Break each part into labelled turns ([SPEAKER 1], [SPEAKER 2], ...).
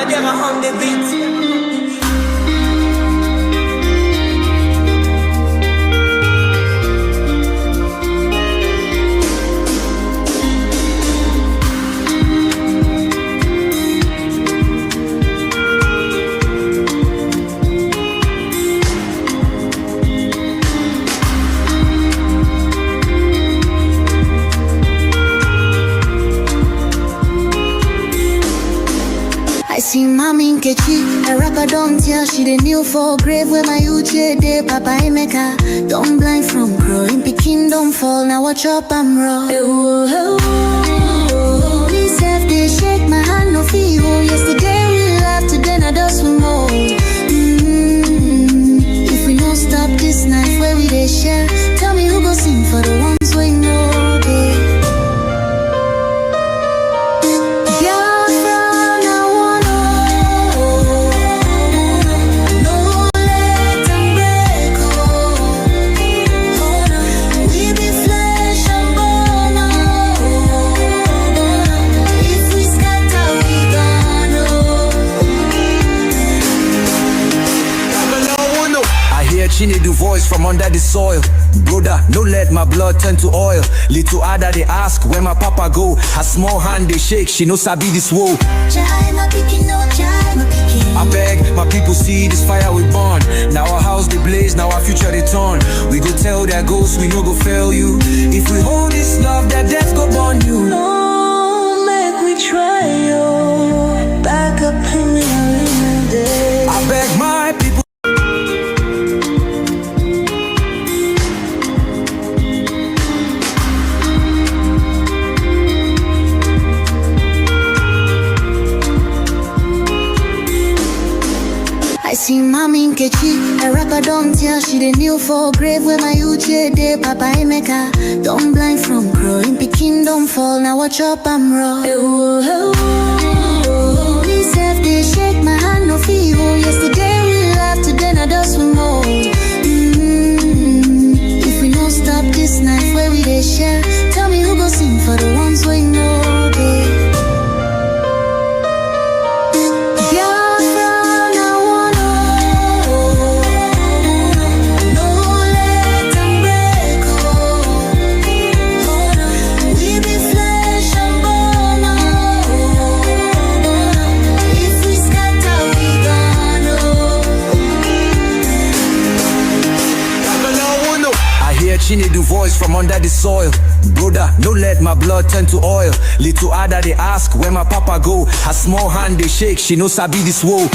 [SPEAKER 1] Madame on the beat.
[SPEAKER 2] See mommy Nkechi, a rapper don't tell she the new for grave where my uche de Papa Emeka. Don't blind from growing, Peking don't fall, now watch up I'm raw. Me self they shake my hand no feel. Yesterday we laughed, today I just we more. If we don't stop this night where we they share, tell me who go sing for the ones we know, babe.
[SPEAKER 3] She need the voice from under the soil. Brother, no let my blood turn to oil. Little harder they ask where my papa go. Her small hand they shake, she no sabi this woe. I beg my people see this fire we burn. Now our house they blaze, now our future they turn. We go tell their ghosts we no go fail you. If we hold this love, that death go burn you.
[SPEAKER 2] No, make we try yo. Back up in the day.
[SPEAKER 3] I beg my people.
[SPEAKER 2] I see mommy Nkechi, a rapper don't tell she the new for grave where my uche de Papa Emeka. Don't blind from growing, Peking don't fall, now watch up I'm raw. Me self they shake my hand no feel. Yesterday we laughed, today I just we more. If we don't stop this night where we they share, tell me who go sing for the ones we know, babe.
[SPEAKER 3] She need the voice from under the soil. Brother, no let my blood turn to oil. Little harder they ask where my papa go. Her small hand they shake, she no sabi this woe.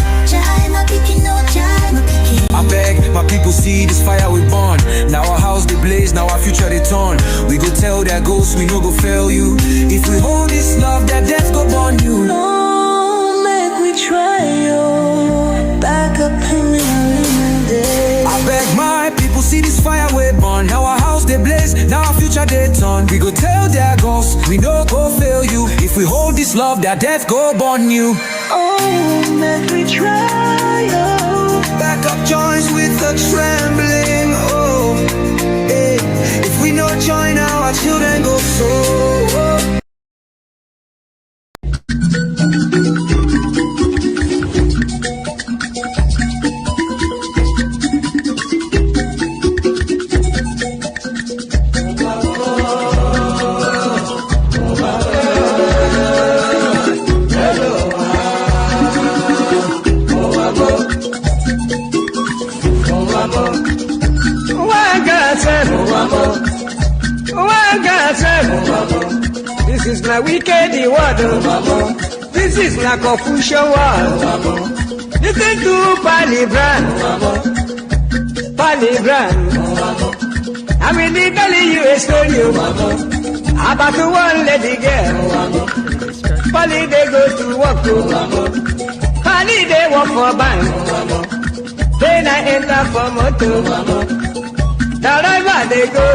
[SPEAKER 3] I beg my people see this fire we burn. Now our house they blaze, now our future they turn. We go tell their ghosts we no go fail you. If we hold this love, that death go burn you.
[SPEAKER 2] No, make we try yo. Back up in the day.
[SPEAKER 3] I beg my people see this fire we burn. Now our house they blaze, now our future they turn. We go tell their ghosts we no go fail you. If we hold this love, that death go burn you.
[SPEAKER 2] Oh, make we try yo.
[SPEAKER 3] Back up joins with a trembling. Oh, hey. If we no join now, our children go so.
[SPEAKER 4] This is my wicked word. This is my Confucian word. Listen to Palibran. I'm really telling you a story about the one lady girl. Pali they go to work to. Pali they work for bank. Then I enter for motor. The river they go.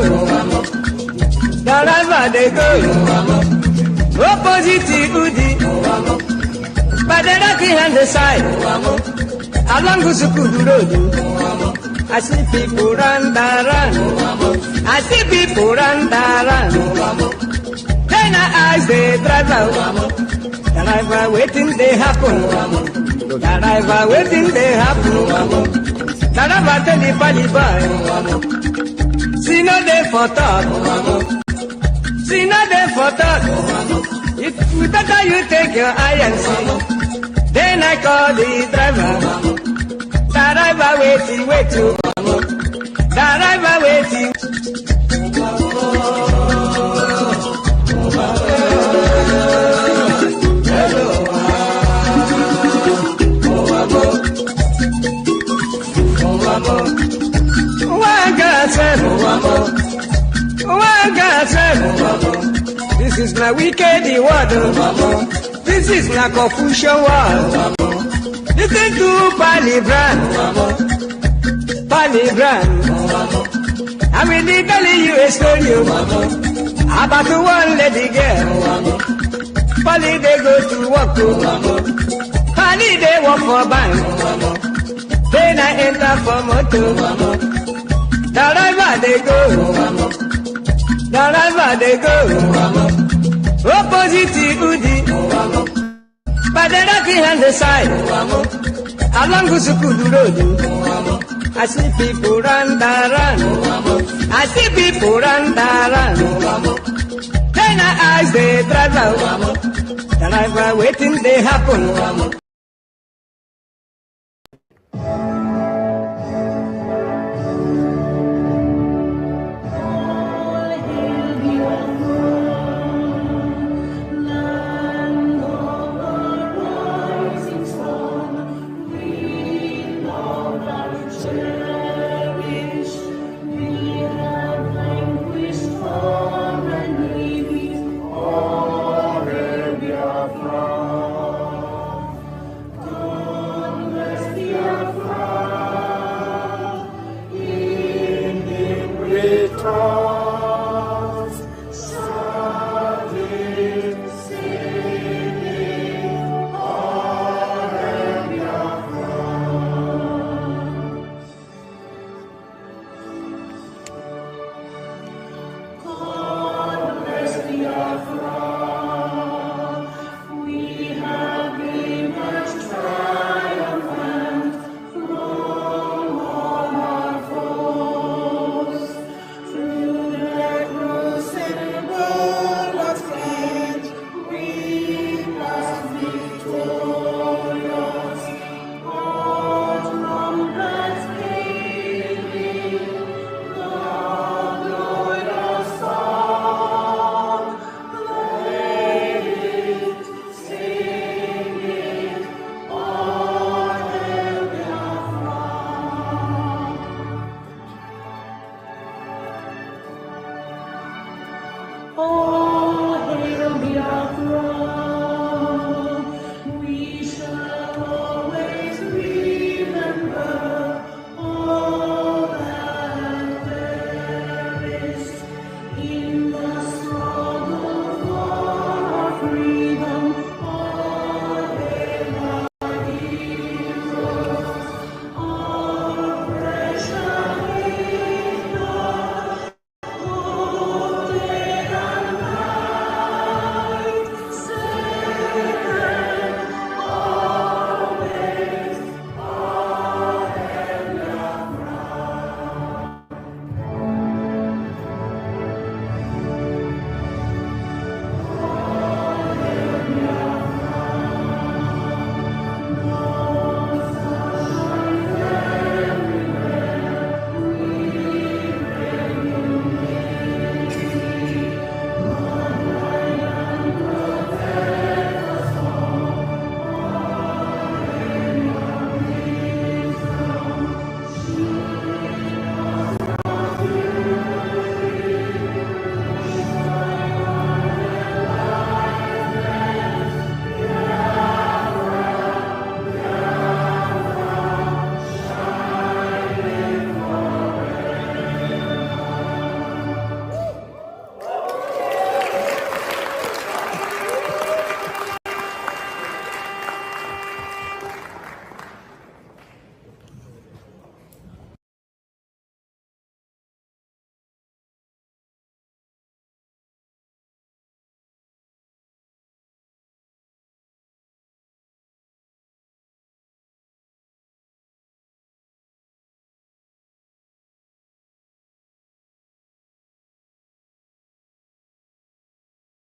[SPEAKER 4] The river they go. Opposite Udi. By the rocky hand the side. Along Gusukudu Road. I see people run. I see people run. Then I ask the driver, The driver waiting they happen. The driver waiting they happen. The driver tell the pali boy. See no day for talk. See no day for talk. It better you take your eye and see. Then I call the driver. The driver waiting, waiting. The driver waiting. This is my wicked word. This is my confusion word. Listen to Palibran. Palibran. I will be telling you a story about one lady girl. Pali they go to work. Pali they work for bank. Then I enter for motor. The driver they go. The driver they go. Opposite Udi. But the right hand the side. Along Gusukudu road. I see people run, run. I see people run, run. Then I ask the driver. The driver waiting they happen.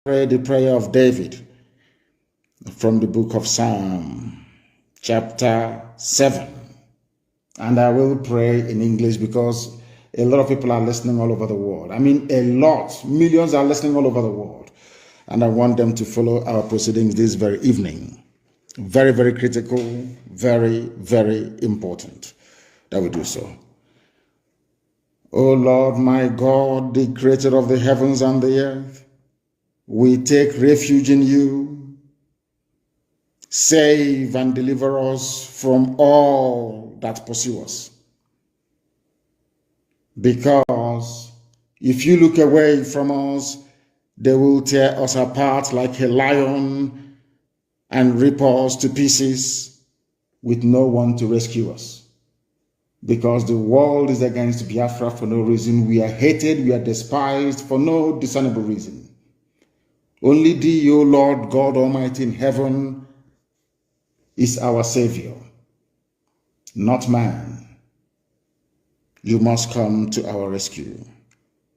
[SPEAKER 5] pray the prayer of David from the book of Psalm, chapter 7. And I will pray in English because a lot of people are listening all over the world. I mean, a lot. Millions are listening all over the world. And I want them to follow our proceedings this very evening. Very, very critical, very, very important that we do so. O Lord, my God, the creator of the heavens and the earth, we take refuge in you. Save and deliver us from all that pursue us. Because if you look away from us, they will tear us apart like a lion and rip us to pieces with no one to rescue us. Because the world is against Biafra for no reason. We are hated, we are despised for no discernible reason. Only thee, O Lord God Almighty in heaven, is our Savior, not man. You must come to our rescue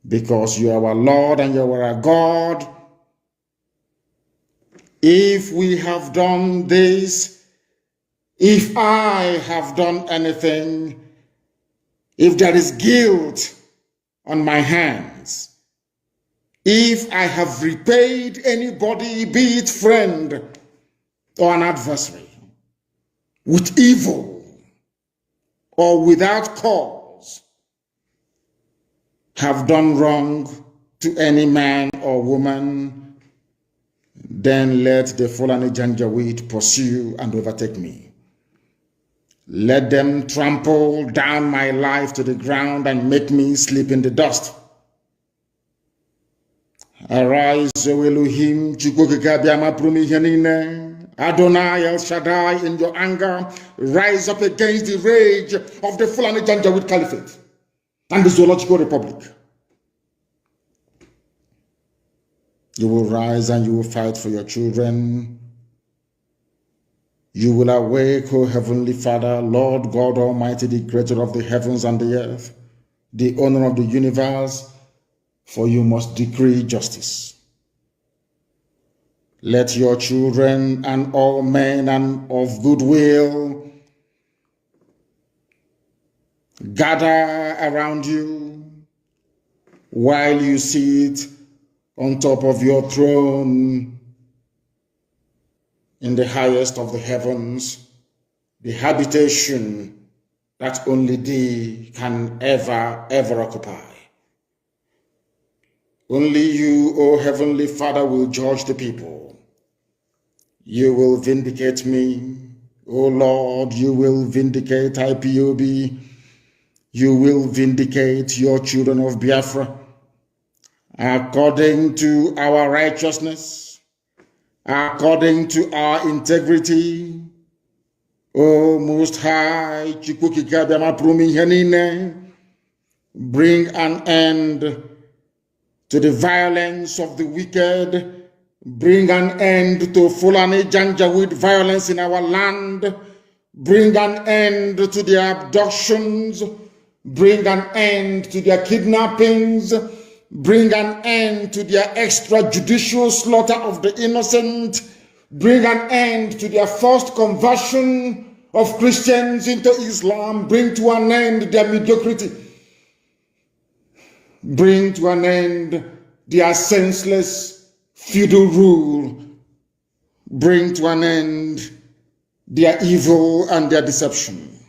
[SPEAKER 5] because you are our Lord and you are our God. If we have done this, if I have done anything, if there is guilt on my hands, if I have repaid anybody, be it friend or an adversary, with evil or without cause, have done wrong to any man or woman, then let the Fulani Janjaweed pursue and overtake me. Let them trample down my life to the ground and make me sleep in the dust. Arise, O Elohim, Adonai El Shaddai, in your anger, rise up against the rage of the Fulani Janjaweed Caliphate and the Zoological Republic. You will rise and you will fight for your children. You will awake, O Heavenly Father, Lord God Almighty, the creator of the heavens and the earth, the owner of the universe, for you must decree justice. Let your children and all men and of goodwill gather around you while you sit on top of your throne in the highest of the heavens, the habitation that only thee can ever occupy. Only you, O Heavenly Father, will judge the people. You will vindicate me, O Lord, you will vindicate IPOB, you will vindicate your children of Biafra, according to our righteousness, according to our integrity. O Most High, bring an end to the violence of the wicked. Bring an end to Fulani Janjaweed violence in our land. Bring an end to their abductions. Bring an end to their kidnappings. Bring an end to their extrajudicial slaughter of the innocent. Bring an end to their forced conversion of Christians into Islam. Bring to an end their mediocrity. Bring to an end their senseless feudal rule. Bring to an end their evil and their deception.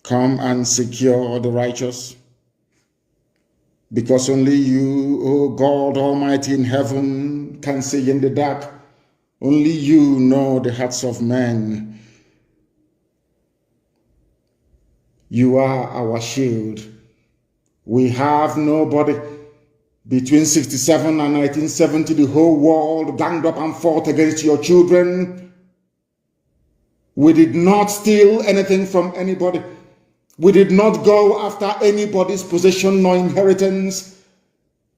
[SPEAKER 5] Come and secure the righteous, because only you, O God Almighty in heaven, can see in the dark. Only you know the hearts of men. You are our shield. We have nobody. Between 67 and 1970, the whole world ganged up and fought against your children. We did not steal anything from anybody. We did not go after anybody's possession nor inheritance.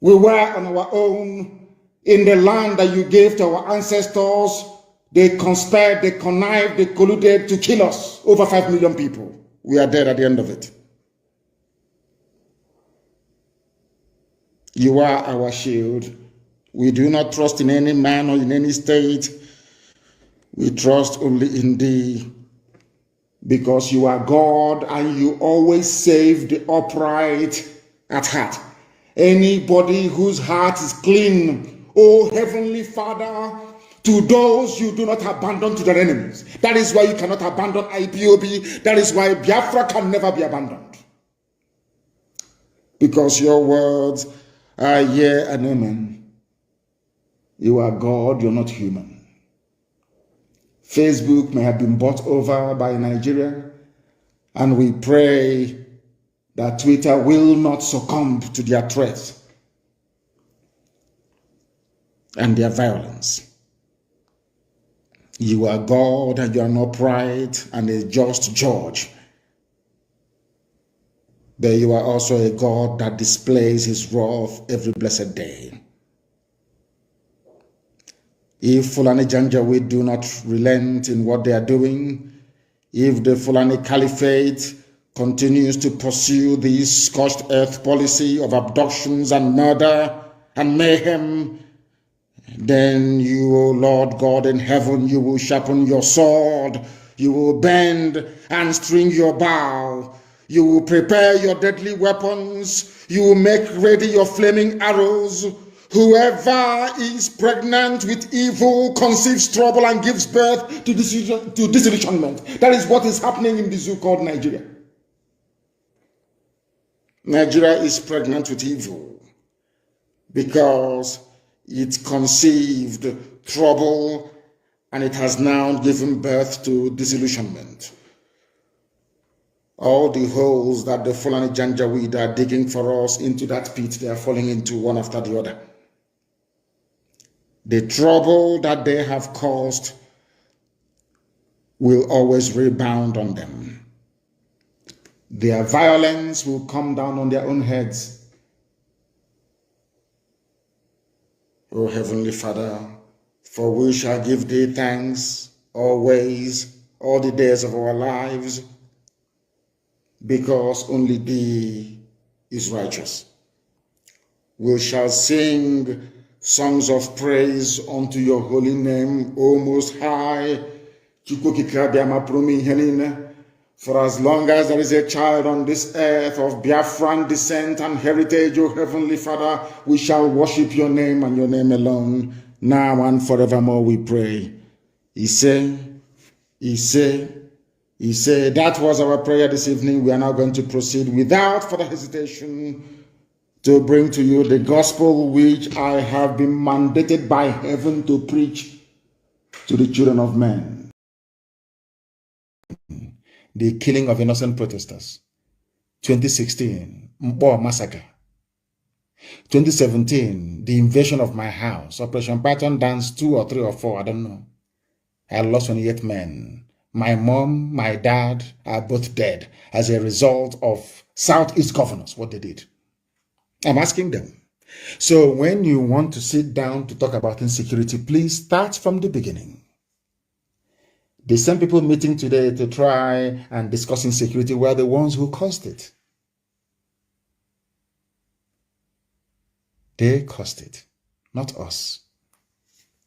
[SPEAKER 5] We were on our own in the land that you gave to our ancestors. They conspired, they connived, they colluded to kill us. Over 5 million people. We are dead at the end of it. You are our shield. We do not trust in any man or in any state. We trust only in thee, because you are God and you always save the upright at heart. Anybody whose heart is clean, oh Heavenly Father, to those you do not abandon to their enemies. That is why you cannot abandon IPOB. That is why Biafra can never be abandoned. Because your words are yea and amen. You are God, you're not human. Facebook may have been bought over by Nigeria, and we pray that Twitter will not succumb to their threats and their violence. You are God, and you are an upright and a just judge. But you are also a God that displays his wrath every blessed day. If Fulani Janjaweed do not relent in what they are doing, if the Fulani Caliphate continues to pursue this scorched earth policy of abductions and murder and mayhem, then you, O Lord God in heaven, you will sharpen your sword, you will bend and string your bow, you will prepare your deadly weapons, you will make ready your flaming arrows. Whoever is pregnant with evil conceives trouble and gives birth to disillusionment. That is what is happening in the zoo called Nigeria. Nigeria is pregnant with evil because it conceived trouble and it has now given birth to disillusionment. All the holes that the Fulani Janjaweed are digging for us into that pit, they are falling into one after the other. The trouble that they have caused will always rebound on them. Their violence will come down on their own heads. O Heavenly Father, for we shall give thee thanks always, all the days of our lives, because only thee is righteous. We shall sing songs of praise unto your holy name, O Most High. For as long as there is a child on this earth of Biafran descent and heritage, O Heavenly Father, we shall worship your name and your name alone, now and forevermore, we pray. He said, that was our prayer this evening. We are now going to proceed without further hesitation to bring to you the gospel which I have been mandated by heaven to preach to the children of men. The killing of innocent protesters. 2016, Mbo massacre. 2017, the invasion of my house. Operation Python Dance 2 or 3 or 4, I don't know. I lost 28 men. My mom, my dad are both dead as a result of Southeast governors, what they did. I'm asking them. So when you want to sit down to talk about insecurity, please start from the beginning. The same people meeting today to try and discuss insecurity were the ones who caused it. They caused it, not us.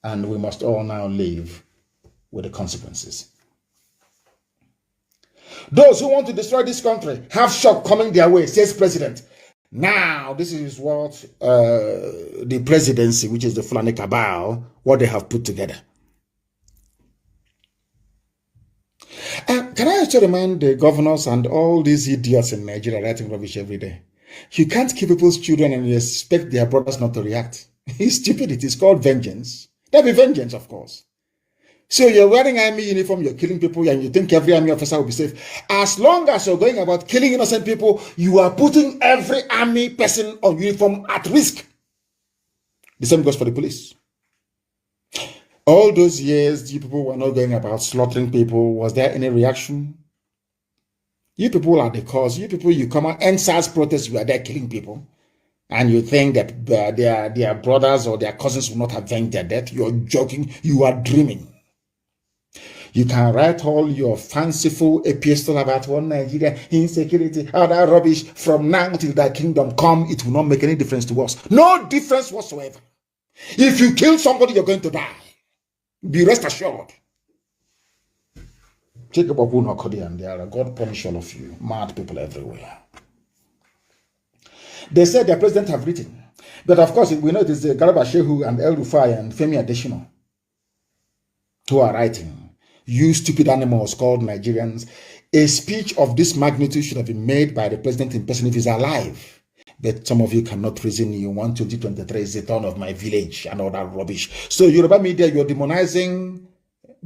[SPEAKER 5] And we must all now live with the consequences. Those who want to destroy this country have shock coming their way, says President. Now, this is what the presidency, which is the Fulani Cabal, what they have put together. Can I also remind the governors and all these idiots in Nigeria writing rubbish every day? You can't kill people's children and you expect their brothers not to react. It's stupidity. It's called vengeance. There'll be vengeance, of course. So you're wearing army uniform, you're killing people, and you think every army officer will be safe. As long as you're going about killing innocent people, you are putting every army person on uniform at risk. The same goes for the police. All those years, you people were not going about slaughtering people. Was there any reaction? You people are the cause. You people, you come out, NSAS protests, you are there killing people. And you think that their brothers or their cousins will not avenge their death. You're joking. You are dreaming. You can write all your fanciful epistle about one Nigeria, insecurity, all that rubbish from now till thy kingdom come. It will not make any difference to us. No difference whatsoever. If you kill somebody, you're going to die. Be rest assured. Take up a and there are God punish all of you. Mad people everywhere. They said their president have written. But of course, we know it is Garba Shehu and El Rufai and Femi Adesina who are writing. You stupid animals called Nigerians. A speech of this magnitude should have been made by the president in person if he's alive. But some of you cannot reason. You want 2023 is the turn of my village and all that rubbish. So Yoruba media, you're demonizing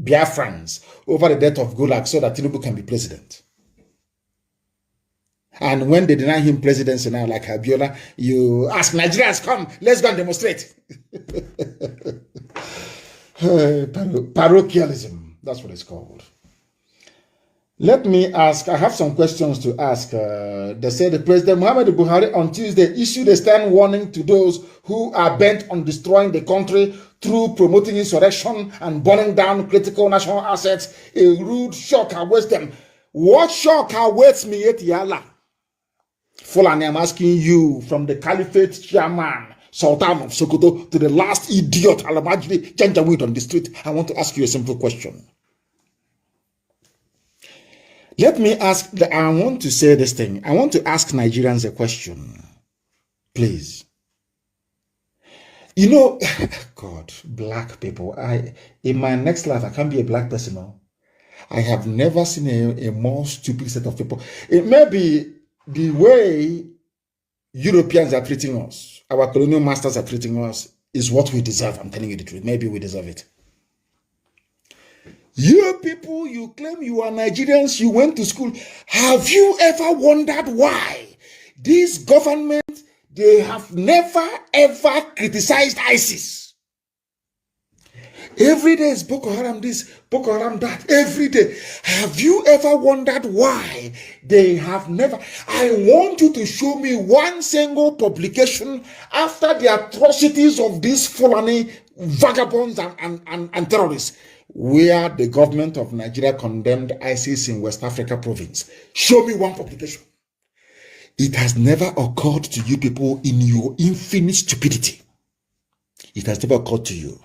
[SPEAKER 5] Biafrans over the death of Gulag so that Tinubu can be president. And when they deny him presidency now, like Abiola, you ask Nigerians, come, let's go and demonstrate. Parochialism. That's what it's called. Let me ask, I have some questions to ask. They said the President Muhammad Buhari on Tuesday issued a stern warning to those who are bent on destroying the country through promoting insurrection and burning down critical national assets. A rude shock awaits them. What shock awaits me, Yetiala? Fulani, I'm asking you, from the Caliphate chairman, Sultan of Sokoto, to the last idiot, Alamajri Janjaweed on the street, I want to ask you a simple question. Let me ask, I want to say this thing. I want to ask Nigerians a question. Please. You know, God, black people, in my next life, I can't be a black person now. I have never seen a more stupid set of people. It may be the way Europeans are treating us, our colonial masters are treating us, is what we deserve. I'm telling you the truth. Maybe we deserve it. You people, you claim you are Nigerians, you went to school. Have you ever wondered why this government, they have never ever criticized ISIS? Every day is Boko Haram this, Boko Haram that, every day. Have you ever wondered why they have never? I want you to show me one single publication after the atrocities of these Fulani vagabonds and terrorists, where the government of Nigeria condemned ISIS in West Africa province. Show me one publication. It has never occurred to you people in your infinite stupidity. It has never occurred to you.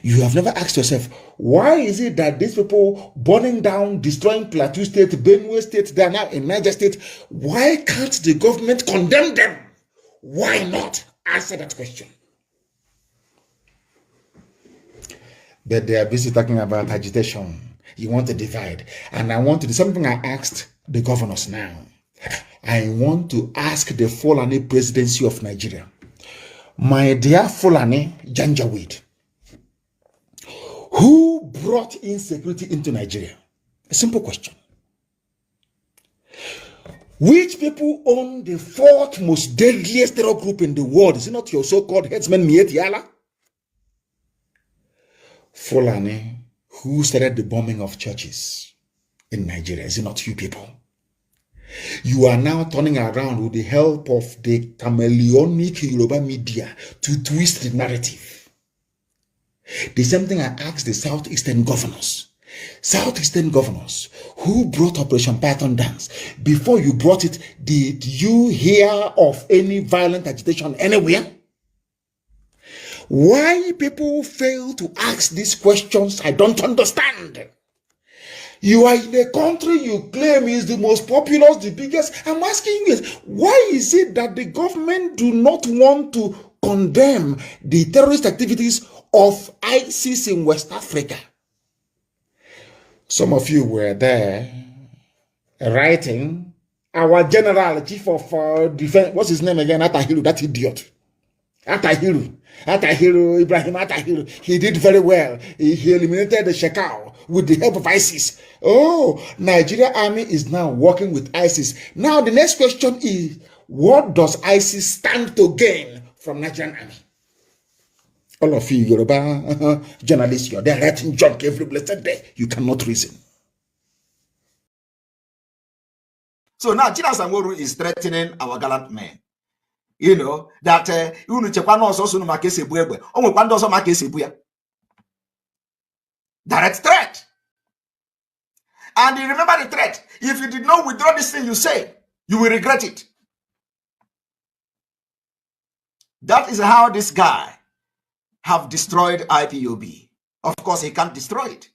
[SPEAKER 5] You have never asked yourself, why is it that these people burning down, destroying Plateau State, Benue State, they are now in Niger State, why can't the government condemn them? Why not? Answer that question. But they are busy talking about agitation. You want to divide. And I want to do something I asked the governors now. I want to ask the Fulani presidency of Nigeria. My dear Fulani Janjaweed, who brought insecurity into Nigeria? A simple question. Which people own the fourth most deadliest terror group in the world? Is it not your so-called headsman Miet Yala? Fulani, who started the bombing of churches in Nigeria? Is it not you people? You are now turning around with the help of the chameleonic Yoruba media to twist the narrative. The same thing I asked the Southeastern governors. Southeastern governors who brought Operation Python Dance. Before you brought it, did you hear of any violent agitation anywhere? Why people fail to ask these questions, I don't understand. You are in a country you claim is the most populous, the biggest. I'm asking you, why is it that the government do not want to condemn the terrorist activities of ISIS in West Africa? Some of you were there writing. Our general, chief of defense, what's his name again? Atahiru, that idiot. Atahiru, Ibrahim Atahiru. He did very well. He eliminated the Shekau with the help of ISIS. Oh, Nigeria army is now working with ISIS. Now the next question is, what does ISIS stand to gain from Nigerian army? All of you Yoruba journalists, you're there writing junk every blessed day. You cannot reason.
[SPEAKER 1] So now Chinas Angoru is threatening our gallant men. You know, that direct threat. And you remember the threat. If you did not withdraw this thing you say, you will regret it. That is how this guy have destroyed IPOB. Of course, he can't destroy it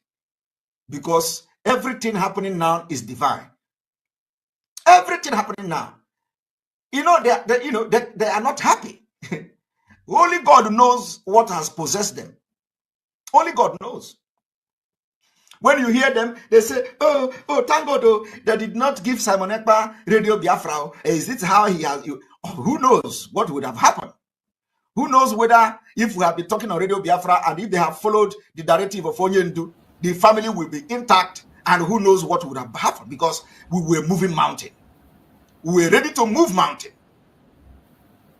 [SPEAKER 1] because everything happening now is divine. Everything happening now. They are not happy. Only God knows what has possessed them. Only God knows. When you hear them, they say, oh, thank God, they did not give Simon Ekpa Radio Biafra. Is this how he has you? Who knows what would have happened? Who knows whether if we have been talking on Radio Biafra and if they have followed the directive of Unending, the family will be intact, and who knows what would have happened, because we were moving mountain. We were ready to move mountain.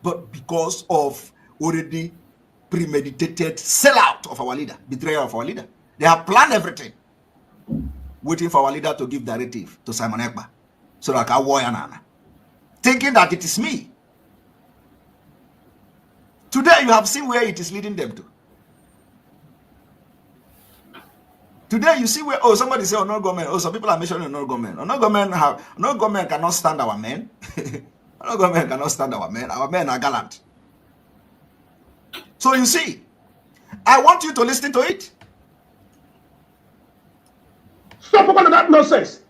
[SPEAKER 1] But because of already premeditated sellout of our leader, betrayal of our leader, they have planned everything, waiting for our leader to give directive to Simon Ekpa, so that I war Nana, thinking that it is me. Today you have seen where it is leading them to. Today you see where, somebody say, no government. Some people are mentioning no government. No government cannot stand our men. No government cannot stand our men. Our men are gallant. So you see, I want you to listen to it.
[SPEAKER 6] Stop about that nonsense.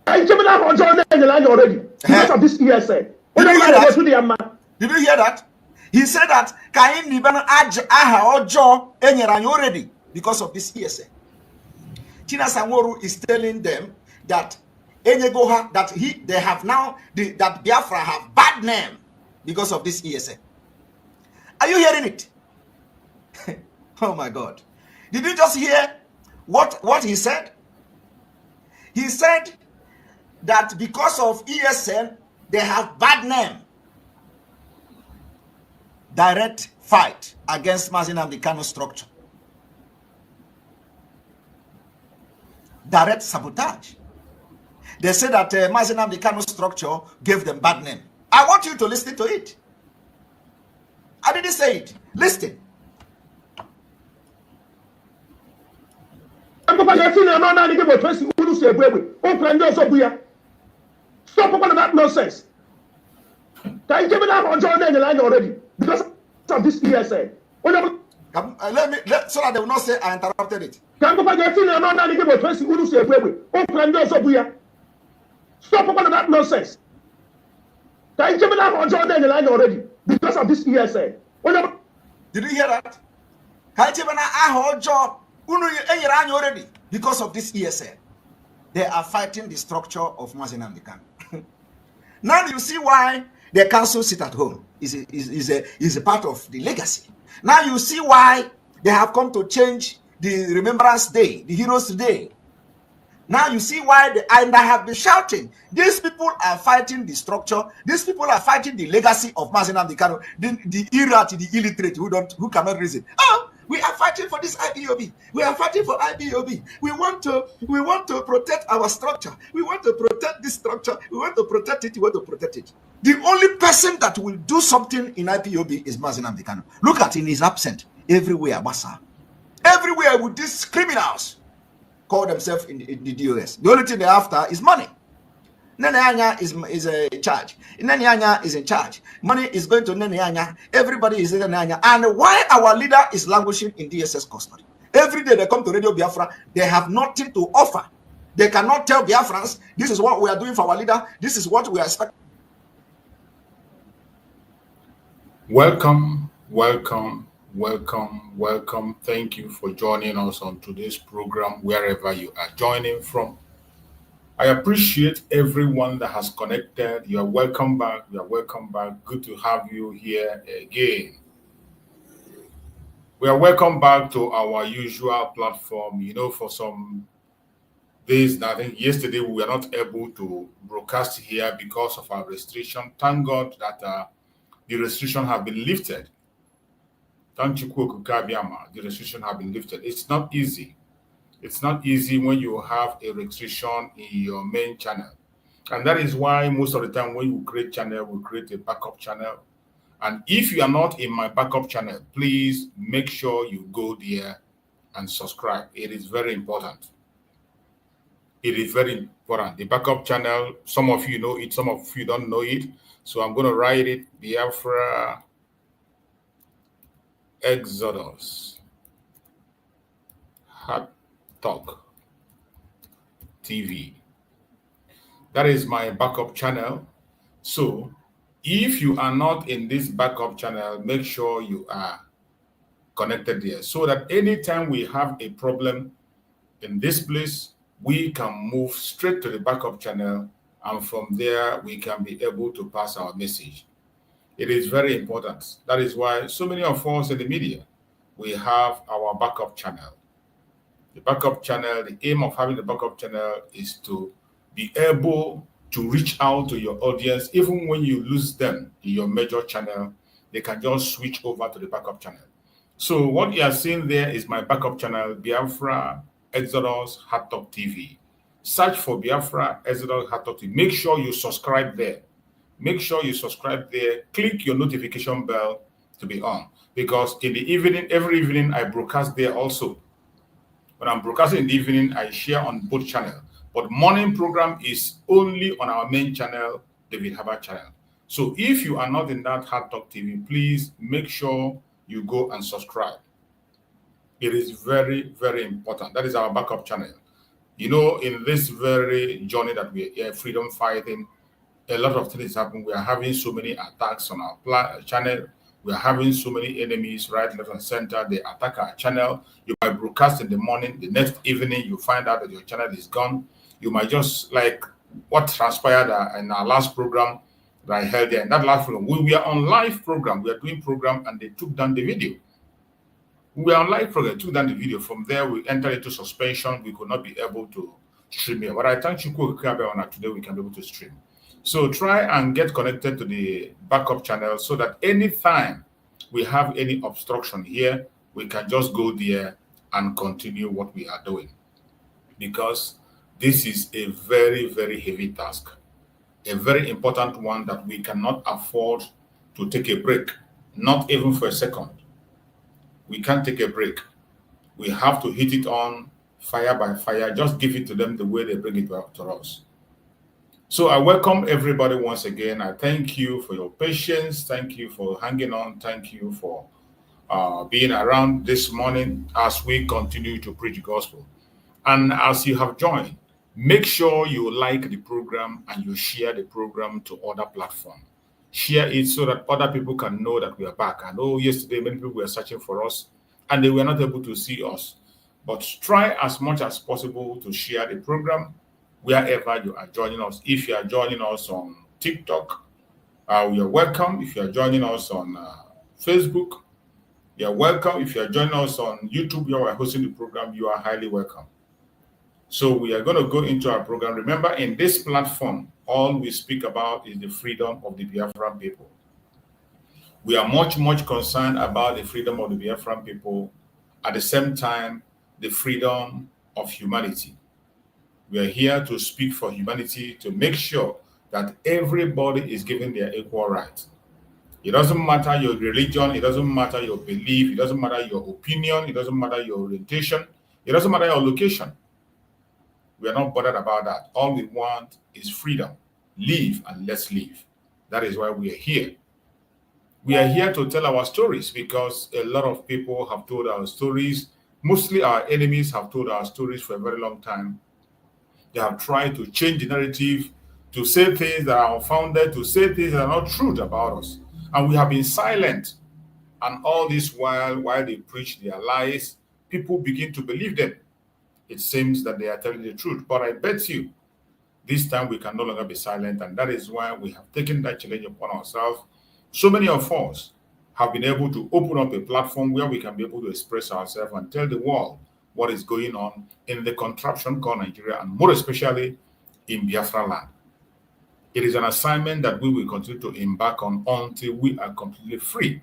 [SPEAKER 6] I give it up on John already because of this ESA.
[SPEAKER 1] Did you hear that? He said that Kain Niban Aha Ojo Enyerany already because of this ESA. Tina Sanworu is telling them that Enyegoha, that they have now that Biafra have bad name because of this ESA. Are you hearing it? Oh my God. Did you just hear what he said? He said that because of ESN, they have bad name. Direct fight against Mazi and the Kanu structure. Direct sabotage. They say that Mazi and the Kanu structure gave them bad name. I want you to listen to it. I didn't say it. Listen.
[SPEAKER 6] Stop about that nonsense. Can you give it up on John already because of this ESA?
[SPEAKER 1] Let so that they will not say I interrupted it.
[SPEAKER 6] Stop about that nonsense. Can you give it up on John already because of this ESA?
[SPEAKER 1] Did you hear that? Already because of this ESA. They are fighting the structure of Mazi and Kanu. Now you see why the council sit at home is a part of the legacy. Now you see why they have come to change the Remembrance Day, the Heroes Day. Now you see why I have been shouting. These people are fighting the structure. These people are fighting the legacy of Mazi and Kanu, the illiterate, the illiterate who cannot reason. Oh, we are fighting for this IPOB. We are fighting for IPOB. We want to protect our structure. We want to protect this structure. We want to protect it. We want to protect it. The only person that will do something in IPOB is Mazi and Kanu. Look at him, he's absent everywhere, Basa. Everywhere with these criminals call themselves in the DOS. The only thing they're after is money. Neneanya is in charge. Neneanya is in charge. Money is going to Neneanya. Everybody is in Neneanya. And why our leader is languishing in DSS custody? Every day they come to Radio Biafra, they have nothing to offer. They cannot tell Biafrans, this is what we are doing for our leader. This is what we are expecting.
[SPEAKER 7] Welcome, welcome, welcome, welcome. Thank you for joining us on today's program, wherever you are joining from. I appreciate everyone that has connected. You are welcome back. You are welcome back. Good to have you here again. We are welcome back to our usual platform. You know, for some days, I think yesterday we were not able to broadcast here because of our restriction. Thank God that the restriction have been lifted. The restriction have been lifted. It's not easy. It's not easy when you have a restriction in your main channel. And that is why most of the time when you create channel, we create a backup channel. And if you are not in my backup channel, please make sure you go there and subscribe. It is very important. It is very important. The backup channel, some of you know it, some of you don't know it. So I'm going to write it, Biafra Exodus Hot Talk TV. That is my backup channel. So if you are not in this backup channel, make sure you are connected there so that anytime we have a problem in this place, we can move straight to the backup channel, and from there we can be able to pass our message. It is very important. That is why so many of us in the media, we have our backup channel. The backup channel, the aim of having the backup channel is to be able to reach out to your audience. Even when you lose them in your major channel, they can just switch over to the backup channel. So what you are seeing there is my backup channel, Biafra Exodus Hot Talk TV. Search for Biafra Exodus Hot Talk TV. Make sure you subscribe there. Make sure you subscribe there. Click your notification bell to be on, because in the evening, every evening, I broadcast there also. When I'm broadcasting in the evening, I share on both channels. But morning program is only on our main channel, David Harbour channel. So if you are not in that Hot Talk TV, please make sure you go and subscribe. It is very, very important. That is our backup channel. You know, in this very journey that we are freedom fighting, a lot of things happen. We are having so many attacks on our channel. We are having so many enemies right, left, and center. They attack our channel. You might broadcast in the morning. The next evening, you find out that your channel is gone. You might just, like what transpired in our last program that I held there. In that last program, we were on live program. We are doing program, and they took down the video. We were on live program, took down the video. From there, we entered into suspension. We could not be able to stream here. But I thank you, today we can be able to stream. So try and get connected to the backup channel so that anytime we have any obstruction here, we can just go there and continue what we are doing. Because this is a very, very heavy task, a very important one that we cannot afford to take a break, not even for a second. We can't take a break. We have to hit it on fire by fire, just give it to them the way they bring it to us. So I welcome everybody once again. I thank you for your patience. Thank you for hanging on. Thank you for being around this morning as we continue to preach the gospel. And as you have joined, make sure you like the program and you share the program to other platforms. Share it so that other people can know that we are back. I know yesterday many people were searching for us and they were not able to see us. But try as much as possible to share the program wherever you are joining us. If you are joining us on TikTok, you're welcome. If you are joining us on Facebook, you're welcome. If you are joining us on YouTube, you are hosting the program, you are highly welcome. So we are going to go into our program. Remember, in this platform, all we speak about is the freedom of the Biafran people. We are much, much concerned about the freedom of the Biafran people. At the same time, the freedom of humanity. We are here to speak for humanity, to make sure that everybody is given their equal rights. It doesn't matter your religion, it doesn't matter your belief, it doesn't matter your opinion, it doesn't matter your orientation, it doesn't matter your location. We are not bothered about that. All we want is freedom. Live and let's live. That is why we are here. We are here to tell our stories because a lot of people have told our stories. Mostly our enemies have told our stories for a very long time. They have tried to change the narrative, to say things that are unfounded, to say things that are not true about us. And we have been silent. And all this while they preach their lies, people begin to believe them. It seems that they are telling the truth. But I bet you, this time we can no longer be silent. And that is why we have taken that challenge upon ourselves. So many of us have been able to open up a platform where we can be able to express ourselves and tell the world what is going on in the contraption called Nigeria, and more especially in Biafra land. It is an assignment that we will continue to embark on until we are completely free.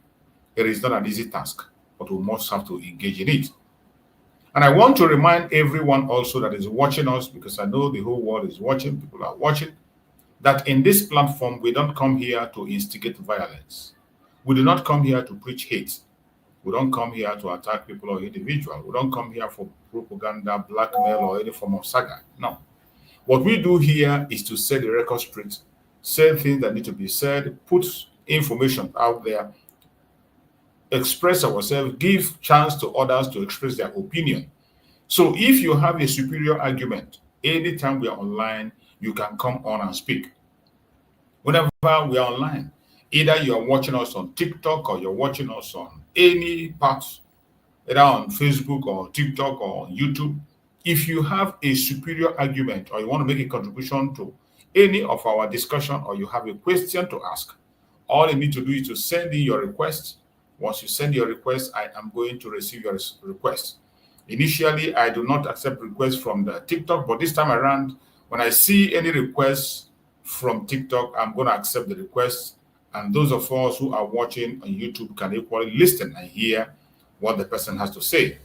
[SPEAKER 7] It is not an easy task, but we must have to engage in it. And I want to remind everyone also that is watching us, because I know the whole world is watching, people are watching, that in this platform, we don't come here to instigate violence. We do not come here to preach hate. We don't come here to attack people or individuals. We don't come here for propaganda, blackmail, or any form of saga. No. What we do here is to set the record straight, say things that need to be said, put information out there, express ourselves, give chance to others to express their opinion. So if you have a superior argument, anytime we are online, you can come on and speak. Whenever we are online, either you are watching us on TikTok or you're watching us on any part, either on Facebook or TikTok or YouTube, if you have a superior argument or you want to make a contribution to any of our discussion or you have a question to ask, all you need to do is to send in your request. Once you send your request, I am going to receive your request. Initially, I do not accept requests from the TikTok, but this time around, when I see any requests from TikTok, I'm going to accept the request. And those of us who are watching on YouTube can equally listen and hear what the person has to say.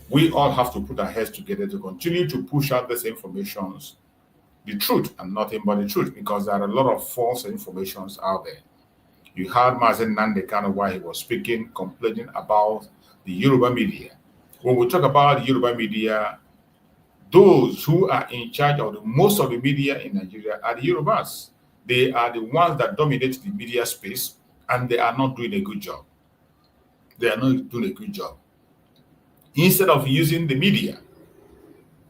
[SPEAKER 7] We all have to put our heads together to continue to push out these informations, the truth and nothing but the truth, because there are a lot of false informations out there. You heard Mazi and Kanu while he was speaking, complaining about the Yoruba media. When we talk about Yoruba media, those who are in charge of most of the media in Nigeria are the Yorubas. They are the ones that dominate the media space, and they are not doing a good job. They are not doing a good job. Instead of using the media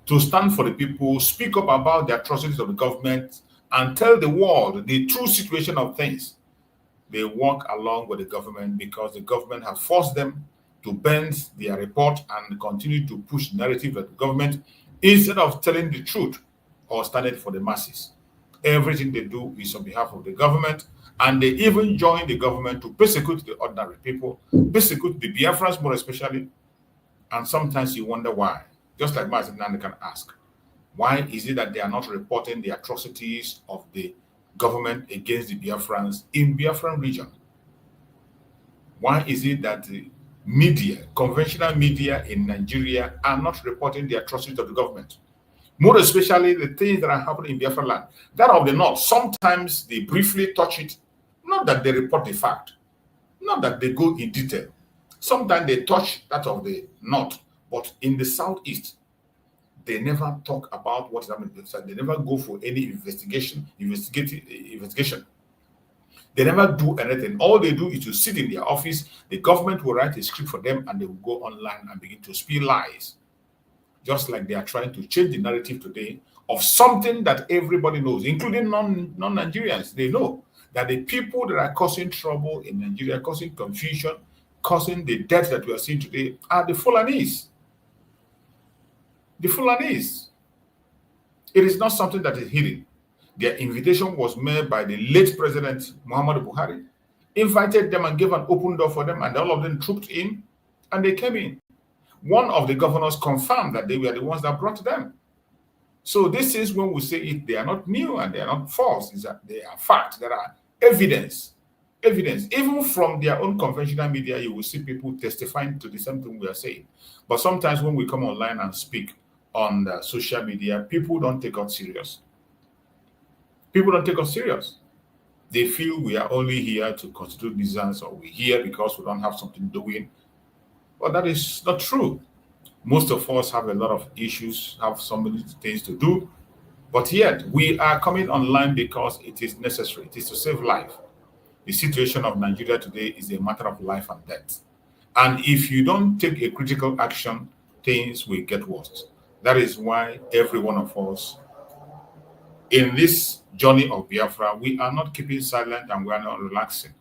[SPEAKER 7] to stand for the people, speak up about the atrocities of the government, and tell the world the true situation of things, they walk along with the government because the government has forced them to bend their report and continue to push narrative of the government instead of telling the truth or standing for the masses. Everything they do is on behalf of the government, and they even join the government to persecute the ordinary people, persecute the Biafrans more especially. And sometimes you wonder why. Just like Mazi can ask, why is it that they are not reporting the atrocities of the government against the Biafrans in Biafran region? Why is it that the media, conventional media in Nigeria, are not reporting the atrocities of the government? More especially the things that are happening in Biafra land. That of the North, sometimes they briefly touch it, not that they report the fact, not that they go in detail. Sometimes they touch that of the North, but in the Southeast, they never talk about what is happening. They never go for any investigation. They never do anything. All they do is to sit in their office. The government will write a script for them, and they will go online and begin to spew lies. Just like they are trying to change the narrative today of something that everybody knows, including non-Nigerians. They know that the people that are causing trouble in Nigeria, causing confusion, causing the death that we are seeing today are the Fulanis. The Fulanis. It is not something that is hidden. Their invitation was made by the late President Muhammadu Buhari, invited them and gave an open door for them, and all of them trooped in, and they came in. One of the governors confirmed that they were the ones that brought them. So this is when we say it, they are not new and they are not false. Is that they are facts. There are evidence. Even from their own conventional media, you will see people testifying to the same thing we are saying. But sometimes when we come online and speak on the social media, people don't take us serious. People don't take us serious. They feel we are only here to constitute nuisance, or we're here because we don't have something doing. But that is not true. Most of us have a lot of issues, have so many things to do. But yet, we are coming online because it is necessary. It is to save life. The situation of Nigeria today is a matter of life and death. And if you don't take a critical action, things will get worse. That is why every one of us in this journey of Biafra, we are not keeping silent and we are not relaxing.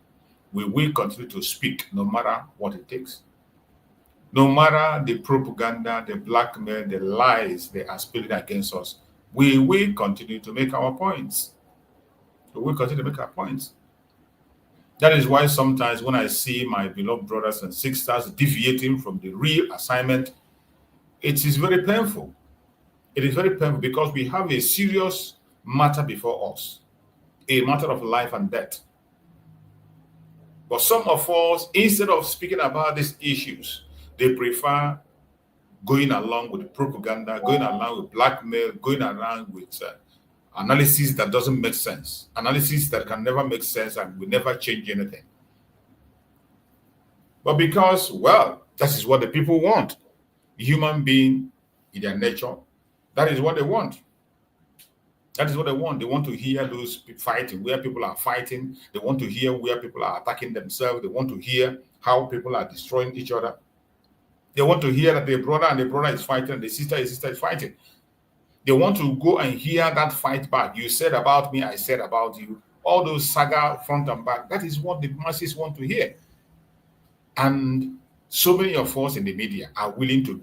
[SPEAKER 7] We will continue to speak no matter what it takes. No matter the propaganda, the blackmail, the lies they are spilling against us, we will continue to make our points. We will continue to make our points. That is why sometimes when I see my beloved brothers and sisters deviating from the real assignment, it is very painful. It is very painful because we have a serious matter before us, a matter of life and death. But some of us, instead of speaking about these issues, they prefer going along with propaganda, going along with blackmail, going around with analysis that doesn't make sense, analysis that can never make sense and will never change anything. But because, well, that is what the people want. Human being in their nature, that is what they want. That is what they want. They want to hear those fighting, where people are fighting. They want to hear where people are attacking themselves. They want to hear how people are destroying each other. They want to hear that their brother and the brother is fighting, and the sister is fighting. They want to go and hear that fight back. You said about me, I said about you. All those saga front and back. That is what the masses want to hear. And so many of us in the media are willing to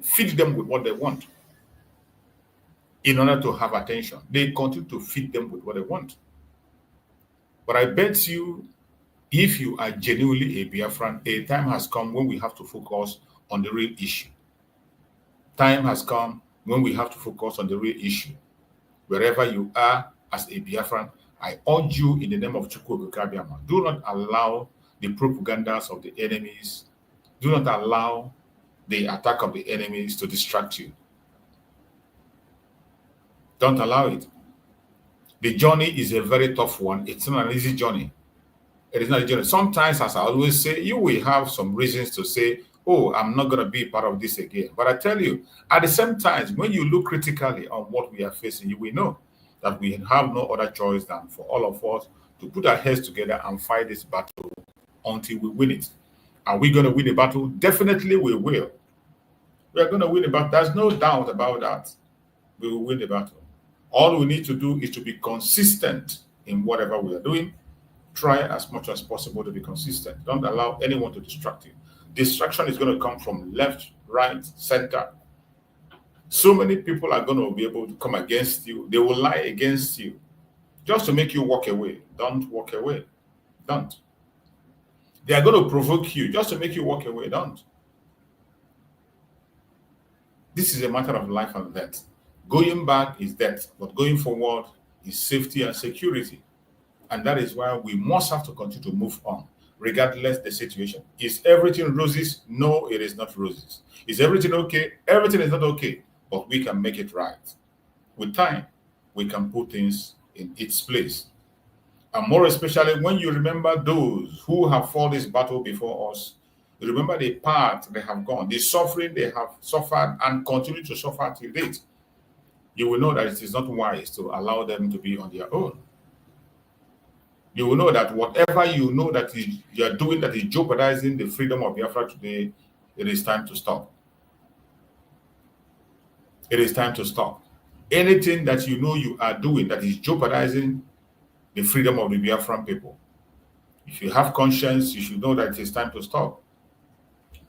[SPEAKER 7] feed them with what they want in order to have attention. They continue to feed them with what they want. But I bet you, if you are genuinely a Biafran, a time has come when we have to focus on the real issue. Time has come when we have to focus on the real issue. Wherever you are as a Biafran, I urge you in the name of Njoku, do not allow the propagandas of the enemies, do not allow the attack of the enemies to distract you. Don't allow it. The journey is a very tough one. It's not an easy journey. It is not a journey. Sometimes, as I always say, you will have some reasons to say, oh, I'm not going to be part of this again. But I tell you, at the same time, when you look critically on what we are facing, you will know that we have no other choice than for all of us to put our heads together and fight this battle until we win it. Are we going to win the battle? Definitely we will. We are going to win the battle. There's no doubt about that. We will win the battle. All we need to do is to be consistent in whatever we are doing. Try as much as possible to be consistent. Don't allow anyone to distract you. Distraction is going to come from left, right, center. So many people are going to be able to come against you. They will lie against you just to make you walk away. Don't walk away. Don't. They are going to provoke you just to make you walk away. Don't. This is a matter of life and death. Going back is death, but going forward is safety and security. And that is why we must have to continue to move on, regardless the situation. Is everything roses? No, it is not roses. Is everything okay? Everything is not okay, but we can make it right. With time, we can put things in its place. And more especially when you remember those who have fought this battle before us, you remember the path they have gone, the suffering they have suffered and continue to suffer till date. You will know that it is not wise to allow them to be on their own. You will know that whatever you know that you are doing that is jeopardizing the freedom of Biafra today, it is time to stop. It is time to stop. Anything that you know you are doing that is jeopardizing the freedom of the Biafran people, if you have conscience, you should know that it is time to stop.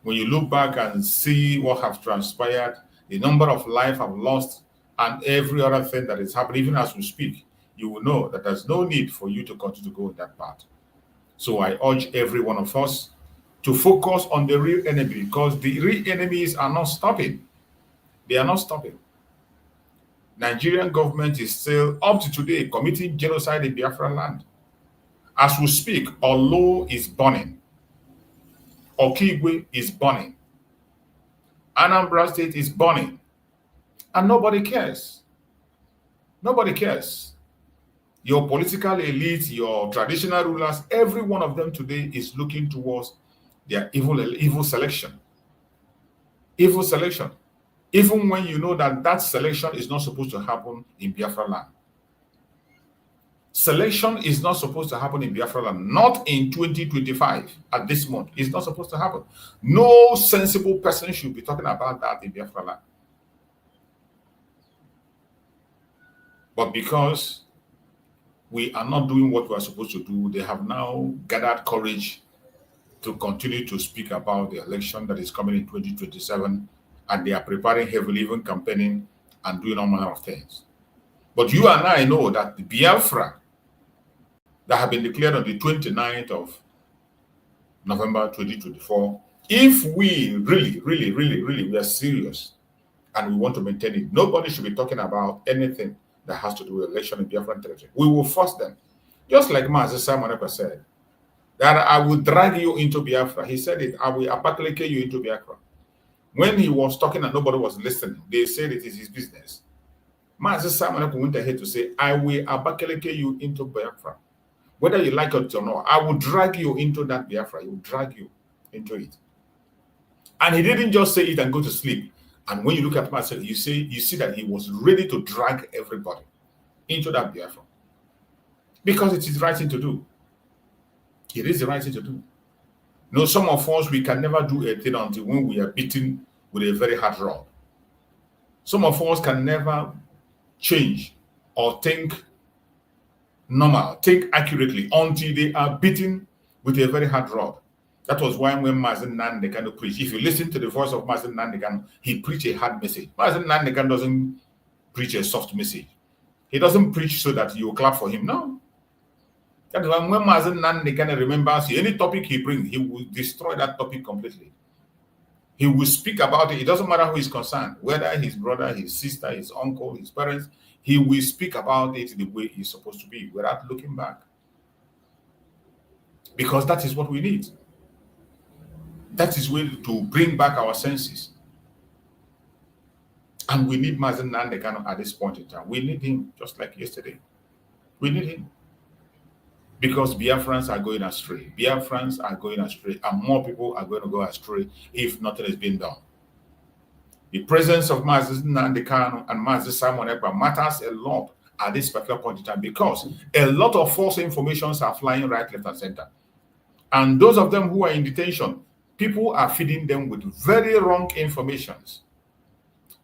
[SPEAKER 7] When you look back and see what has transpired, the number of lives I've lost, and every other thing that is happening, even as we speak, you will know that there's no need for you to continue to go in that path. So I urge every one of us to focus on the real enemy, because the real enemies are not stopping. They are not stopping. Nigerian government is still, up to today, committing genocide in Biafra land. As we speak, Olo is burning. Okigwe is burning. Anambra State is burning. And nobody cares. Nobody cares. Your political elite, your traditional rulers, every one of them today is looking towards their evil selection. Evil selection. Even when you know that that selection is not supposed to happen in Biafra land. Selection is not supposed to happen in Biafra land. Not in 2025 at this month. It's not supposed to happen. No sensible person should be talking about that in Biafra land. But because we are not doing what we are supposed to do, they have now gathered courage to continue to speak about the election that is coming in 2027, and they are preparing heavily, even campaigning and doing all manner of things. But you and I know that the Biafra that have been declared on the 29th of November 2024, if we really we are serious and we want to maintain it, nobody should be talking about anything that has to do with election in Biafran territory. We will force them. Just like Mazi said, that I will drag you into Biafra. He said it, I will apakaleke you into Biafra. When he was talking and nobody was listening, they said it is his business. Mazi went ahead to say, I will apakaleke you into Biafra. Whether you like it or not, I will drag you into that Biafra. He will drag you into it. And he didn't just say it and go to sleep. And when you look at Mazi, you see that he was ready to drag everybody. into that Biafra. Because it is the right thing to do. It is the right thing to do. No, some of us, we can never do a thing until when we are beaten with a very hard rod. Some of us can never change or think normal, think accurately until they are beaten with a very hard rod. That was why when Mazi and Kanu preached, if you listen to the voice of Mazi and Kanu, he preached a hard message. Mazi and Kanu doesn't preach a soft message. He doesn't preach so that you will clap for him. No. That is why when Mazi and Kanu remembers any topic he brings, he will destroy that topic completely. He will speak about it. It doesn't matter who is concerned, whether his brother, his sister, his uncle, his parents. He will speak about it the way it's supposed to be without looking back. Because that is what we need. That is way to bring back our senses. And we need Mazi and Kanu at this point in time. We need him just like yesterday. We need him. Because Biafrans are going astray. Biafrans are going astray. And more people are going to go astray if nothing is being done. The presence of Mazi and Kanu and Mazi Simon Ekpa matters a lot at this particular point in time because a lot of false informations are flying right, left, and center. And those of them who are in detention, people are feeding them with very wrong informations.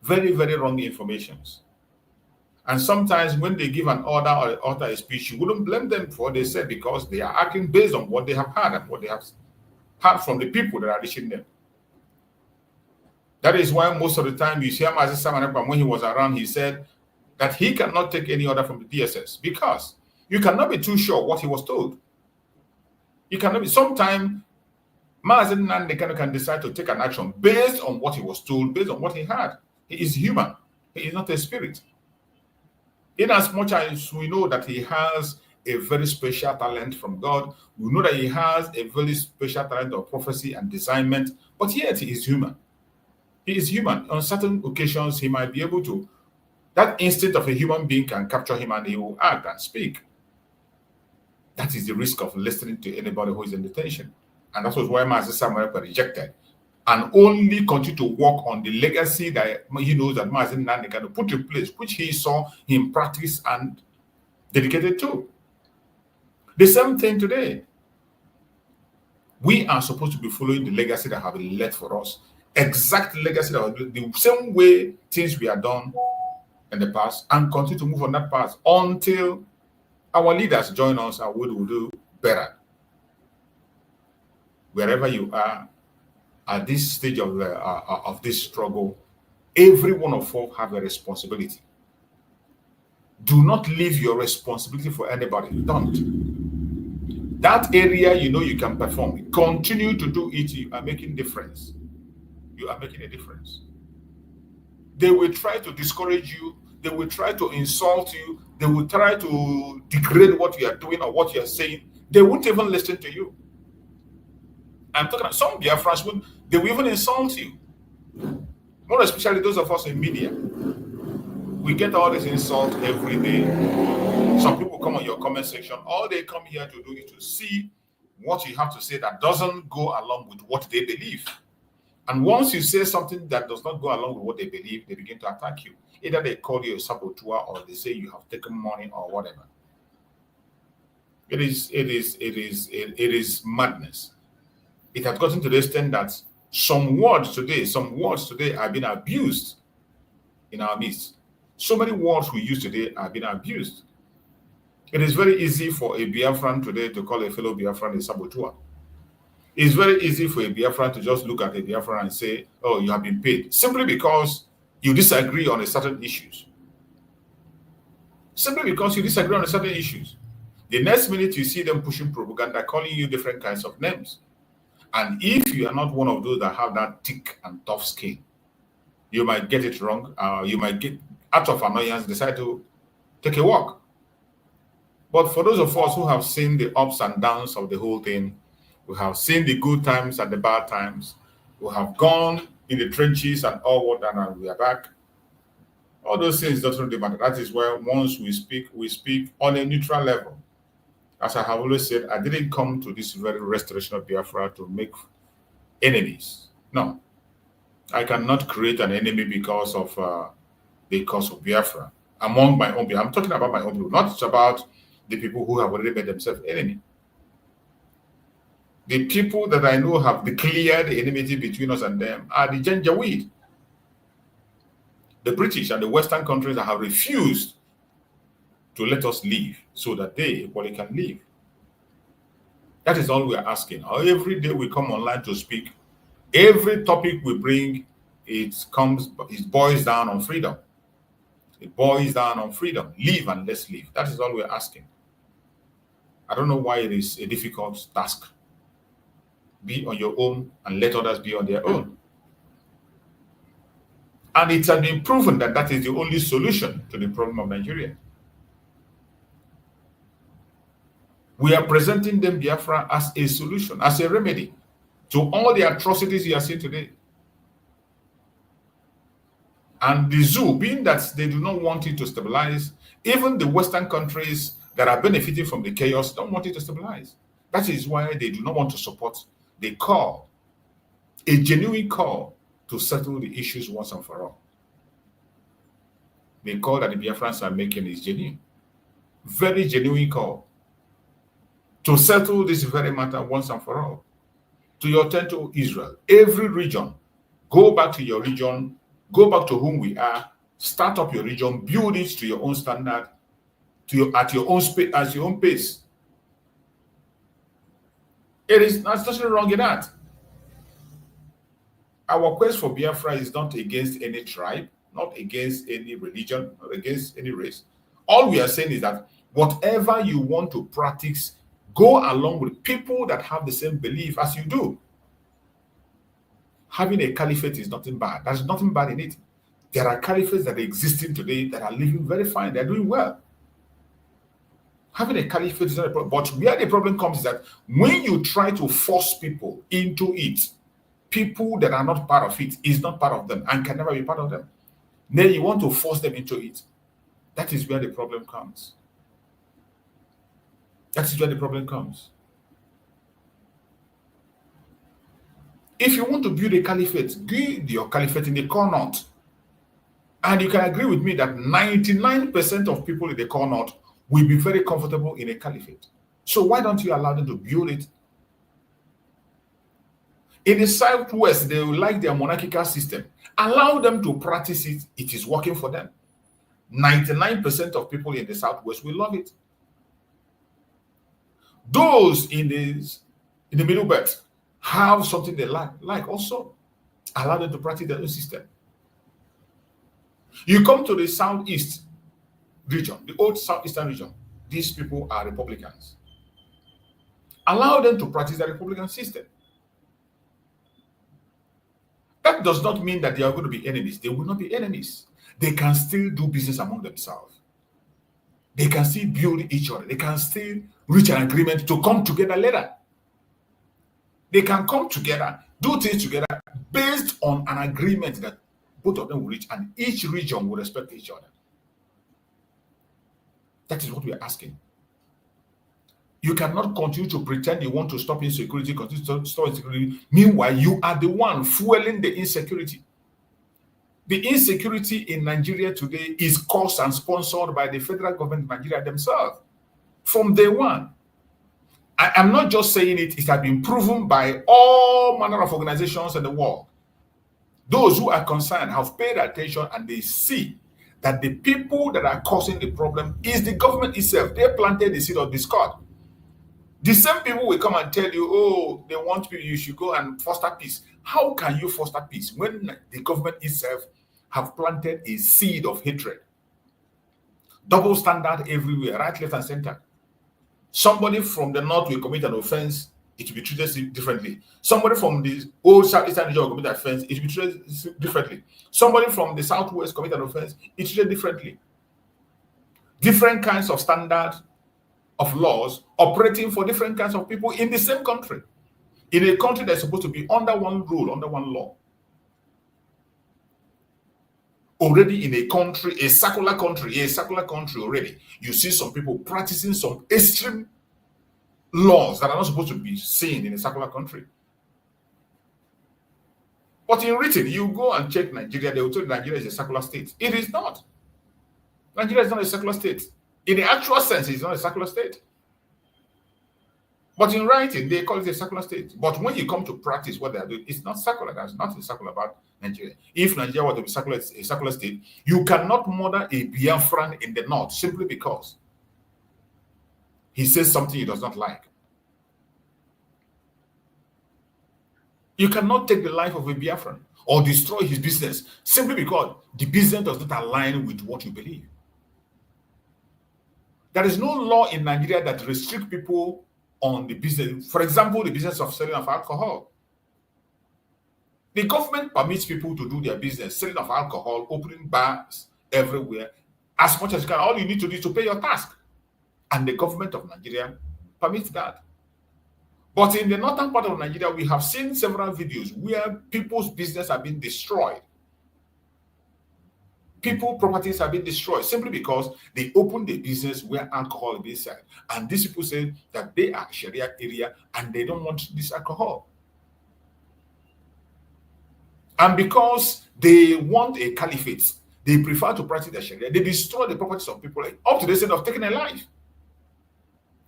[SPEAKER 7] Very, very wrong informations. And sometimes when they give an order or utter a speech, you wouldn't blame them for what they said because they are acting based on what they have heard and what they have heard from the people that are reaching them. That is why most of the time you see Mazi Simon Ekpa, when he was around, he said that he cannot take any order from the DSS because you cannot be too sure what he was told. You cannot be. Sometimes Mazi and Kanu can decide to take an action based on what he was told, based on what he had. He is human. He is not a spirit. In as much as we know that he has a very special talent from God, we know that he has a very special talent of prophecy and discernment, but yet he is human. He is human. On certain occasions, he might be able to, that instinct of a human being can capture him and he will act and speak. That is the risk of listening to anybody who is in detention. And that was why Mazi Simon Ekpa rejected and only continue to work on the legacy that he knows that Mazi and Kanu put in place, which he saw him practice and dedicated to. The same thing today. We are supposed to be following the legacy that have been left for us. Exact legacy that was the same way things we have done in the past and continue to move on that path until our leaders join us and we will do better. Wherever you are, at this stage of this struggle, every one of us have a responsibility. Do not leave your responsibility for anybody. Don't. That area you know you can perform. Continue to do it. You are making difference. You are making a difference. They will try to discourage you. They will try to insult you. They will try to degrade what you are doing or what you are saying. They won't even listen to you. I'm talking about some Biafrans, they will even insult you. More especially those of us in media. We get all this insult every day. Some people come on your comment section. All they come here to do is to see what you have to say that doesn't go along with what they believe. And once you say something that does not go along with what they believe, they begin to attack you. Either they call you a saboteur or they say you have taken money or whatever. It is madness. It has gotten to the extent that some words today are being abused in our midst. So many words we use today are being abused. It is very easy for a Biafran today to call a fellow Biafran a saboteur. It's very easy for a Biafran to just look at a Biafran and say, oh, you have been paid, simply because you disagree on a certain issues. Simply because you disagree on a certain issues. The next minute you see them pushing propaganda, calling you different kinds of names. And if you are not one of those that have that thick and tough skin, you might get it wrong. You might get, out of annoyance, decide to take a walk. But for those of us who have seen the ups and downs of the whole thing, we have seen the good times and the bad times, we have gone in the trenches and all that, and we are back. All those things doesn't really matter. That is where once we speak on a neutral level. As I have always said, I didn't come to this very restoration of Biafra to make enemies. No. I cannot create an enemy because of the cause of Biafra. among my own people. I'm talking about my own people, not about the people who have already made themselves enemy. The people that I know have declared the enmity between us and them are the Janjaweed. The British and the Western countries that have refused to let us live so that they equally can live. That is all we are asking. Every day we come online to speak, every topic we bring, it boils down on freedom. It boils down on freedom. Live and let's live. That is all we are asking. I don't know why it is a difficult task. Be on your own and let others be on their own. And it has been proven that that is the only solution to the problem of Nigeria. We are presenting them Biafra as a solution, as a remedy to all the atrocities you are seeing today. And the zoo, being that they do not want it to stabilize, even the Western countries that are benefiting from the chaos don't want it to stabilize. That is why they do not want to support the call, a genuine call to settle the issues once and for all. The call that the Biafrans are making is genuine. Very genuine call to settle this very matter once and for all. To your turn to Israel, every region, go back to your region, go back to whom we are, start up your region, build it to your own standard, at your own pace. There's nothing wrong in that. Our quest for Biafra is not against any tribe, not against any religion, not against any race. All we are saying is that whatever you want to practice, go along with people that have the same belief as you do. Having a caliphate is nothing bad. There's nothing bad in it. There are caliphates that are existing today that are living very fine. They're doing well. Having a caliphate is not a problem. But where the problem comes is that when you try to force people into it, people that are not part of it is not part of them and can never be part of them. Then you want to force them into it. That is where the problem comes. That is where the problem comes. If you want to build a caliphate, build your caliphate in the core north. And you can agree with me that 99% of people in the core north will be very comfortable in a caliphate. So why don't you allow them to build it? In the Southwest, they will like their monarchical system. Allow them to practice it. It is working for them. 99% of people in the Southwest will love it. Those in the middle belt have something they like also. Allow them to practice their own system. You come to the Southeast region, the old Southeastern region. These people are Republicans. Allow them to practice the Republican system. That does not mean that they are going to be enemies. They will not be enemies. They can still do business among themselves. They can still build each other. They can still reach an agreement to come together later. They can come together, do things together based on an agreement that both of them will reach, and each region will respect each other. That is what we are asking. You cannot continue to pretend you want to stop insecurity, continue to stop insecurity. Meanwhile, you are the one fueling the insecurity. The insecurity in Nigeria today is caused and sponsored by the federal government of Nigeria themselves from day one. I am not just saying it, it has been proven by all manner of organizations in the world. Those who are concerned have paid attention and they see that the people that are causing the problem is the government itself. They planted the seed of discord. The same people will come and tell you, oh, they want you should go and foster peace. How can you foster peace when the government itself have planted a seed of hatred? Double standard everywhere, right, left, and center. Somebody from the north will commit an offense, it will be treated differently. Somebody from the old Southeastern region will commit an offense, it will be treated differently. Somebody from the Southwest commit an offense, it's treated differently. Different kinds of standard of laws operating for different kinds of people in the same country. In a country that's supposed to be under one rule, under one law. Already in a country, a secular country already, you see some people practicing some extreme laws that are not supposed to be seen in a secular country. But in written, you go and check Nigeria, they will tell you Nigeria is a secular state. It is not. Nigeria is not a secular state. In the actual sense, it's not a secular state. But in writing, they call it a secular state. But when you come to practice what they are doing, it's not secular. There's nothing secular about Nigeria. If Nigeria were to be secular, a secular state, you cannot murder a Biafran in the north simply because he says something he does not like. You cannot take the life of a Biafran or destroy his business simply because the business does not align with what you believe. There is no law in Nigeria that restricts people on the business. For example, the business of selling of alcohol. The government permits people to do their business, selling of alcohol, opening bars everywhere, as much as you can. All you need to do is to pay your tax. And the government of Nigeria permits that. But in the northern part of Nigeria, we have seen several videos where people's business have been destroyed. People's properties have been destroyed simply because they opened a business where alcohol is being sold. And these people say that they are Sharia area and they don't want this alcohol. And because they want a caliphate, they prefer to practice the Sharia. They destroy the properties of people up to the extent of taking a life.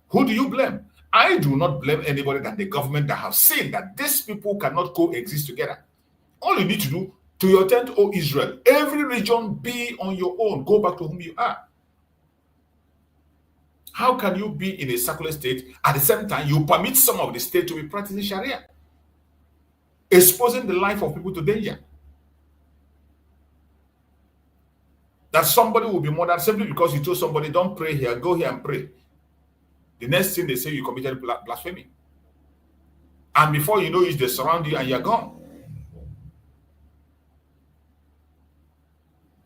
[SPEAKER 7] Who do you blame? I do not blame anybody than the government that have seen that these people cannot coexist together. All you need to do, to your tent, O Israel, every region be on your own. Go back to whom you are. How can you be in a secular state at the same time you permit some of the state to be practicing Sharia, exposing the life of people to danger? That somebody will be murdered simply because you told somebody, don't pray here, go here and pray. The next thing they say, you committed blasphemy. And before you know it, they surround you and you're gone.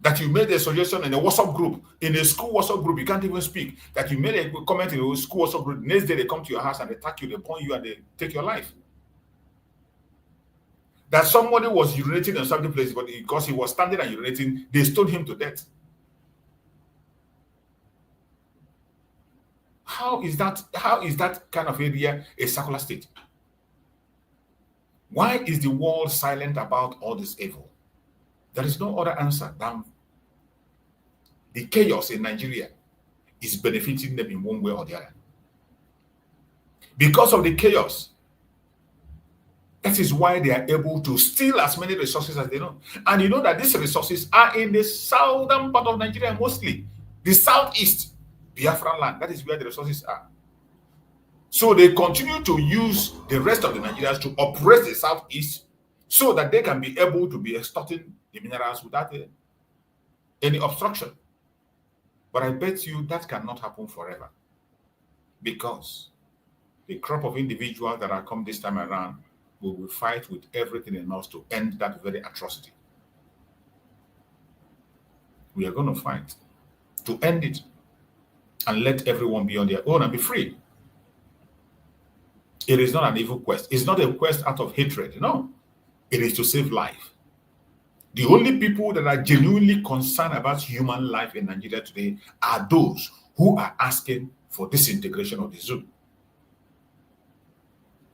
[SPEAKER 7] That you made a suggestion in a WhatsApp group, in a school WhatsApp group, you can't even speak. That you made a comment in a school WhatsApp group, next day they come to your house and they attack you, they burn you and they take your life. That somebody was urinating in certain place, but because he was standing and urinating, they stoned him to death. How is that kind of area a secular state? Why is the world silent about all this evil? There is no other answer than the chaos in Nigeria is benefiting them in one way or the other. Because of the chaos, that is why they are able to steal as many resources as they know. And you know that these resources are in the southern part of Nigeria mostly. The southeast, Biafran land, that is where the resources are. So they continue to use the rest of the Nigerians to oppress the southeast so that they can be able to be extorting the minerals without any obstruction. But I bet you that cannot happen forever, because the crop of individuals that are come this time around will fight with everything in us to end that very atrocity. We are going to fight to end it and let everyone be on their own and be free. It is not an evil quest. It's not a quest out of hatred. No, it is to save life. The only people that are genuinely concerned about human life in Nigeria today are those who are asking for disintegration of the zoo.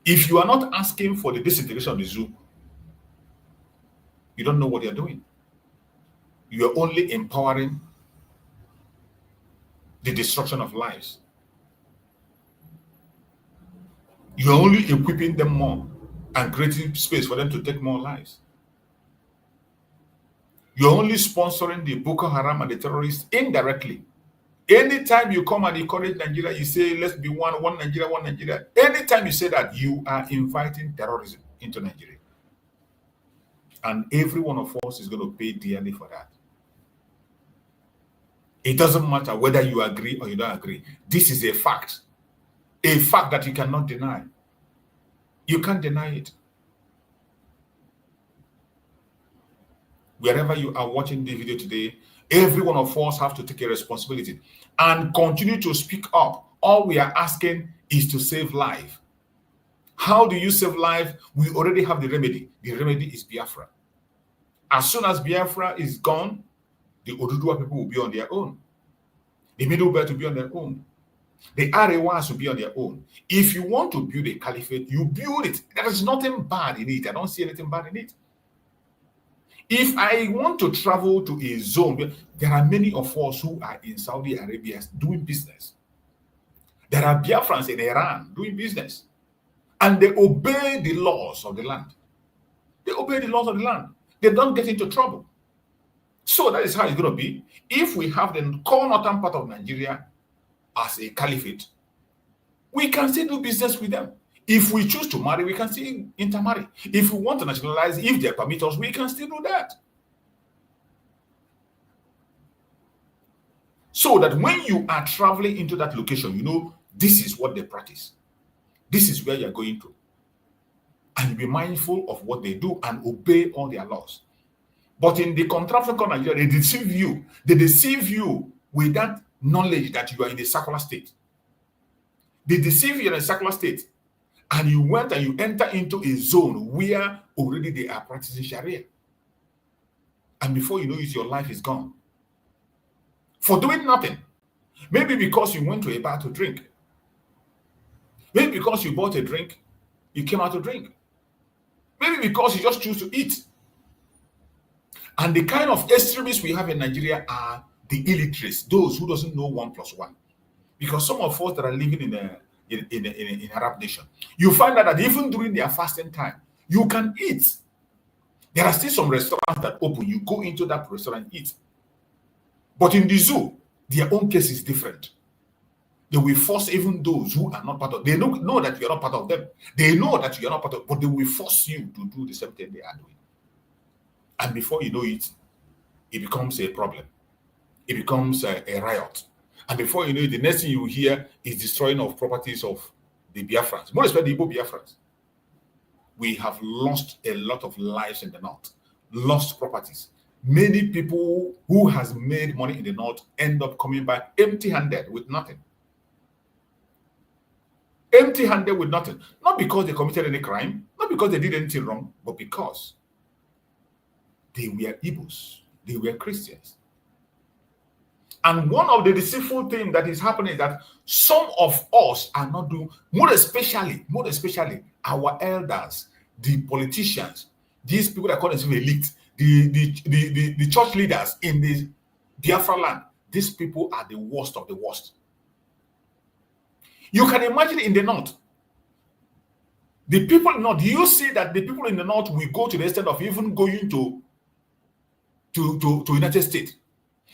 [SPEAKER 7] If you are not asking for the disintegration of the zoo, you don't know what you're doing. You are only empowering the destruction of lives. You are only equipping them more and creating space for them to take more lives. You're only sponsoring the Boko Haram and the terrorists indirectly. Anytime you come and encourage Nigeria, you say, let's be one Nigeria, one Nigeria. Anytime you say that, you are inviting terrorism into Nigeria. And every one of us is going to pay dearly for that. It doesn't matter whether you agree or you don't agree. This is a fact that you cannot deny. You can't deny it. Wherever you are watching the video today, every one of us have to take a responsibility and continue to speak up. All we are asking is to save life. How do you save life? We already have the remedy. The remedy is Biafra. As soon as Biafra is gone, the Oduduwa people will be on their own. The Middle Belt will be on their own. The Arewas will be on their own. If you want to build a caliphate, you build it. There is nothing bad in it. I don't see anything bad in it. If I want to travel to a zone, there are many of us who are in Saudi Arabia doing business. There are Biafrans in Iran doing business. And they obey the laws of the land. They obey the laws of the land. They don't get into trouble. So that is how it's going to be. If we have the core northern part of Nigeria as a caliphate, we can still do business with them. If we choose to marry, we can still intermarry. If we want to nationalize, if they permit us, we can still do that. So that when you are traveling into that location, you know this is what they practice. This is where you're going to. And you be mindful of what they do and obey all their laws. But in the contraption called Nigeria, they deceive you. They deceive you with that knowledge that you are in a secular state. They deceive you in a secular state. And you went and you enter into a zone where already they are practicing Sharia. And before you know it, your life is gone. For doing nothing. Maybe because you went to a bar to drink. Maybe because you bought a drink, you came out to drink. Maybe because you just choose to eat. And the kind of extremists we have in Nigeria are the illiterates, those who doesn't know 1 + 1. Because some of us that are living in Arab nation, you find out that even during their fasting time, you can eat. There are still some restaurants that open. You go into that restaurant and eat. But in the zoo, their own case is different. They will force even those who are not part of. They know that you are not part of them. They know that you are not part of, but they will force you to do the same thing they are doing. And before you know it, it becomes a problem. It becomes a riot. And before you know it, the next thing you hear is destroying of properties of the Biafrans, more especially the Igbo Biafrans. We have lost a lot of lives in the north, lost properties. Many people who has made money in the north end up coming back empty-handed with nothing. Empty-handed with nothing. Not because they committed any crime, not because they did anything wrong, but because they were Igbos, they were Christians. And one of the deceitful things that is happening is that some of us are not doing, more especially our elders, the politicians, these people that call themselves elite, the church leaders in the Biafra land. These people are the worst of the worst. You can imagine in the north, the people in the north, do you see that the people in the north will go to the extent of even going to United States?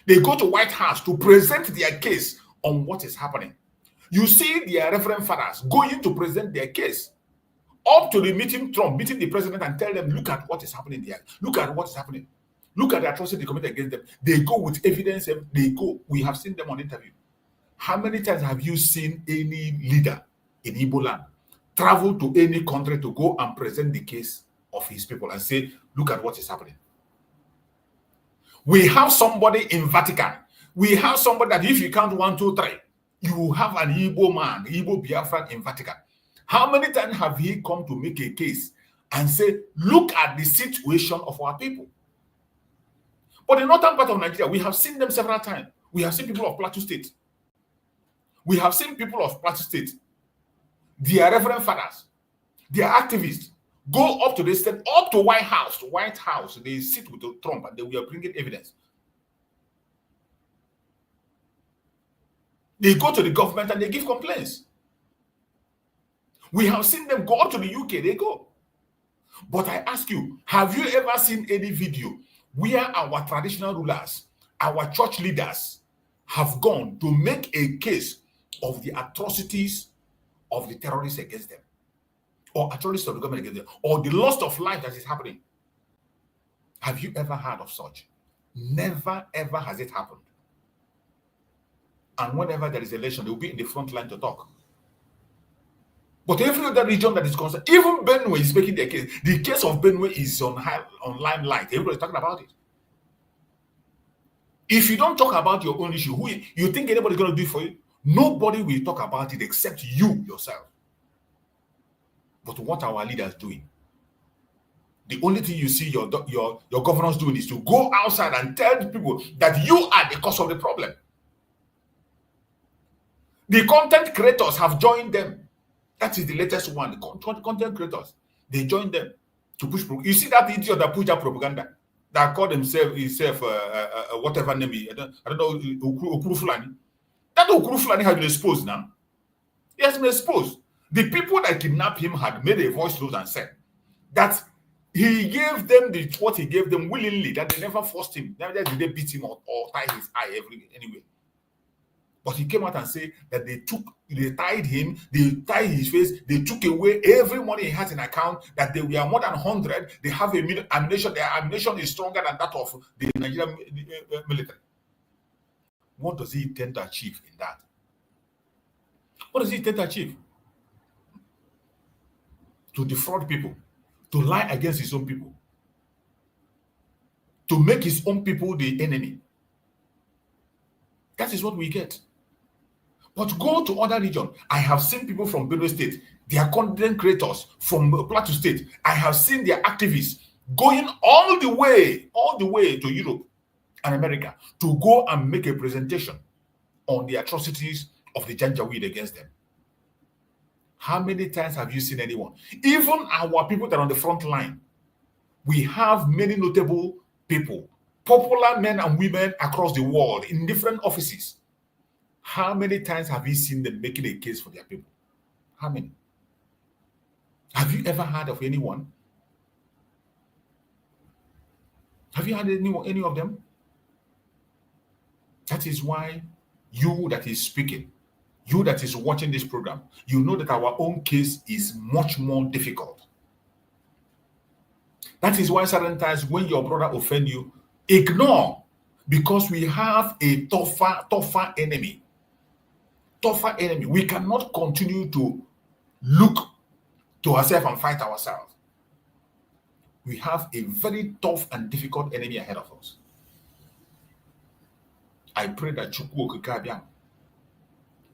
[SPEAKER 7] They go to White House to present their case on what is happening. You see their reverend fathers going to present their case up to the meeting the president and tell them, look at what is happening there. Look at what is happening. Look at the atrocity committed against them. They go with evidence. They go. We have seen them on interview. How many times have you seen any leader in Igbo land travel to any country to go and present the case of his people and say, look at what is happening? We have somebody in Vatican. We have somebody that if you count 1, 2, 3, you have an Igbo man, Igbo Biafran in Vatican. How many times have he come to make a case and say, look at the situation of our people? But in the northern part of Nigeria, we have seen them several times. We have seen people of Plateau State. We have seen people of Plateau State, their reverend fathers, their activists, go up to the state, up to White House. White House, they sit with Trump and they will bring in evidence. They go to the government and they give complaints. We have seen them go up to the UK, they go. But I ask you, have you ever seen any video where our traditional rulers, our church leaders have gone to make a case of the atrocities of the terrorists against them? Or atrocities of the government against them? Or the loss of life that is happening? Have you ever heard of such? Never, ever has it happened. And whenever there is election, they will be in the front line to talk. But every other region that is concerned, even Benue is making their case. The case of Benue is on limelight. Everybody is talking about it. If you don't talk about your own issue, who you think anybody is going to do it for you? Nobody will talk about it except you yourself. But what are our leaders doing? The only thing you see your governors doing is to go outside and tell the people that you are the cause of the problem. The content creators have joined them. That is the latest one. The content creators, they joined them to push. You see that idiot that push that propaganda. that called himself whatever name I don't know, Okuru Fulani. That Okuru Fulani has been exposed now. He has been exposed. The people that kidnapped him had made a voice note and said that he gave them what he gave them willingly, that they never forced him. Neither did they beat him or tie his eye anyway. But he came out and said that they tied him, they tied his face, they took away every money he has in account, that they were more than 100. They have ammunition. Their ammunition is stronger than that of the Nigerian military. What does he intend to achieve in that? What does he intend to achieve? To defraud people, to lie against his own people, to make his own people the enemy. That is what we get. But go to other regions. I have seen people from Benue State, their content creators from Plateau State. I have seen their activists going all the way to Europe and America to go and make a presentation on the atrocities of the Janjaweed against them. How many times have you seen anyone? Even our people that are on the front line, we have many notable people, popular men and women across the world in different offices. How many times have you seen them making a case for their people? How many? Have you ever heard of anyone? Have you heard any of them? That is why you that is speaking, you that is watching this program, you know that our own case is much more difficult. That is why certain times when your brother offend you, ignore, because we have a tougher enemy. Tougher enemy. We cannot continue to look to ourselves and fight ourselves. We have a very tough and difficult enemy ahead of us. I pray that Njoku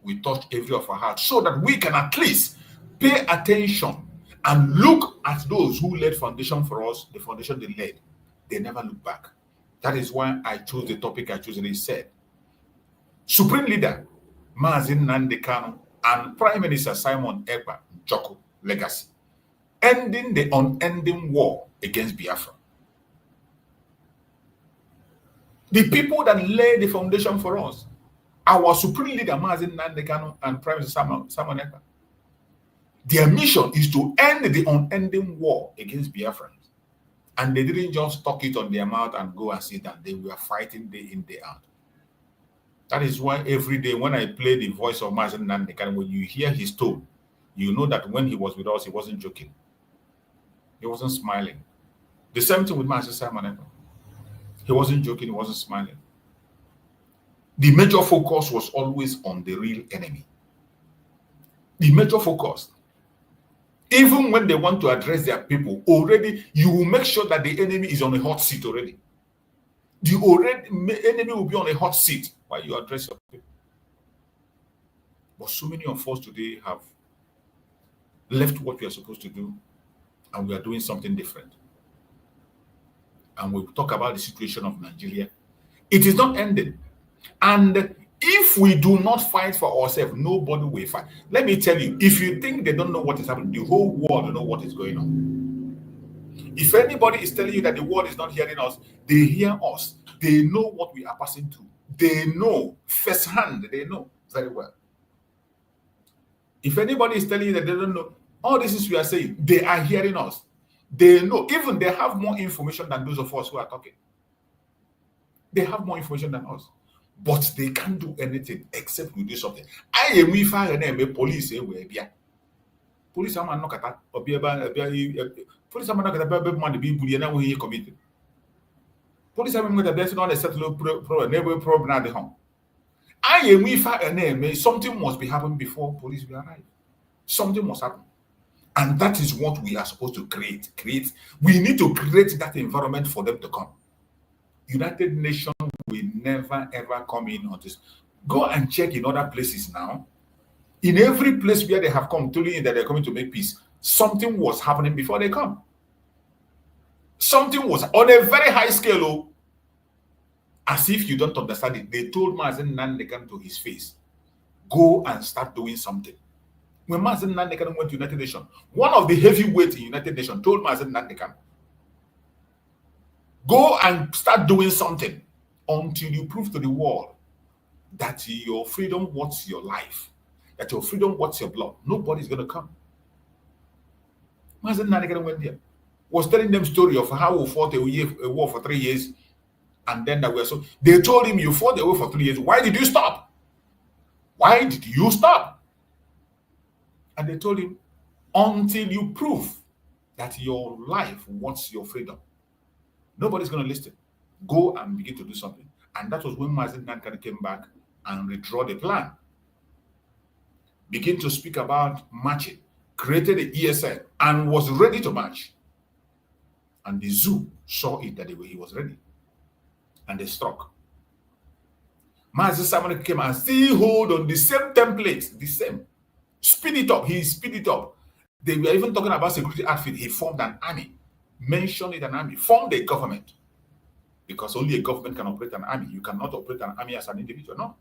[SPEAKER 7] we touch every of our hearts so that we can at least pay attention and look at those who laid foundation for us, the foundation they laid. They never look back. That is why I chose the topic I chose, and he said, Supreme Leader Mazi Nnamdi Kanu and Prime Minister Simon Ekpa Njoku legacy, ending the unending war against Biafra. The people that laid the foundation for us, our Supreme Leader Mazi Nnamdi Kanu and Prime Minister Simon Ekpa, their mission is to end the unending war against Biafrans. And they didn't just talk it on their mouth and go and sit down. They were fighting day in, day out. That is why every day when I play the voice of Mazi Nnamdi Kanu, when you hear his tone, you know that when he was with us, he wasn't joking. He wasn't smiling. The same thing with Mazi Simon Ekpa. He wasn't joking, he wasn't smiling. The major focus was always on the real enemy. The major focus. Even when they want to address their people, already you will make sure that the enemy is on a hot seat already. The enemy will be on a hot seat while you address your people. But so many of us today have left what we are supposed to do and we are doing something different. And we'll talk about the situation of Nigeria. It is not ending. And if we do not fight for ourselves, nobody will fight. Let me tell you, if you think they don't know what is happening, the whole world will know what is going on. If anybody is telling you that the world is not hearing us, they hear us. They know what we are passing through. They know firsthand. They know very well. If anybody is telling you that they don't know, all this is we are saying, they are hearing us. They know. Even they have more information than those of us who are talking. They have more information than us. But they can't do anything except we do something. I am with police. Police are not at police are not at the people you know he committed. Police are not the settle problem at the home. I am with something must be happening before police will arrive. Something must happen. And that is what we are supposed to create. We need to create that environment for them to come. United Nations will never ever come in on this. Go and check in other places now. In every place where they have come telling you that they're coming to make peace, something was happening before they come. Something was on a very high scale. As if you don't understand it, they told Mazi Nnamdi Kanu to his face, go and start doing something. When Mazi Nnamdi Kanu went to United Nations, one of the heavyweights in United Nations told Mazi Nnamdi Kanu, Go and start doing something until you prove to the world that your freedom worth your life, that your freedom worth your blood. Nobody's going to come. Mazi Nnamdi went there, was telling them story of how we fought a war for 3 years, and then that we are so. They told him, you fought the war for 3 years. Why did you stop? Why did you stop? And they told him, until you prove that your life wants your freedom, nobody's going to listen. Go and begin to do something. And that was when Mazi Nnamdi came back and redraw the plan. Begin to speak about marching, created the ESN, and was ready to march. And the zoo saw it that he was ready. And they struck. Mazi Nnamdi came and still hold on the same template, the same. Speed it up. He speed it up. They were even talking about security outfit. He formed an army. Mentioned it an army. Formed a government. Because only a government can operate an army. You cannot operate an army as an individual. No.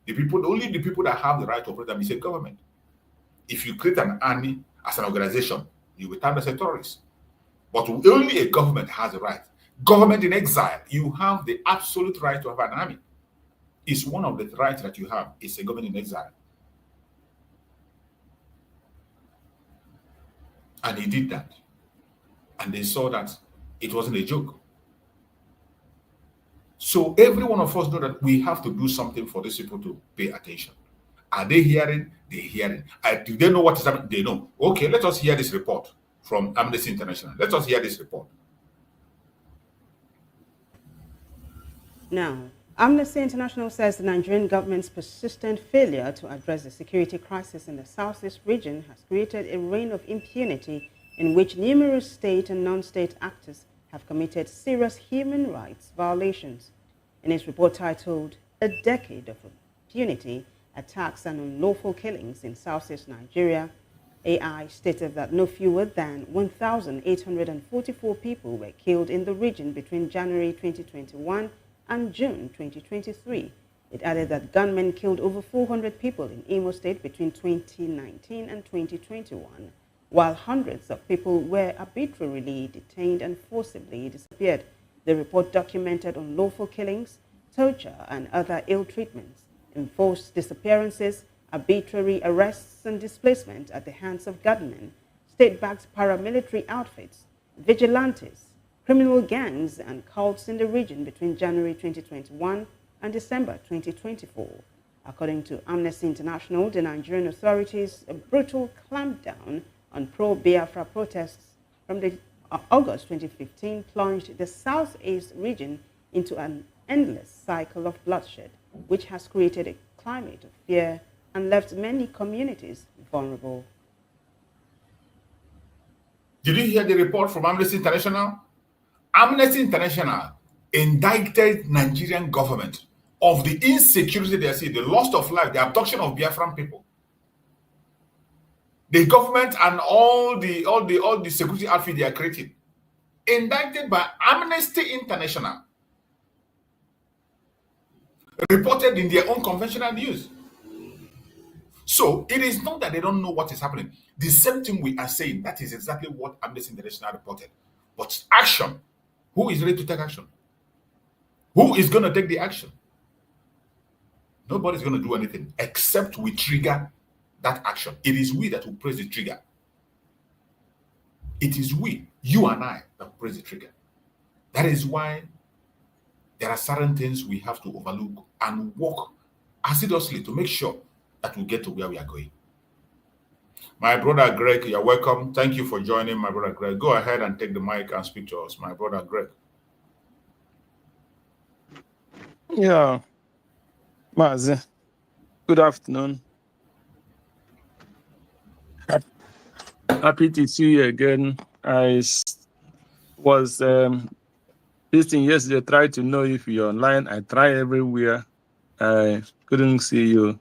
[SPEAKER 7] Only the people that have the right to operate an army is a government. If you create an army as an organization, you will termed as a terrorist. But only a government has the right. Government in exile, you have the absolute right to have an army. It's one of the rights that you have. It's a government in exile. And he did that. And they saw that it wasn't a joke. So every one of us know that we have to do something for these people to pay attention. Are they hearing? They're hearing. Do they know what is happening? They know. Okay, let us hear this report from Amnesty International. Let us hear this report.
[SPEAKER 8] Now, Amnesty International says the Nigerian government's persistent failure to address the security crisis in the Southeast region has created a reign of impunity in which numerous state and non-state actors have committed serious human rights violations. In its report titled, A Decade of Impunity, Attacks and Unlawful Killings in Southeast Nigeria, AI stated that no fewer than 1,844 people were killed in the region between January 2021 and June 2023. It added that gunmen killed over 400 people in Imo State between 2019 and 2021, while hundreds of people were arbitrarily detained and forcibly disappeared. The report documented unlawful killings, torture, and other ill treatments, enforced disappearances, arbitrary arrests and displacement at the hands of gunmen, state-backed paramilitary outfits, vigilantes, criminal gangs and cults in the region between January 2021 and December 2024. According to Amnesty International, the Nigerian authorities' brutal clampdown on pro-Biafra protests from August 2015 plunged the Southeast region into an endless cycle of bloodshed, which has created a climate of fear and left many communities vulnerable.
[SPEAKER 7] Did you hear the report from Amnesty International? Amnesty International indicted Nigerian government of the insecurity they see, the loss of life, the abduction of Biafran people. The government and all the security outfit they are creating, indicted by Amnesty International, reported in their own conventional news. So it is not that they don't know what is happening. The same thing we are saying, that is exactly what Amnesty International reported. But action, who is ready to take action? Who is going to take the action? Nobody's going to do anything except we trigger that action. It is we that will press the trigger. It is we, you and I, that will press the trigger. That is why there are certain things we have to overlook and work assiduously to make sure that we get to where we are going. My brother Greg, you're welcome. Thank you for joining, my brother Greg. Go ahead and take the mic and speak to us, my brother Greg.
[SPEAKER 9] Yeah, Mazi, good afternoon. Happy to see you again. I was listening yesterday, tried to know if you're online. I try everywhere. I couldn't see you.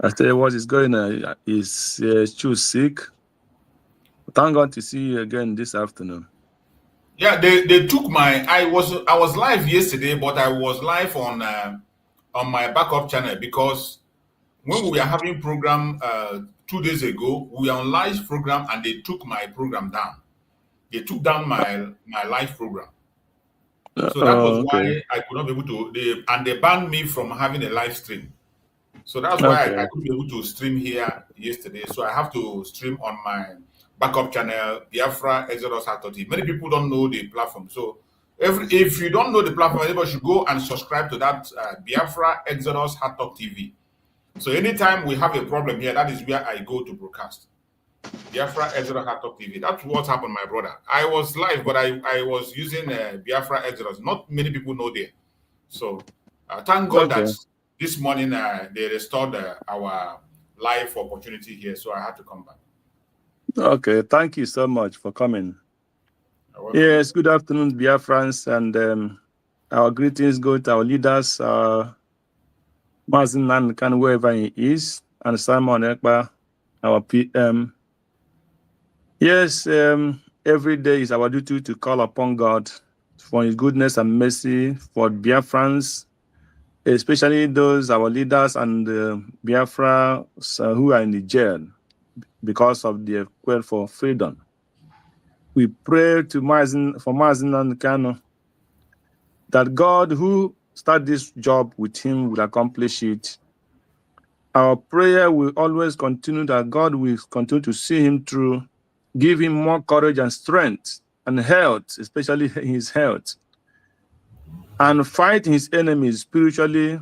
[SPEAKER 9] I said, what is going on? Is Chu sick? Thank God to see you again this afternoon.
[SPEAKER 7] Yeah, they took my. I was live yesterday, but I was live on my backup channel because when we were having program 2 days ago, we were on live program and they took my program down. they took down my live program. So that was why I could not be able to, they banned me from having a live stream. So that's why I couldn't be able to stream here yesterday. So I have to stream on my backup channel, Biafra Exodus Authority. Many people don't know the platform. So if you don't know the platform, everybody should go and subscribe to that Biafra Exodus Talk TV. So anytime we have a problem here, that is where I go to broadcast. Biafra Exodus Talk TV. That's what happened, my brother. I was live, but I was using Biafra Exodus. Not many people know there. So thank God that this morning they restored our live opportunity here. So I had to come back.
[SPEAKER 9] Okay, thank you so much for coming. Yes, good afternoon, Biafrans, and our greetings go to our leaders, Mazi and Kanu, wherever he is, and Simon Ekpa, our PM. Yes, every day is our duty to call upon God for his goodness and mercy for Biafrans, especially those, our leaders and Biafra who are in the jail because of their quest for freedom. We pray to Mazi and Kanu that God who started this job with him will accomplish it. Our prayer will always continue that God will continue to see him through, give him more courage and strength and health, especially his health, and fight his enemies spiritually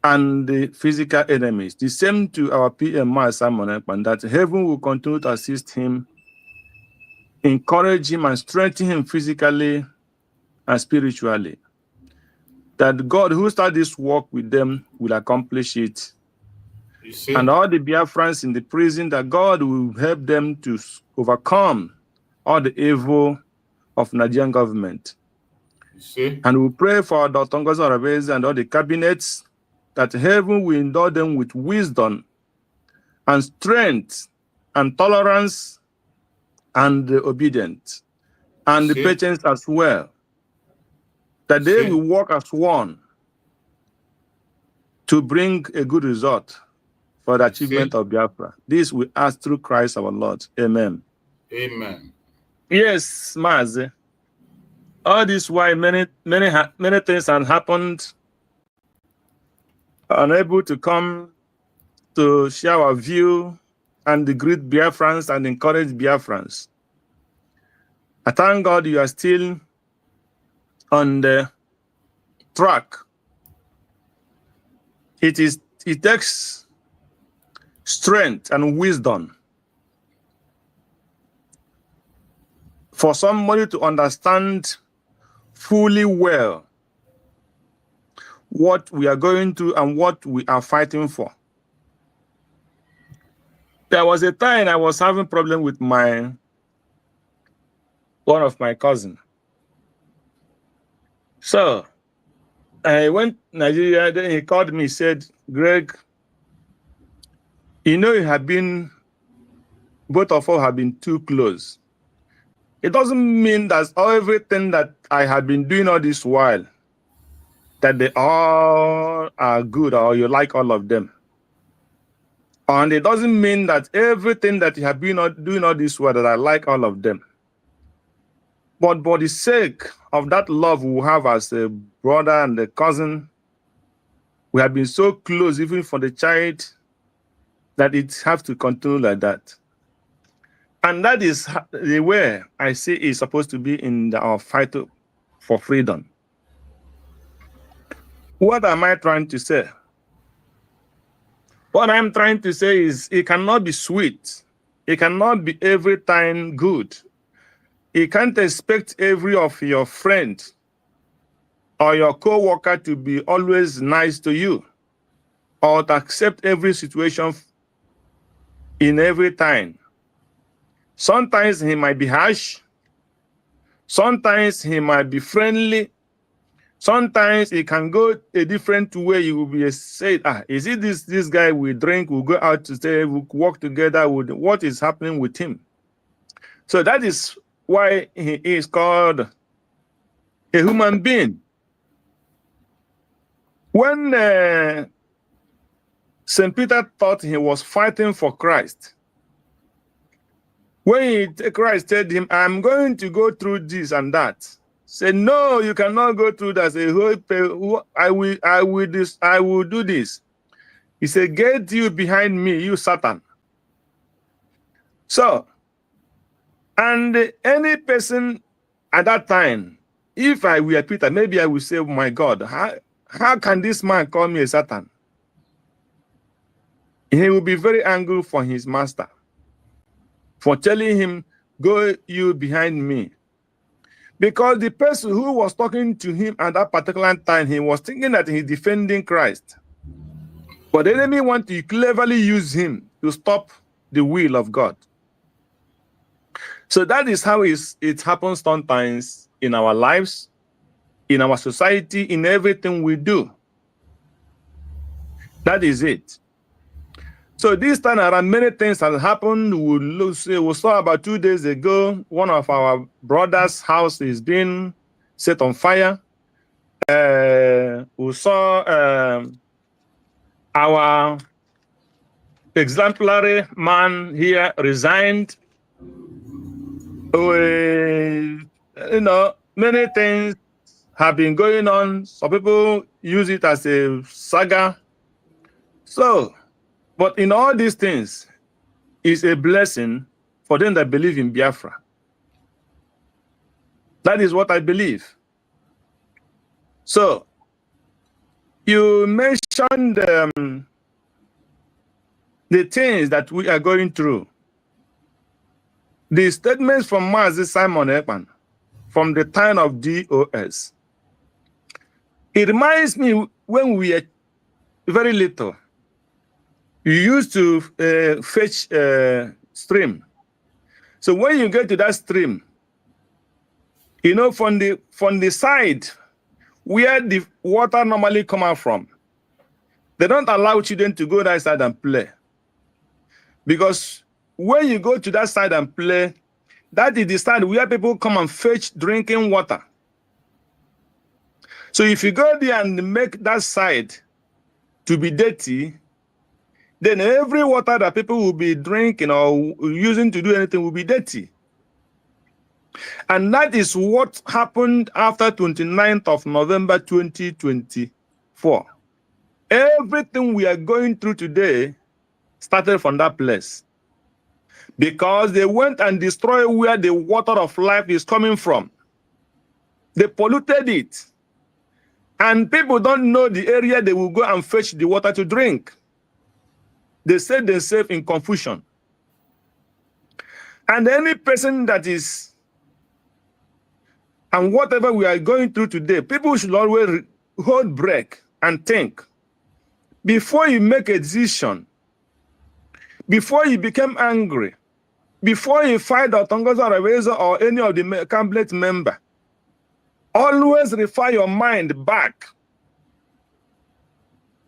[SPEAKER 9] and the physical enemies. The same to our PM, Simon Ekpa, that heaven will continue to assist him, encourage him and strengthen him physically and spiritually. That God who started this work with them will accomplish it. And all the Biafrans in the prison, that God will help them to overcome all the evil of Nigerian government. And we pray for Dr. Ngozi Arabezi and all the cabinets, that heaven will endow them with wisdom and strength and tolerance and obedience and the patience as well, that they will work as one to bring a good result for the achievement of Biafra. This we ask through Christ our Lord. Amen.
[SPEAKER 7] Amen.
[SPEAKER 9] Yes, Mazi. All this while many things have happened. Unable to come to share our view and to greet Biafrans and encourage Biafrans. I thank God you are still on the track. It takes strength and wisdom for somebody to understand fully well what we are going to and what we are fighting for. There was a time I was having problem with one of my cousins. So I went to Nigeria, then he called me, said, Greg, you know, both of us have been too close. It doesn't mean that everything that I had been doing all this while, that they all are good or you like all of them. And it doesn't mean that everything that you have been doing all this while that I like all of them. But for the sake of that love we have as a brother and a cousin, we have been so close even for the child that it has to continue like that. And that is the way I see it's supposed to be in our fight for freedom. What am I trying to say? What I'm trying to say is it cannot be sweet. It cannot be every time good. You can't expect every of your friends or your co-worker to be always nice to you or to accept every situation in every time. Sometimes he might be harsh. Sometimes he might be friendly. Sometimes it can go a different way. You will be said, is it this guy we drink, we'll go out to stay, we'll work together with what is happening with him. So that is why he is called a human being. When St. Peter thought he was fighting for Christ, When Christ told him, I'm going to go through this and that, say, no, you cannot go through that. Say, I will do this. He said, get you behind me, you Satan. So, and any person at that time, if I were Peter, maybe I would say, oh my God, how can this man call me a Satan? He will be very angry for his master, for telling him, go you behind me. Because the person who was talking to him at that particular time, he was thinking that he's defending Christ. But the enemy want to cleverly use him to stop the will of God. So that is how it happens sometimes in our lives, in our society, in everything we do. That is it. So this time around, many things have happened. We saw about 2 days ago, one of our brothers' house is being set on fire. We saw our exemplary man here resigned. Many things have been going on. Some people use it as a saga. So, but in all these things, is a blessing for them that believe in Biafra. That is what I believe. So, you mentioned the things that we are going through. The statements from Mazi Simon Ekpa from the time of DOS. It reminds me when we were very little. You used to fetch stream. So when you get to that stream, you know, from the side where the water normally come out from, they don't allow children to go that side and play. Because when you go to that side and play, that is the side where people come and fetch drinking water. So if you go there and make that side to be dirty, then every water that people will be drinking or using to do anything will be dirty. And that is what happened after 29th of November 2024. Everything we are going through today started from that place. Because they went and destroyed where the water of life is coming from. They polluted it. And people don't know the area they will go and fetch the water to drink. They set themselves in confusion. And any person that is, and whatever we are going through today, people should always hold break and think. Before you make a decision, before you become angry, before you fight Otongoza or any of the cabinet member, always refer your mind back.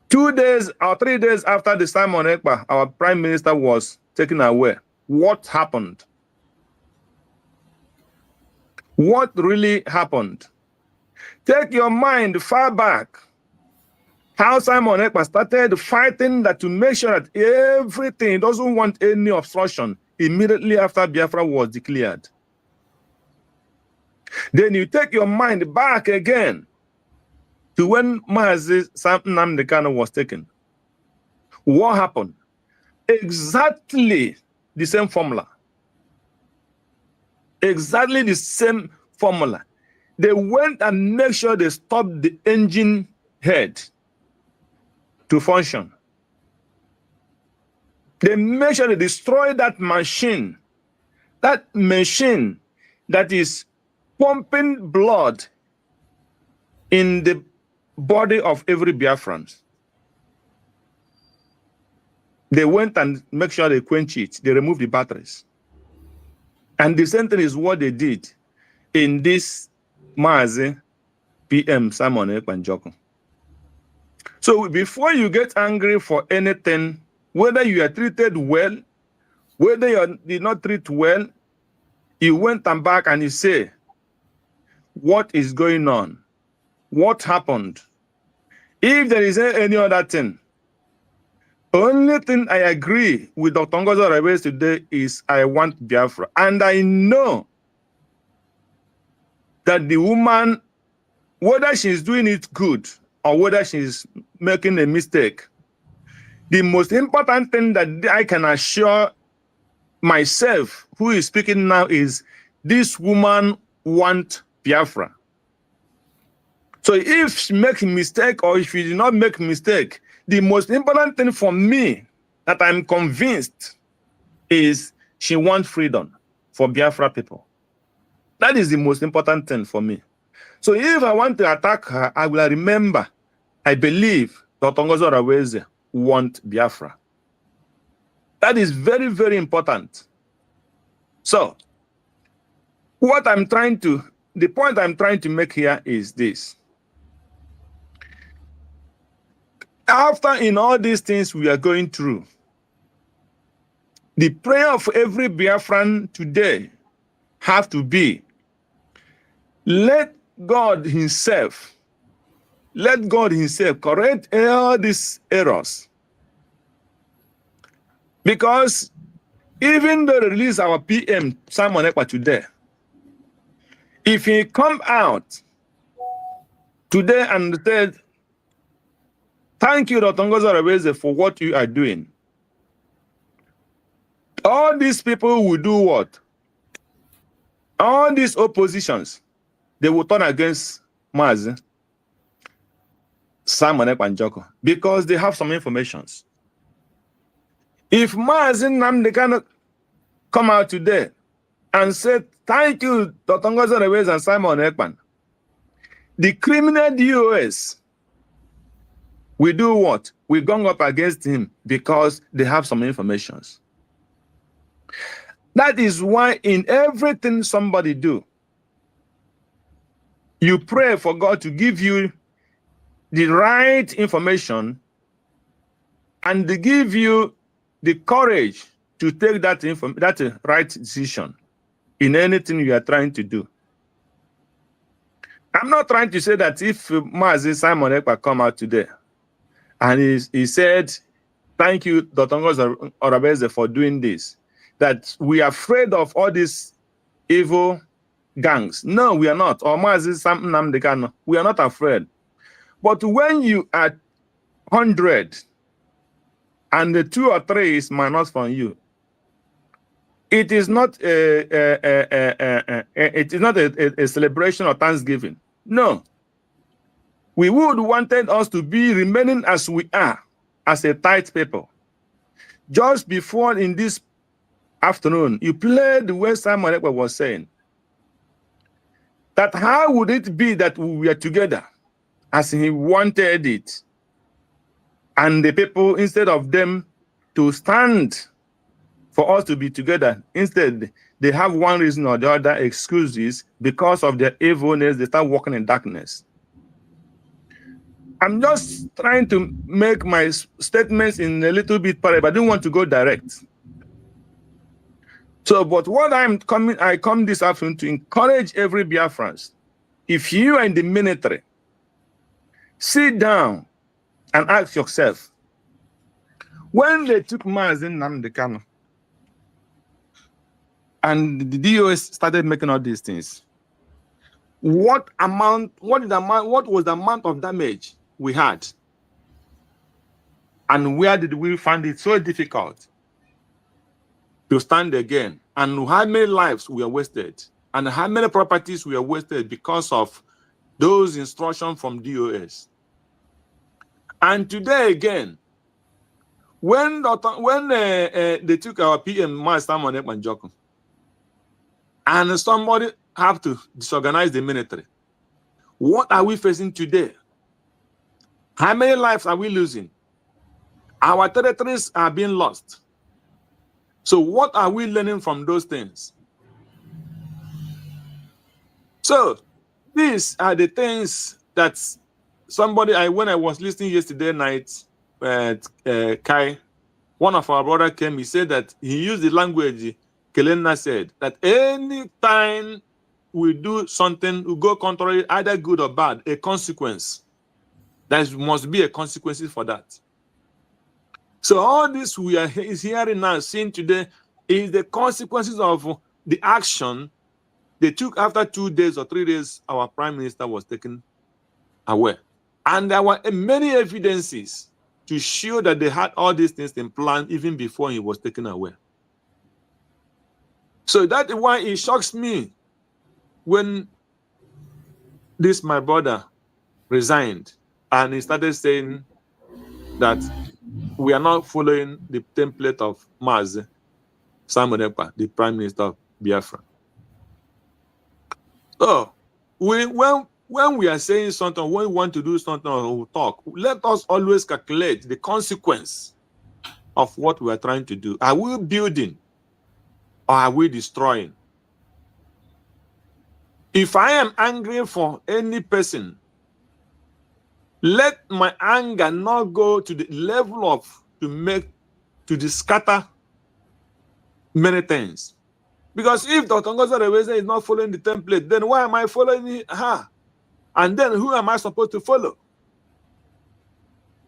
[SPEAKER 9] 2 days or 3 days after the Simon Ekpa, our prime minister was taken away. What happened? What really happened? Take your mind far back. How Simon Ekpa started fighting that to make sure that everything doesn't want any obstruction immediately after Biafra was declared. Then you take your mind back again to when Mazi Nnamdi Kanu was taken. What happened? Exactly the same formula. Exactly the same formula. They went and made sure they stopped the engine head to function. They made sure they destroyed that machine that is pumping blood in the body of every Biafran. They went and make sure they quench it. They removed the batteries. And the same thing is what they did in this Mazi PM Simon Ekpa and Njoku. So before you get angry for anything, whether you are treated well, whether you did not treat well, you went and back and you say, what is going on? What happened? If there is any other thing, Only thing I agree with Dr. Ngozi Oraweze today is I want Biafra. And I know that the woman, whether she's doing it good or whether she's making a mistake, the most important thing that I can assure myself, who is speaking now, is this woman wants Biafra. So if she makes a mistake or if she did not make a mistake, the most important thing for me that I'm convinced is she wants freedom for Biafra people. That is the most important thing for me. So if I want to attack her, I will remember, I believe Dr. Ngozi Oraweze wants Biafra. That is very, very important. So what I'm trying to, the point I'm trying to make here is this. After in all these things we are going through, the prayer of every Biafran today have to be, let God himself correct all these errors. Because even though they release our PM, Simon Ekpa, today, if he come out today and said, thank you, Dr. Ngozi Oraweze, for what you are doing, all these people will do what? All these oppositions, they will turn against Mazi, Simon Ekpa and Njoku, because they have some informations. If Mazi Nnamdi cannot come out today and say, thank you, Dr. Ngozi Oraweze and Simon Ekpa, the criminal DOS will do what? We gang up against him because they have some informations. That is why in everything somebody do, you pray for God to give you the right information and to give you the courage to take that right decision in anything you are trying to do. I'm not trying to say that if Mazi Simon Ekpa come out today and he said, thank you, Dr. Ngozi Oraweze, for doing this, that we are afraid of all these evil gangs. No, we are not. Or Mazi Nnamdi Kanu, we are not afraid. But when you are 100 and the 2 or 3 is minus from you, it is not a celebration or Thanksgiving. No. We would wanted us to be remaining as we are, as a tight people. Just before in this afternoon, you played the way Simon Ekpa was saying, that how would it be that we were together as he wanted it, and the people, instead of them to stand for us to be together, instead they have one reason or the other excuses because of their evilness, they start walking in darkness. I'm just trying to make my statements in a little bit parallel, but I don't want to go direct. So, but what I come this afternoon to encourage every Biafrans, if you are in the military, sit down and ask yourself, when they took Mazi Nnamdi Kanu and the DOS started making all these things, what was the amount of damage we had? And where did we find it so difficult to stand again? And how many lives were wasted? And how many properties were wasted because of those instructions from DOS? And today again, when they took our PM, Simon Ekpa and Njoku, and somebody have to disorganize the military, what are we facing today? How many lives are we losing? Our territories are being lost. So what are we learning from those things? So these are the things that when I was listening yesterday night, Kai, one of our brothers came, he said that he used the language Kelena said, that any time we do something, we go contrary, either good or bad, a consequence. There must be a consequence for that. So all this we are hearing now, seeing today, is the consequences of the action they took after 2 days or 3 days. Our prime minister was taken away, and there were many evidences to show that they had all these things in plan even before he was taken away. So that's why it shocks me when this my brother resigned and he started saying that we are not following the template of Mazi, Simon Ekpa, the Prime Minister of Biafra. So when we are saying something, when we want to do something or we talk, let us always calculate the consequence of what we are trying to do. Are we building or are we destroying? If I am angry for any person, let my anger not go to the level of to scatter many things. Because if Dr. Ngozi Reweze is not following the template, then why am I following her? And then who am I supposed to follow?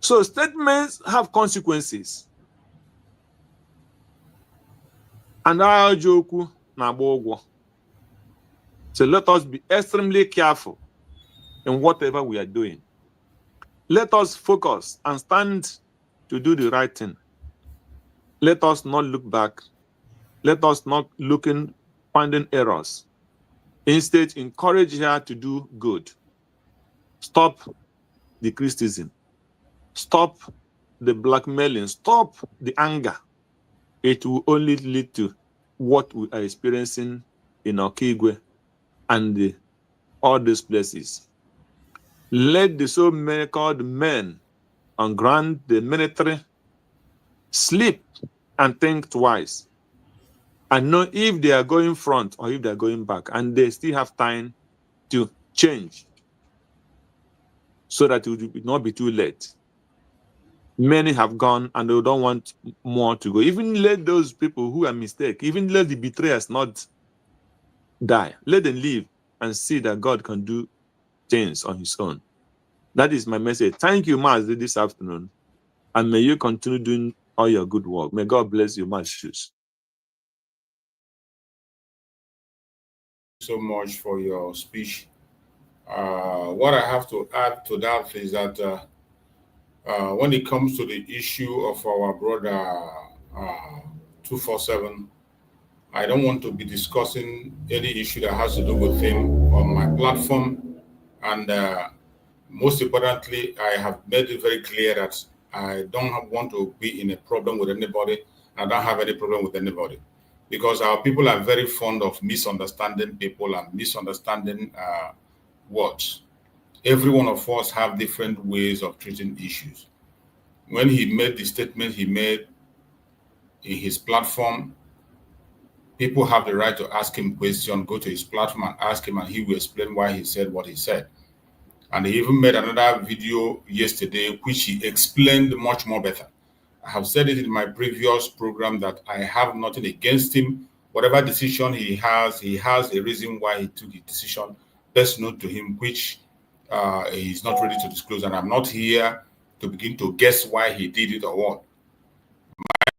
[SPEAKER 9] So statements have consequences. And our Njoku na-agba. So let us be extremely careful in whatever we are doing. Let us focus and stand to do the right thing. Let us not look back. Let us not finding errors. Instead, encourage her to do good. Stop the criticism. Stop the blackmailing. Stop the anger. It will only lead to what we are experiencing in Okigwe and all these places. Let the so-many called men on ground, the military, sleep and think twice and know if they are going front or if they are going back, and they still have time to change so that it will not be too late. Many have gone and they don't want more to go. Even let those people who are mistaken, even let the betrayers not die. Let them live and see that God can do things on his own. That is my message. Thank you, Mazi, this afternoon. And may you continue doing all your good work. May God bless you, Mazi.
[SPEAKER 7] So much for your speech. What I have to add to that is that when it comes to the issue of our brother 247, I don't want to be discussing any issue that has to do with him on my platform. And most importantly, I have made it very clear that I don't want to be in a problem with anybody. I don't have any problem with anybody. Because our people are very fond of misunderstanding people and misunderstanding words. Every one of us have different ways of treating issues. When he made the statement he made in his platform, people have the right to ask him questions, go to his platform and ask him, and he will explain why he said what he said. And he even made another video yesterday, which he explained much more better. I have said it in my previous program that I have nothing against him. Whatever decision he has a reason why he took the decision, best known to him, which he's not ready to disclose. And I'm not here to begin to guess why he did it or what.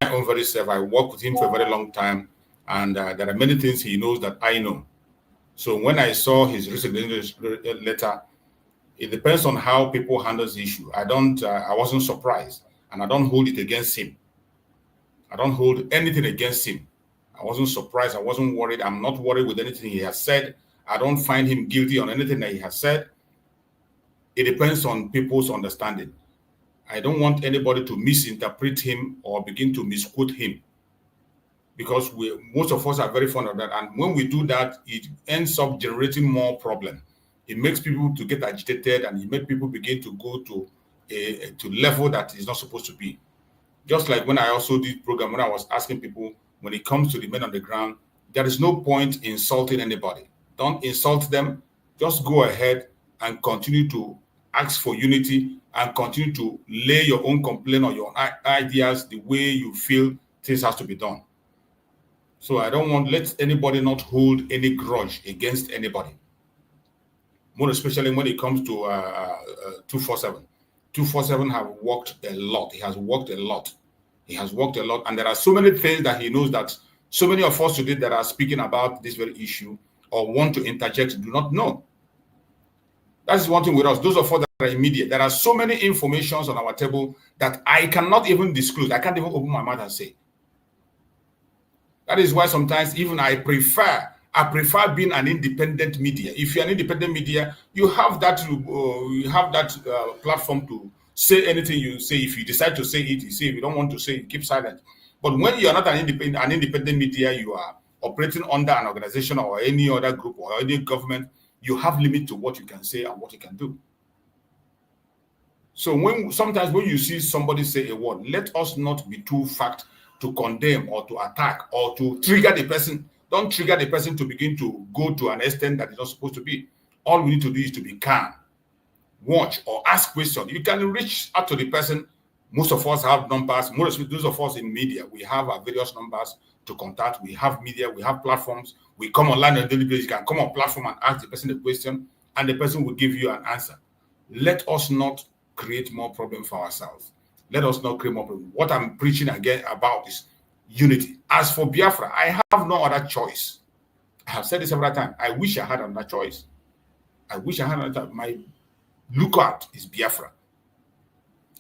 [SPEAKER 7] My own very self, I worked with him for a very long time, and there are many things he knows that I know. So when I saw his recent letter, it depends on how people handle the issue. I wasn't surprised. And I don't hold it against him. I don't hold anything against him. I wasn't surprised. I wasn't worried. I'm not worried with anything he has said. I don't find him guilty on anything that he has said. It depends on people's understanding. I don't want anybody to misinterpret him or begin to misquote him, because most of us are very fond of that. And when we do that, it ends up generating more problem. It makes people to get agitated, and it makes people begin to go to level that is not supposed to be. Just like when I also did program, when I was asking people, when it comes to the men on the ground, there is no point insulting anybody. Don't insult them. Just go ahead and continue to ask for unity and continue to lay your own complaint or your ideas the way you feel things has to be done. So I don't want, let anybody not hold any grudge against anybody. More especially when it comes to 247. 247 have worked a lot. He has worked a lot. He has worked a lot, and there are so many things that he knows that so many of us today that are speaking about this very issue or want to interject do not know. That is one thing with us. Those of us that are immediate, there are so many informations on our table that I cannot even disclose. I can't even open my mouth and say. That is why sometimes even I prefer being an independent media. If you're an independent media, you have that platform to say anything you say. If you decide to say it, you say. If you don't want to say it, keep silent. But when you are not an independent media, you are operating under an organization or any other group or any government, you have limit to what you can say and what you can do. So sometimes when you see somebody say a word, let us not be too fast to condemn or to attack or to trigger the person. Don't trigger the person to begin to go to an extent that is not supposed to be. All we need to do is to be calm, watch, or ask questions. You can reach out to the person. Most of us have numbers. Those of us in media, we have our various numbers to contact. We have media, we have platforms. We come online on a daily basis. You can come on platform and ask the person a question, and the person will give you an answer. Let us not create more problems for ourselves. Let us not create more problems. What I'm preaching again about is unity. As for Biafra, I have no other choice. I have said this several times. I wish I had another choice. I wish I had another. My lookout is Biafra.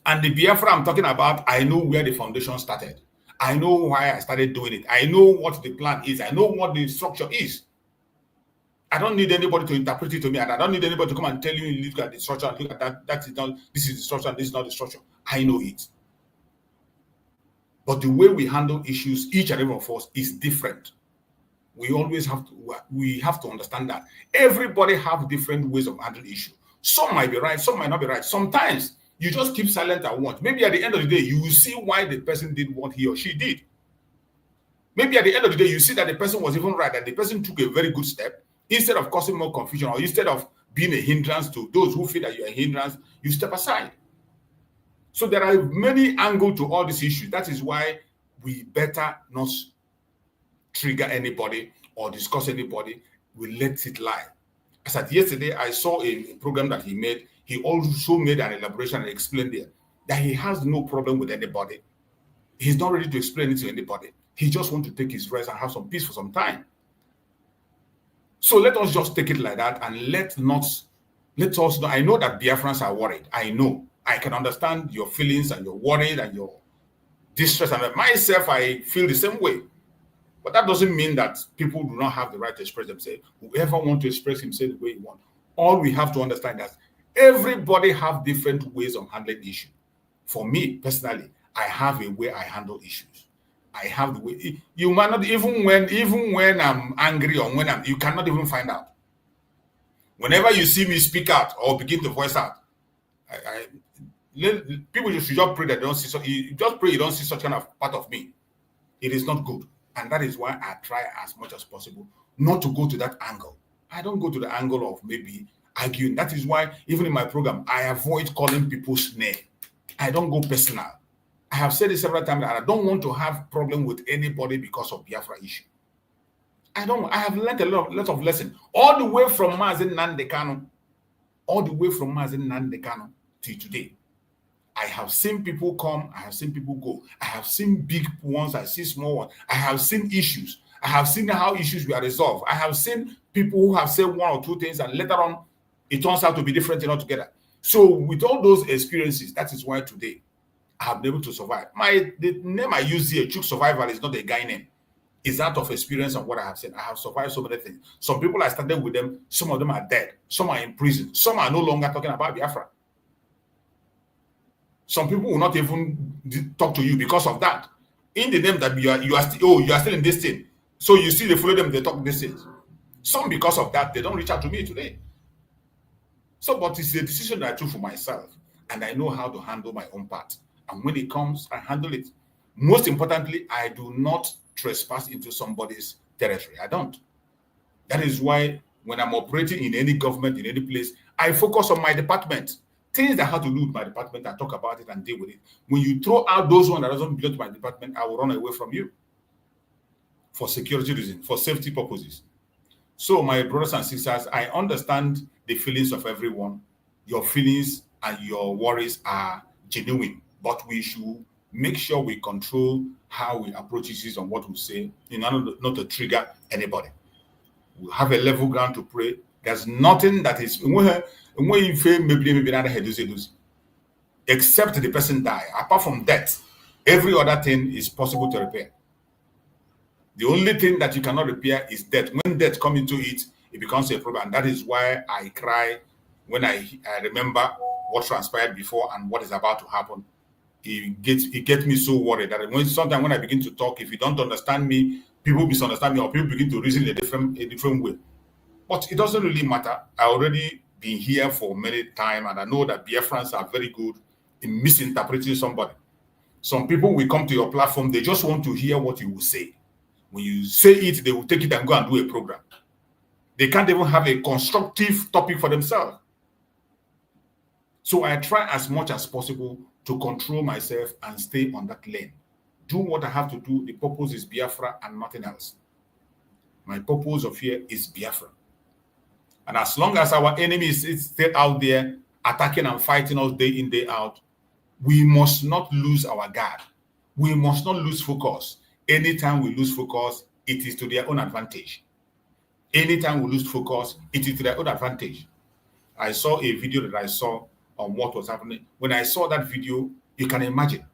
[SPEAKER 7] And the Biafra I'm talking about, I know where the foundation started. I know why I started doing it. I know what the plan is. I know what the structure is. I don't need anybody to interpret it to me, and I don't need anybody to come and tell you, look at the structure, look at that. That is not. This is the structure. This is not the structure. I know it. But the way we handle issues, each and every one of us, is different. We always have to understand that everybody have different ways of handling issues. Some might be right, some might not be right. Sometimes you just keep silent at once. Maybe at the end of the day, you will see why the person did what he or she did. Maybe at the end of the day, you see that the person was even right, that the person took a very good step. Instead of causing more confusion, or instead of being a hindrance to those who feel that you're a hindrance, you step aside. So there are many angles to all these issues. That is why we better not trigger anybody or discuss anybody. We let it lie. As at yesterday, I saw a program that he made. He also made an elaboration and explained there that he has no problem with anybody. He's not ready to explain it to anybody. He just wants to take his rest and have some peace for some time. So let us just take it like that, and let us know. I know that Biafrans are worried. I know. I can understand your feelings and your worried and your distress. And myself, I feel the same way. But that doesn't mean that people do not have the right to express themselves. Whoever wants to express himself the way he wants. All we have to understand is everybody have different ways of handling issues. For me, personally, I have a way I handle issues. I have the way. You might not, even when I'm angry or when you cannot even find out. Whenever you see me speak out or begin to voice out, people should just pray that they don't see. So you just pray you don't see such kind of part of me. It is not good, and that is why I try as much as possible not to go to that angle. I don't go to the angle of maybe arguing. That is why even in my program I avoid calling people's name. I don't go personal. I have said it several times that I don't want to have problem with anybody because of Biafra issue. I have learned a lot of lessons all the way from Mazi and Kanu, till today. I have seen people come, I have seen people go. I have seen big ones, I see small ones. I have seen issues. I have seen how issues were resolved. I have seen people who have said one or two things and later on it turns out to be different altogether. So with all those experiences, that is why today I have been able to survive. The name I use here, Chuk Survival, is not a guy name. It's out of experience and what I have said. I have survived so many things. Some people I started with them, some of them are dead. Some are in prison. Some are no longer talking about Biafra. Some people will not even talk to you because of that. In the name that you are still in this thing. So you see they follow them, they talk this thing. Some because of that, they don't reach out to me today. So, but it's a decision that I took for myself. And I know how to handle my own part. And when it comes, I handle it. Most importantly, I do not trespass into somebody's territory. I don't. That is why when I'm operating in any government, in any place, I focus on my department. Things that have to do with my department, I talk about it and deal with it. When you throw out those ones that doesn't belong to my department, I will run away from you. For security reasons, for safety purposes. So my brothers and sisters, I understand the feelings of everyone. Your feelings and your worries are genuine, but we should make sure we control how we approach issues and what we say in order not to trigger anybody. We have a level ground to pray. There's nothing that is except the person die. Apart from death, every other thing is possible to repair. The only thing that you cannot repair is death. When death comes into it, it becomes a problem. And that is why I cry when I remember what transpired before and what is about to happen. It gets me so worried that sometimes when I begin to talk, if you don't understand me, people misunderstand me, or people begin to reason a different way. But it doesn't really matter. I already been here for many times, and I know that Biafrans are very good in misinterpreting somebody. Some people will come to your platform, they just want to hear what you will say. When you say it, they will take it and go and do a program. They can't even have a constructive topic for themselves. So I try as much as possible to control myself and stay on that lane. Do what I have to do. The purpose is Biafra and nothing else. My purpose of here is Biafra. And as long as our enemy is still out there attacking and fighting us day in, day out, we must not lose our guard. We must not lose focus. Anytime we lose focus, it is to their own advantage. Anytime we lose focus, it is to their own advantage. I saw a video that I saw on what was happening. When I saw that video, you can imagine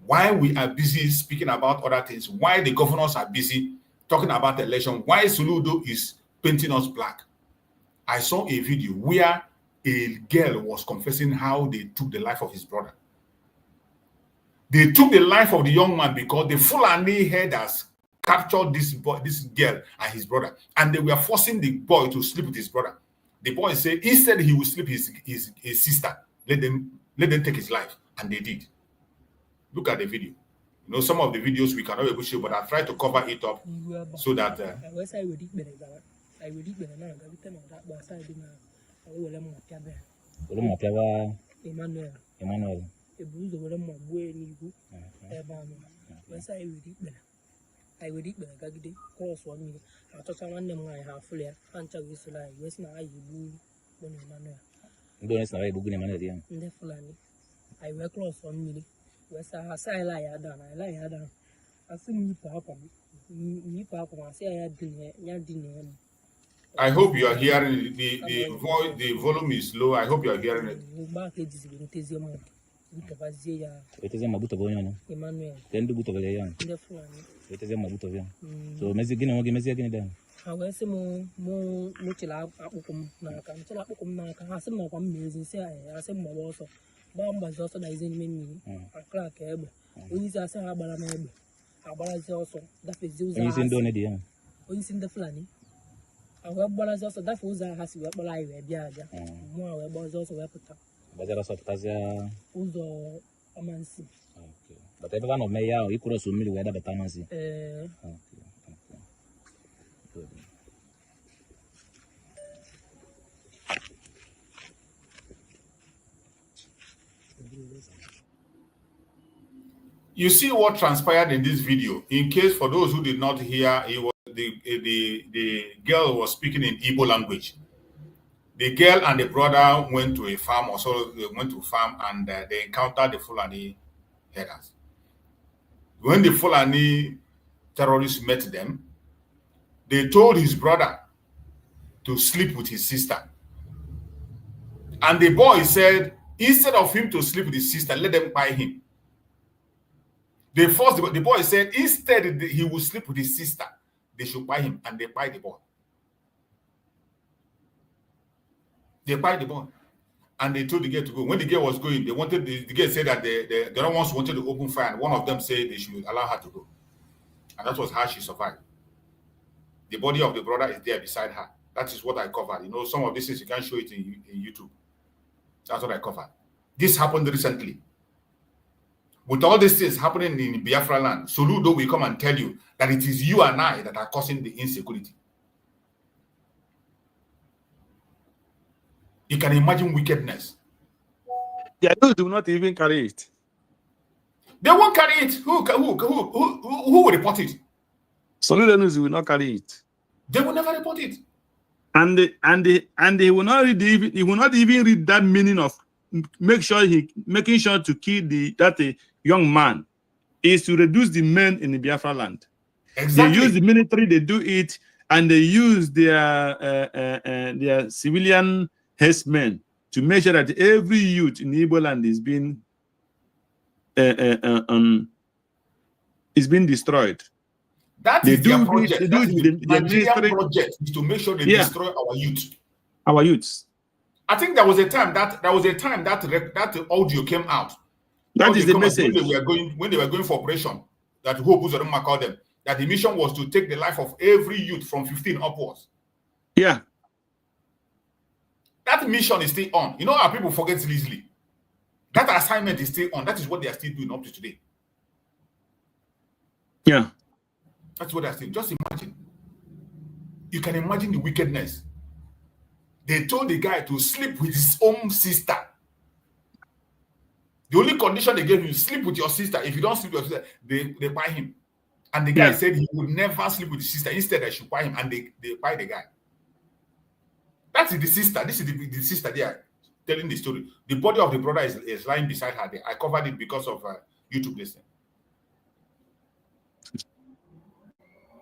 [SPEAKER 7] why we are busy speaking about other things, why the governors are busy talking about the election, why Soludo is painting us black. I saw a video where a girl was confessing how they took the life of his brother. They took the life of the young man because the Fulani herders captured this girl and his brother, and they were forcing the boy to sleep with his brother. The boy said instead he would sleep his sister. Let them take his life, and they did. Look at the video. You know, some of the videos we cannot able to show, but I try to cover it up so that. Emmanuel.
[SPEAKER 10] I would eat the cross 1 minute. I thought I want them I have fully answer this lie. Yes, now I will don't say Emmanuel. I will cross 1 minute. West I say I lie down. I lie down. I see me papa. Me papa. I say I had dinner.
[SPEAKER 7] I hope you are hearing the voice. The volume is low. I hope you are hearing it.
[SPEAKER 10] Emmanuel.
[SPEAKER 11] Then do good over there. It is a mabuto. So, Messi again.
[SPEAKER 10] I was more Muchila Apukum Naka, Apukum Naka, has some more music. I said more also. Bombas also that is in me. A crack ebb. We is a Sahabaram. Abalas also. That is using Donadian. We is in the Flani. Our balance also that was a has a live. More about also a put up.
[SPEAKER 11] But there are sort of
[SPEAKER 10] Uzo Amansi.
[SPEAKER 11] Okay. But everyone of me, you could assume me whether the Tamansi.
[SPEAKER 10] Okay.
[SPEAKER 11] Good.
[SPEAKER 7] You see what transpired in this video. In case for those who did not hear, it was the girl was speaking in Igbo language. The girl and the brother went to a farm, or so they went to a farm, and they encountered the Fulani herders. When the Fulani terrorists met them, they told his brother to sleep with his sister. And the boy said, instead of him to sleep with his sister, let them buy him. They forced the boy said, instead he would sleep with his sister, they should buy him, and they buy the boy. They buy the boy, and they told the girl to go. When the girl was going, they wanted the girl said that the other ones wanted to open fire, and one of them said they should allow her to go, and that was how she survived. The body of the brother is there beside her. That is what I covered. You know, some of these things you can't show it in YouTube. That's what I covered. This happened recently. With all these things happening in Biafra land, Soludo will come and tell you that it is you and I that are causing the insecurity. You can imagine wickedness.
[SPEAKER 9] Those do not even carry it.
[SPEAKER 7] They won't carry it. Who will report it?
[SPEAKER 9] Soludo will not carry it.
[SPEAKER 7] They will never report it.
[SPEAKER 9] And they will not read he will not even read that meaning of making sure to kill that young man. is to reduce the men in the Biafra land.
[SPEAKER 7] Exactly.
[SPEAKER 9] They use the military, they do it, and they use their civilian herdsmen to make sure that every youth in Igbo land is being destroyed.
[SPEAKER 7] That is their project. The Nigerian project is to make sure they destroy our youth.
[SPEAKER 9] Our youths.
[SPEAKER 7] I think there was a time that audio came out.
[SPEAKER 9] That is the message.
[SPEAKER 7] When they were going for operation, that Hope Uzodinma called them, that the mission was to take the life of every youth from 15 upwards.
[SPEAKER 9] Yeah.
[SPEAKER 7] That mission is still on. You know how people forget easily. That assignment is still on. That is what they are still doing up to today.
[SPEAKER 9] Yeah.
[SPEAKER 7] That's what they are still. Just imagine. You can imagine the wickedness. They told the guy to sleep with his own sister. The only condition they gave him, sleep with your sister. If you don't sleep with your sister, they buy him. And the guy said he would never sleep with his sister. Instead, I should buy him, and they buy the guy. That's the sister. This is the sister they are telling the story. The body of the brother is lying beside her there. I covered it because of YouTube listening.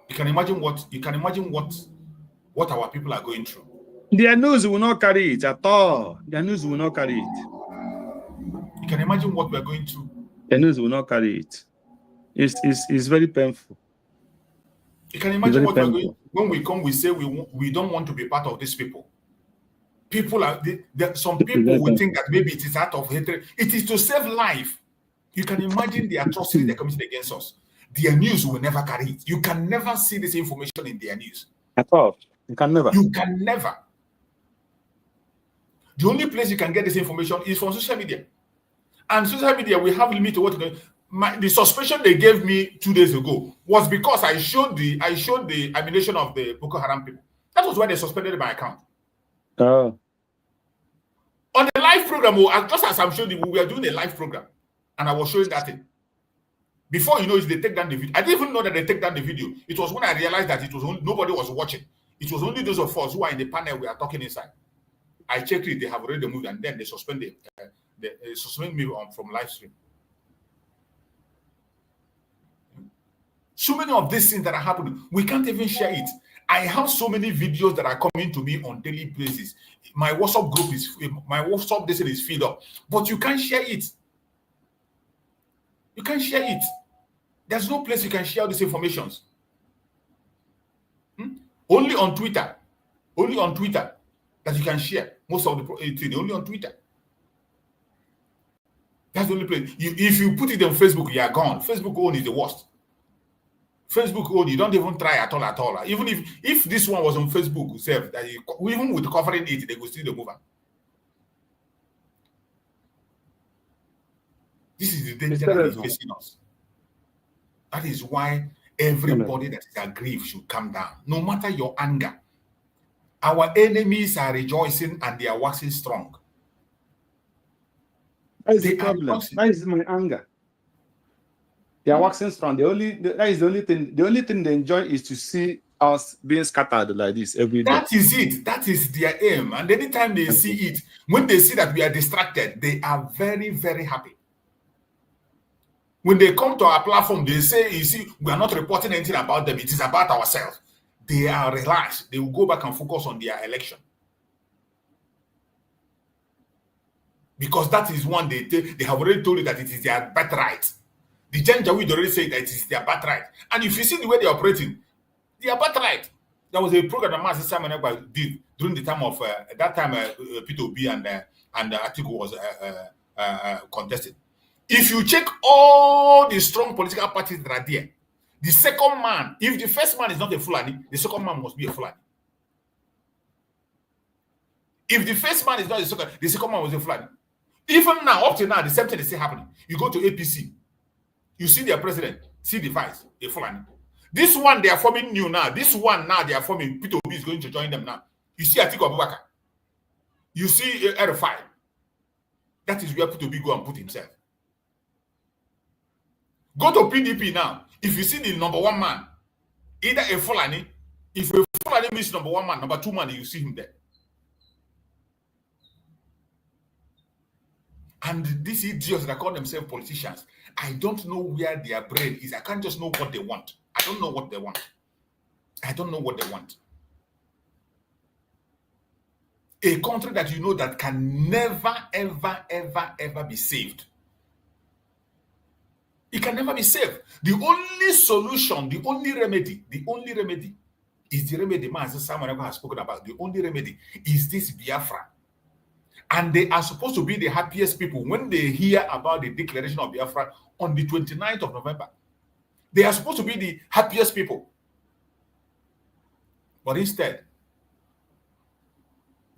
[SPEAKER 7] You can imagine what our people are going through.
[SPEAKER 9] Their news will not carry it at all. Their news will not carry it.
[SPEAKER 7] You can imagine what we are going through.
[SPEAKER 9] Their news will not carry it. It's very painful.
[SPEAKER 7] You can imagine what we are going. When we come, we say we don't want to be part of these people. People are some people will think that maybe it is out of hatred. It is to save life. You can imagine the atrocity they're committing against us. Their news will never carry it. You can never see this information in their news.
[SPEAKER 9] At all. You can never.
[SPEAKER 7] You can never. The only place you can get this information is from social media. And social media, we have limit to what the suspicion they gave me 2 days ago was because I showed the ammunition of the Boko Haram people. That was why they suspended my account.
[SPEAKER 9] Oh.
[SPEAKER 7] On the live program, just as I'm showing you, we were doing a live program, and I was showing that thing. Before you know it, they take down the video. I didn't even know that they take down the video. It was when I realized that it was nobody was watching. It was only those of us who are in the panel we are talking inside. I checked it; they have already moved, and then they suspended. They suspended me from live stream. So many of these things that are happening, we can't even share it. I have so many videos that are coming to me on daily basis. My WhatsApp group is filled up, but you can't share it. You can't share it. There's no place you can share these informations. Only on Twitter. Only on Twitter that you can share most of the thing. Only on Twitter. That's the only place. If you put it on Facebook, you are gone. Facebook own is the worst. Facebook own, you don't even try at all. Even if this one was on Facebook itself, that even with covering it, they will still the mover. This is the danger that is facing us. That is why everybody that is aggrieved should come down, no matter your anger. Our enemies are rejoicing and they are waxing strong.
[SPEAKER 9] That is the problem. That is my anger. They are waxing strong. That is the only thing. The only thing they enjoy is to see us being scattered like this every day.
[SPEAKER 7] That is it. That is their aim. And anytime they see it, when they see that we are distracted, they are very, very happy. When they come to our platform, they say, you see, we are not reporting anything about them. It is about ourselves. They are relaxed. They will go back and focus on their election. Because that is one they have already told you that it is their birthright. The Janjaweed already said that it is their birthright. And if you see the way they are operating, their birthright. There was a program that Mazi Simon Ekpa did during the time of that time Peter Obi and Atiku was contested. If you check all the strong political parties that are there, the second man, if the first man is not a Fulani, the second man must be a Fulani. If the first man is not the second man was a Fulani. Even now, up to now, the same thing is still happening. You go to APC, you see their president, see the vice, a Fulani. This one they are forming new now. This one now they are forming. Peter Obi is going to join them now. You see Atiku Abubakar. You see Erifai. That is where Peter Obi go and put himself. Go to PDP now. If you see the number one man, either a Fulani, if a Fulani means number one man, number two man, you see him there. And these idiots that call themselves politicians, I don't know where their brain is. I can't just know what they want. I don't know what they want. I don't know what they want. A country that you know that can never, ever, ever, ever be saved. It can never be saved. The only solution, the only remedy is the remedy Mazi Simon has spoken about. The only remedy is this Biafra. And they are supposed to be the happiest people when they hear about the declaration of Biafra on the 29th of November. They are supposed to be the happiest people. But instead,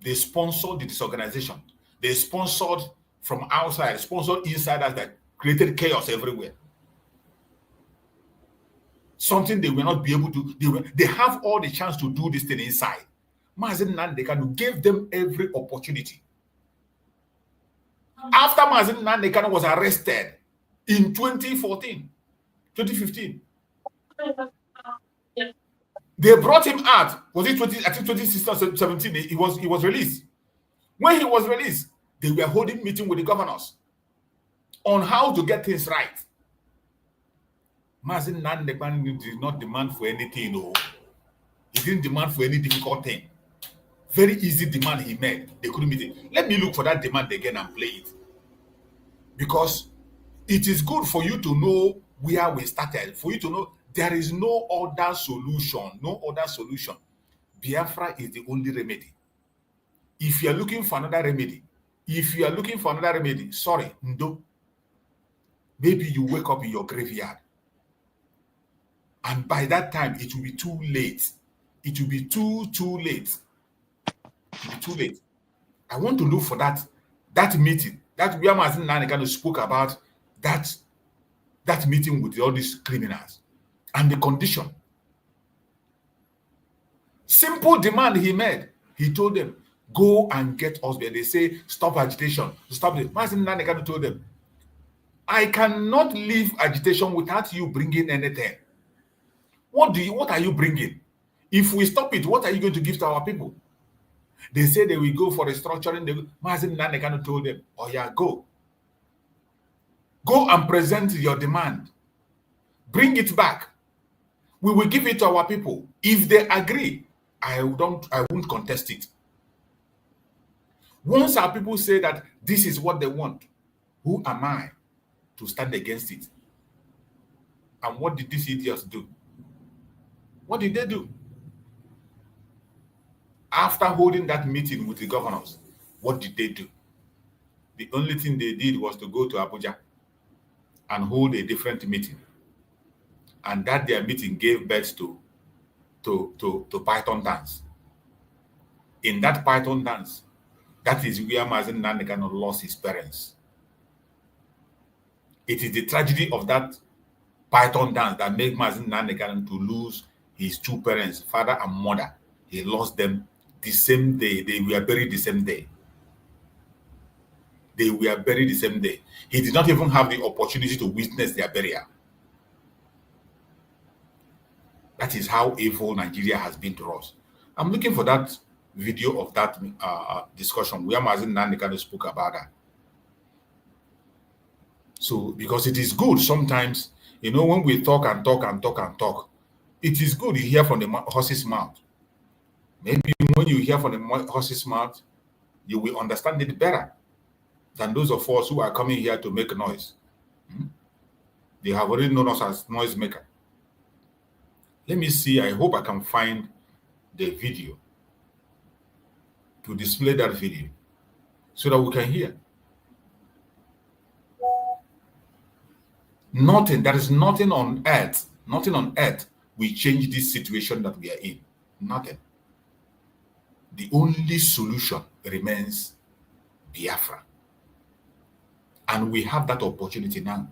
[SPEAKER 7] they sponsored the disorganization. They sponsored from outside, sponsored insiders that created chaos everywhere. Something they will not be able to. They have all the chance to do this thing inside. Mazi and Kanu gave them every opportunity. After Mazi and Kanu was arrested in 2015, they brought him out. Was it 2016 or 2017? He was released. When he was released, they were holding meeting with the governors on how to get things right. Mazi and did not demand for anything. No. He didn't demand for any difficult thing. Very easy demand he made. They couldn't meet it. Let me look for that demand again and play it. Because it is good for you to know where we started. For you to know there is no other solution. No other solution. Biafra is the only remedy. If you are looking for another remedy, sorry, Ndo. Maybe you wake up in your graveyard. And by that time, it will be too late. It will be too late. It will be too late. I want to look for that meeting. That where Mazi and Kanu spoke about that meeting with all these criminals and the condition. Simple demand he made. He told them, go and get us there. They say, stop agitation. Stop it. Mazi and Kanu told them, I cannot leave agitation without you bringing anything. What are you bringing? If we stop it, what are you going to give to our people? They say they will go for restructuring. Mazi and Kanu told them, oh yeah, go. Go and present your demand. Bring it back. We will give it to our people. If they agree, I won't contest it. Once our people say that this is what they want, who am I to stand against it? And what did these idiots do? What did they do? After holding that meeting with the governors, what did they do? The only thing they did was to go to Abuja and hold a different meeting. And that their meeting gave birth to Python dance. In that Python dance, that is where Mazi and Kanu lost his parents. It is the tragedy of that Python dance that made Mazi and Kanu to lose his two parents, father and mother. He lost them the same day. They were buried the same day. They were buried the same day. He did not even have the opportunity to witness their burial. That is how evil Nigeria has been to us. I'm looking for that video of that discussion where Mazi and Kanu spoke about that. So, because it is good sometimes, when we talk and talk, it is good you hear from the horse's mouth. Maybe when you hear from the horse's mouth, you will understand it better than those of us who are coming here to make noise. They have already known us as noisemaker. Let me see. I hope I can find the video to display that video so that we can hear. There is nothing on earth will change this situation that we are in. Nothing. The only solution remains Biafra. And we have that opportunity now.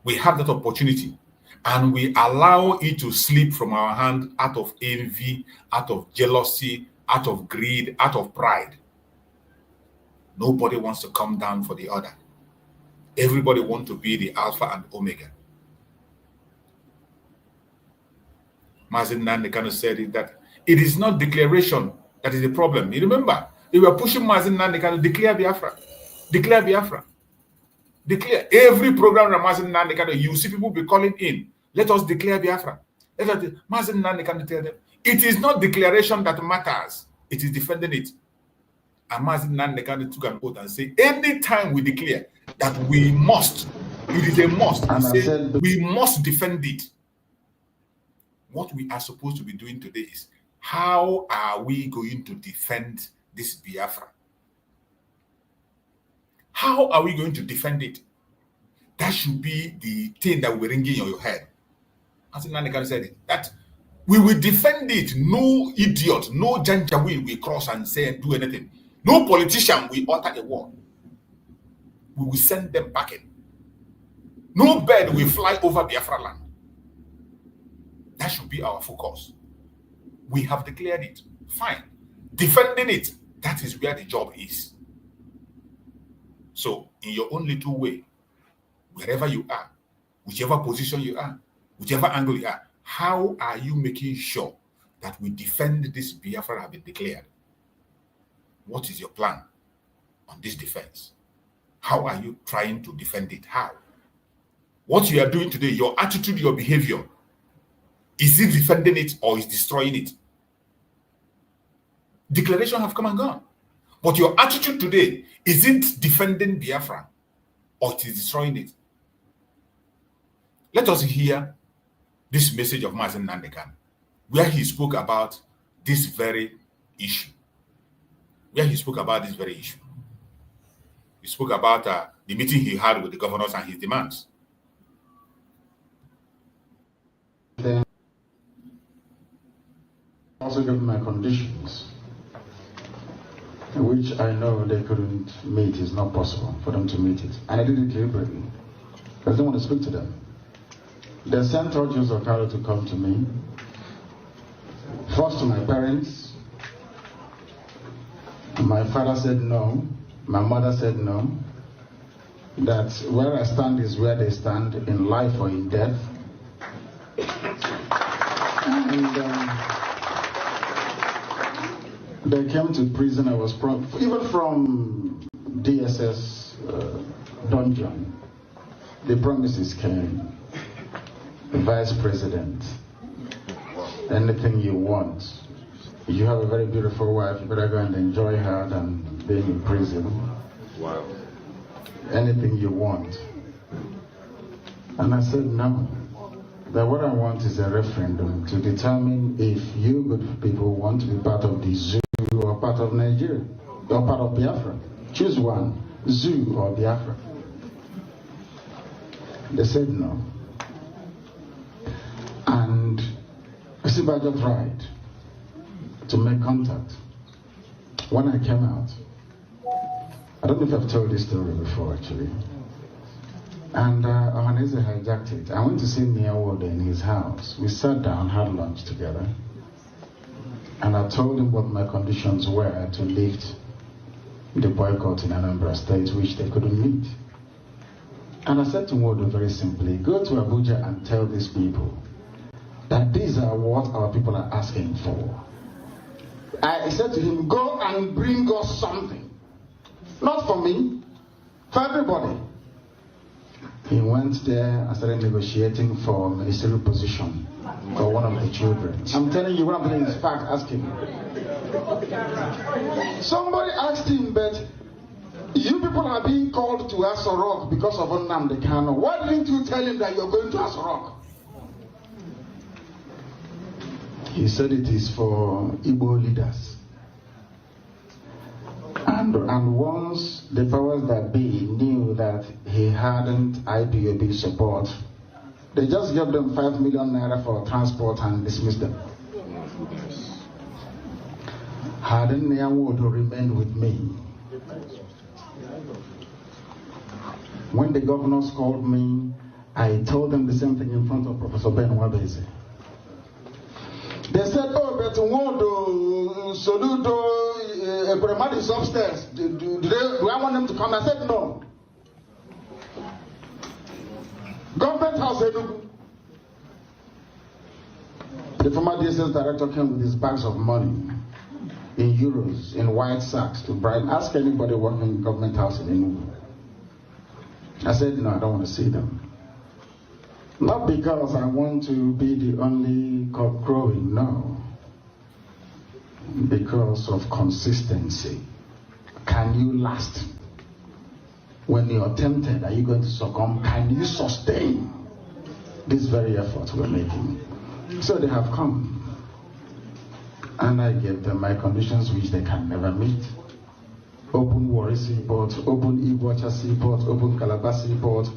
[SPEAKER 7] We have that opportunity. And we allow it to slip from our hand out of envy, out of jealousy, out of greed, out of pride. Nobody wants to come down for the other. Everybody wants to be the Alpha and Omega. Mazi and Kanu said that it is not declaration that is the problem. You remember, they were pushing Mazi and Kanu to declare Biafra. Declare Biafra. Declare. Every program Mazi and Nnamdi, you see people be calling in. Let us declare Biafra. Mazi and Nnamdi tell them. It is not declaration that matters. It is defending it. And Mazi and Nnamdi took an oath and say, anytime we declare that we must, it is a must. He said, we must defend it. What we are supposed to be doing today is, how are we going to defend this Biafra? How are we going to defend it? That should be the thing that we're ringing in your head. As Nnamdi said it, that we will defend it. No idiot, no janjaweed will cross and say and do anything. No politician will utter a word. We will send them packing. No bird will fly over Biafra land. That should be our focus. We have declared it. Fine. Defending it, that is where the job is. So, in your own little way, wherever you are, whichever position you are, whichever angle you are, how are you making sure that we defend this Biafra have been declared? What is your plan on this defense? How are you trying to defend it? How? What you are doing today, your attitude, your behavior, is it defending it or is destroying it? Declaration have come and gone. But your attitude today, is it defending Biafra or it is destroying it? Let us hear this message of Mazi and Nnamdi, where he spoke about this very issue. He spoke about the meeting he had with the governors and his demands.
[SPEAKER 5] Then also gave my conditions, which I know they couldn't meet. It's not possible for them to meet it. And I did it deliberately. I didn't want to speak to them. They sent Joseph Okaro to come to me. First to my parents. My father said no. My mother said no. That where I stand is where they stand, in life or in death. And they came to prison. I was even from DSS dungeon. The promises came. The vice president, anything you want. You have a very beautiful wife, you better go and enjoy her than being in prison. Wow. Anything you want. And I said no. That what I want is a referendum to determine if you good people want to be part of the zoo or part of Nigeria, or part of Biafra. Choose one, zoo or Biafra. They said no. And Isibajo tried to make contact. When I came out, I don't know if I've told this story before actually, and Ohaneze hijacked it. I went to see Niawode in his house. We sat down, had lunch together, and I told him what my conditions were to lift the boycott in Anambra State, which they couldn't meet. And I said to Nwode very simply, go to Abuja and tell these people that these are what our people are asking for. I said to him, go and bring us something. Not for me, for everybody. He went there and started negotiating for a ministerial position for one of the children. I'm telling you, what I'm doing is fact, ask him. Somebody asked him, but you people are being called to Asorok because of Nnamdi Kanu. Why didn't you tell him that you're going to Asorok? He said it is for Igbo leaders. And once the powers that be knew that he hadn't IPOB support, they just gave them 5 million naira for transport and dismissed them. Hadn't Nyawodo remained with me? When the governors called me, I told them the same thing in front of Professor Ben Wabese. They said, oh, but Nwodo, Soludo, Bremad is upstairs. Do I want them to come? I said, no. Government House Enugu. The former DSS director came with his bags of money. in euros, in white sacks to bribe. Ask anybody working in government house in Enugu. I said, no, I don't want to see them. Not because I want to be the only cock crowing, no. Because of consistency. Can you last? When you're tempted, are you going to succumb? Can you sustain this very effort we're making? So they have come. And I gave them my conditions which they can never meet. Open Warri Seaport, open Iguacha Seaport, open Calabar Seaport.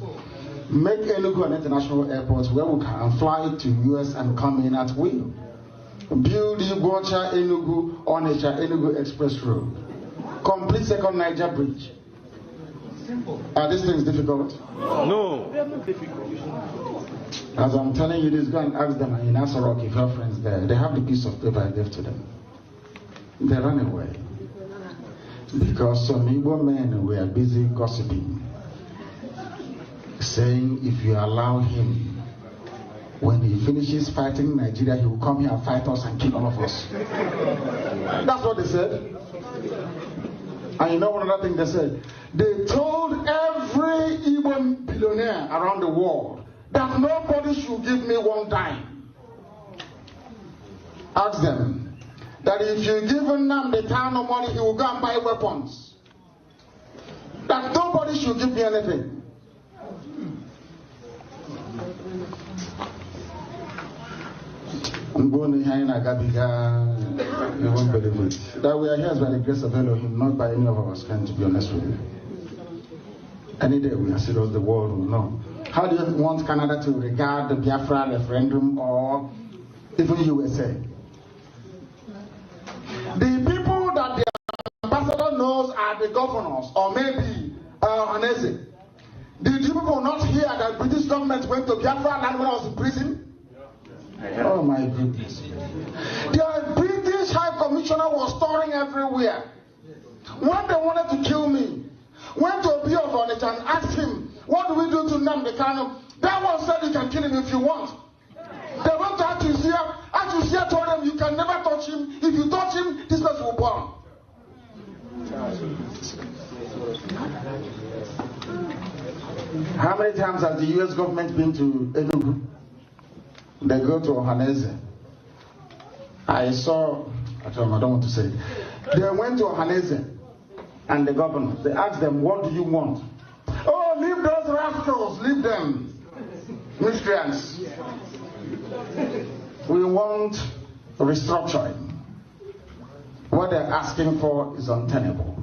[SPEAKER 5] Make Enugu an international airport where we can fly to US and come in at will. Build Iguacha Enugu Onitsha Enugu Express Road. Complete second Niger Bridge. Are these things difficult?
[SPEAKER 9] No.
[SPEAKER 5] As I'm telling you this, go and ask them in Asarok if your friends there. They have the piece of paper I gave to them. They ran away. Because some Igbo men were busy gossiping, saying if you allow him, when he finishes fighting Nigeria, he will come here and fight us and kill all of us. That's what they said. And you know one other thing they said? They told every Igbo billionaire around the world that nobody should give me one dime. Ask them that if you give Nnamdi Kanu money, he will go and buy weapons. That nobody should give me anything. I'm going to hear in Agabiga, you won't believe it. That we are here is by the grace of Elohim, not by any of our strength, to be honest with you. Any day we are serious, the world will know. How do you want Canada to regard the Biafra referendum or even USA? The people that the ambassador knows are the governors, or maybe Hanese. Did you people not hear that British government went to Biafra land when I was in prison? Oh my goodness. The British High Commissioner was touring everywhere. When they wanted to kill me, went to Obi of Onitsha and asked him, what do we do to Nnamdi Kanu? That one said you can kill him if you want. They went to Atusia. Atusia told them you can never touch him. If you touch him, this person will burn. How many times has the US government been to Enugu? They go to Ohaneze. I don't want to say it. They went to Ohaneze and the governor. They asked them, what do you want? Oh, leave those rascals, leave them. Miscreants. We want restructuring. What they're asking for is untenable.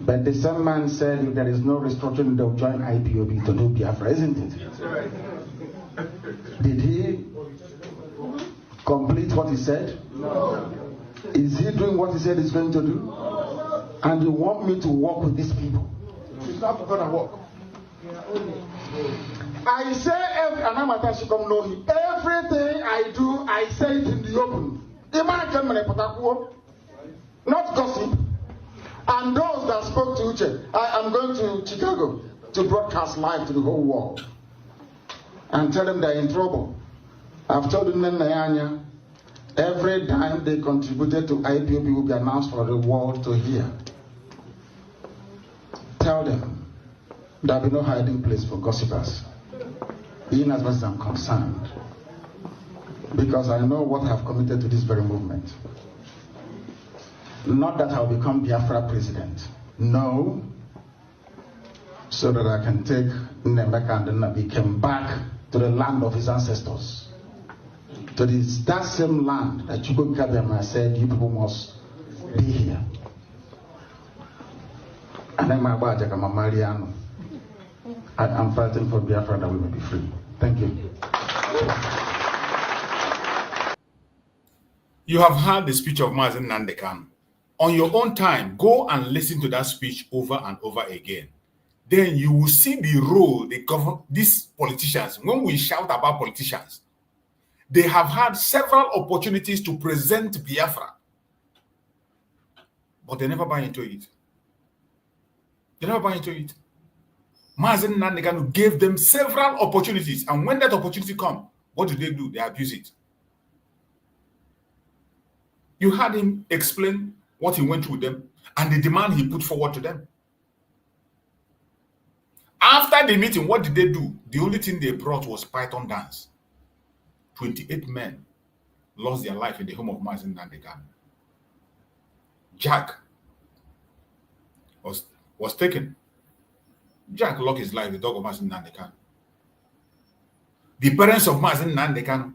[SPEAKER 5] But the same man said if there is no restructuring, they'll join IPOB to do Biafra, isn't it? Did he complete what he said? No. Is he doing what he said he's going to do? No. And you want me to work with these people? It's not going to work. I say, and I'm everything I do, I say it in the open. Not gossip. And those that spoke to Uche, I am going to Chicago to broadcast live to the whole world and tell them they're in trouble. I've told them every time they contributed to IPOB will be announced for the world to hear. Tell them there'll be no hiding place for gossipers, even as much as I'm concerned, because I know what I've committed to this very movement. Not that I'll become Biafra president, no, so that I can take Nnamdi and Nnamdi back to the land of his ancestors, to that same land that Chukwu Kabema said you people must be here. And then my Mariano, I'm fighting for Biafra that we may be free. Thank you.
[SPEAKER 7] You have heard the speech of Mazi and Nnamdi. On your own time, go and listen to that speech over and over again. Then you will see the role these politicians, when we shout about politicians, they have had several opportunities to present Biafra, but they never buy into it. They never buy into it. Mazi and Nnamdi gave them several opportunities, and when that opportunity comes, what do? They abuse it. You had him explain what he went through with them and the demand he put forward to them. After the meeting, what did they do? The only thing they brought was Python dance. 28 men lost their life in the home of Mazi and Nnamdi. Jack was taken. Jack lost his life, the dog of Mazi and Nnamdi. The parents of Mazi and Nnamdi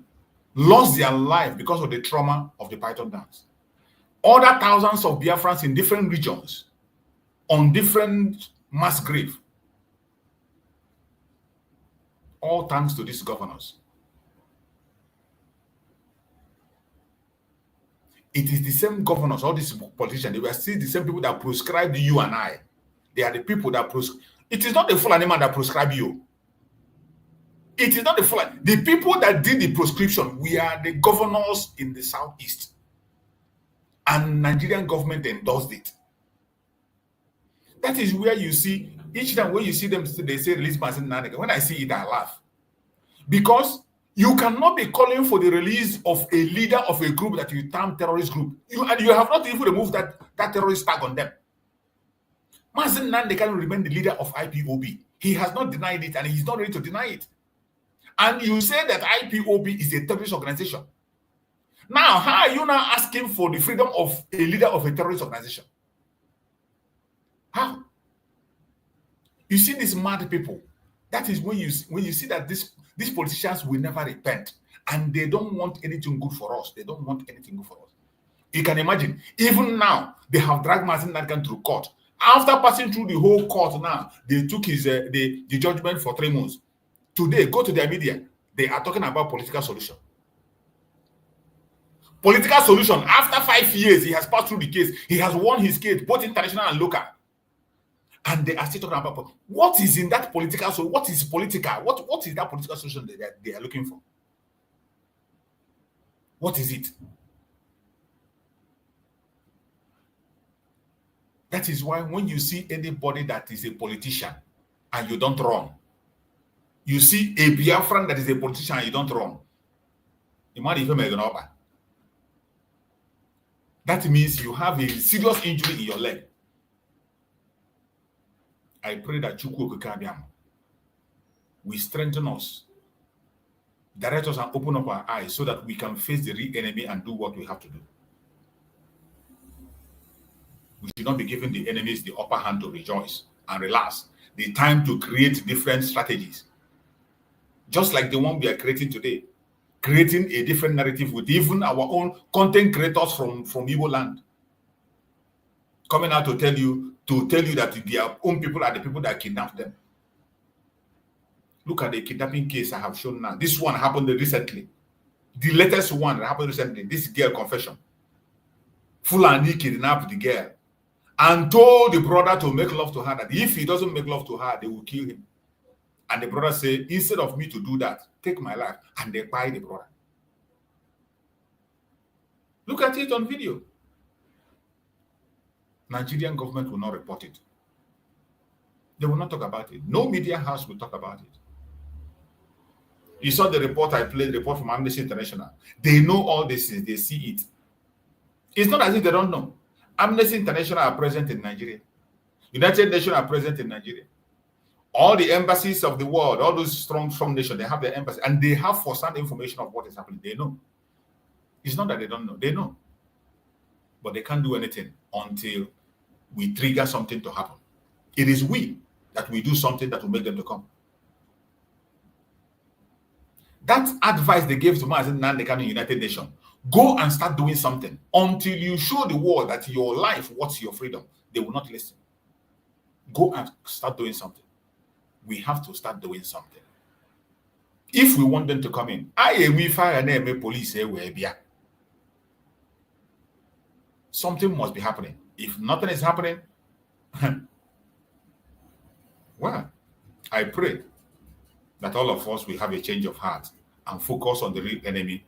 [SPEAKER 7] lost their life because of the trauma of the Python dance. Other thousands of Biafrans in different regions on different mass grave. All thanks to these governors. It is the same governors, all these politicians, they were still the same people that prescribed you and I. They are the people that prescribe. It is not the Fulani man that prescribed you. It is not the Fulani. The people that did the prescription, we are the governors in the southeast. And Nigerian government endorsed it. That is where you see, each time when you see them, they say release Mazi and Nnamdi. When I see it, I laugh. Because you cannot be calling for the release of a leader of a group that you term terrorist group. And you have not even removed that terrorist tag on them. Mazi and Nnamdi can remain the leader of IPOB. He has not denied it and he's not ready to deny it. And you say that IPOB is a terrorist organization. Now, how are you now asking for the freedom of a leader of a terrorist organization? How? You see these mad people. That is when you see that these politicians will never repent. And they don't want anything good for us. They don't want anything good for us. You can imagine, even now, they have dragged Mazi and Nnamdi through court. After passing through the whole court now, they took his the judgment for 3 months. Today, go to their media. They are talking about political solution. Political solution. After 5 years, he has passed through the case. He has won his case, both international and local. And they are still talking about what is in that political. So what is political? What is that political solution that they are looking for? What is it? That is why when you see anybody that is a politician and you don't run, you see a Biafran that is a politician and you don't run, that means you have a serious injury in your leg. I pray that Njoku will strengthen us, direct us and open up our eyes so that we can face the real enemy and do what we have to do. We should not be giving the enemies the upper hand to rejoice and relax. The time to create different strategies. Just like the one we are creating today. Creating a different narrative with even our own content creators from Igbo land. Coming out to tell you that their own people are the people that kidnapped them. Look at the kidnapping case I have shown now. This one happened recently. The latest one that happened recently, this girl confession. Fulani kidnapped the girl and told the brother to make love to her, that if he doesn't make love to her, they will kill him. And the brother said, instead of me to do that, take my life. And they buy the brother. Look at it on video. Nigerian government will not report it. They will not talk about it. No media house will talk about it. You saw the report I played, the report from Amnesty International. They know all this, they see it. It's not as if they don't know. Amnesty International are present in Nigeria. United Nations are present in Nigeria. All the embassies of the world, all those strong nations, they have their embassy and they have first-hand information of what is happening. They know. It's not that they don't know. They know. But they can't do anything until we trigger something to happen. It is we that we do something that will make them to come. That advice they gave to Mazi and Nnamdi in the United Nations. Go and start doing something until you show the world that your life, what's your freedom. They will not listen. Go and start doing something. We have to start doing something. If we want them to come in, police something must be happening. If nothing is happening, well, I pray that all of us will have a change of heart and focus on the real enemy.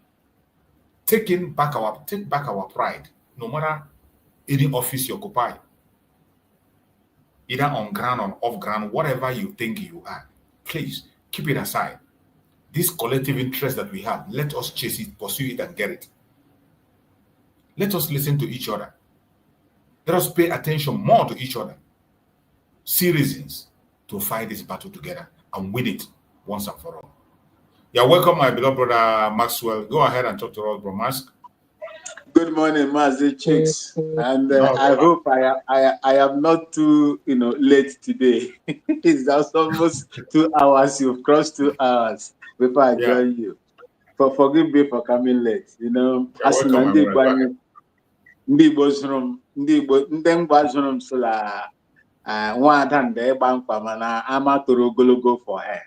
[SPEAKER 7] Take back our pride, no matter any office you occupy, either on ground or off ground, whatever you think you are, please keep it aside. This collective interest that we have, let us chase it, pursue it, and get it. Let us listen to each other. Let us pay attention more to each other. See reasons to fight this battle together and win it once and for all. You're welcome, my beloved brother Maxwell. Go ahead and talk to us, bro. Mask.
[SPEAKER 12] Good morning, Mazi Chicks, and I hope I am not too late today. It's just almost 2 hours. You've crossed 2 hours before I join you. Forgive me for coming late. As Nnamdi Sula Gologo for her.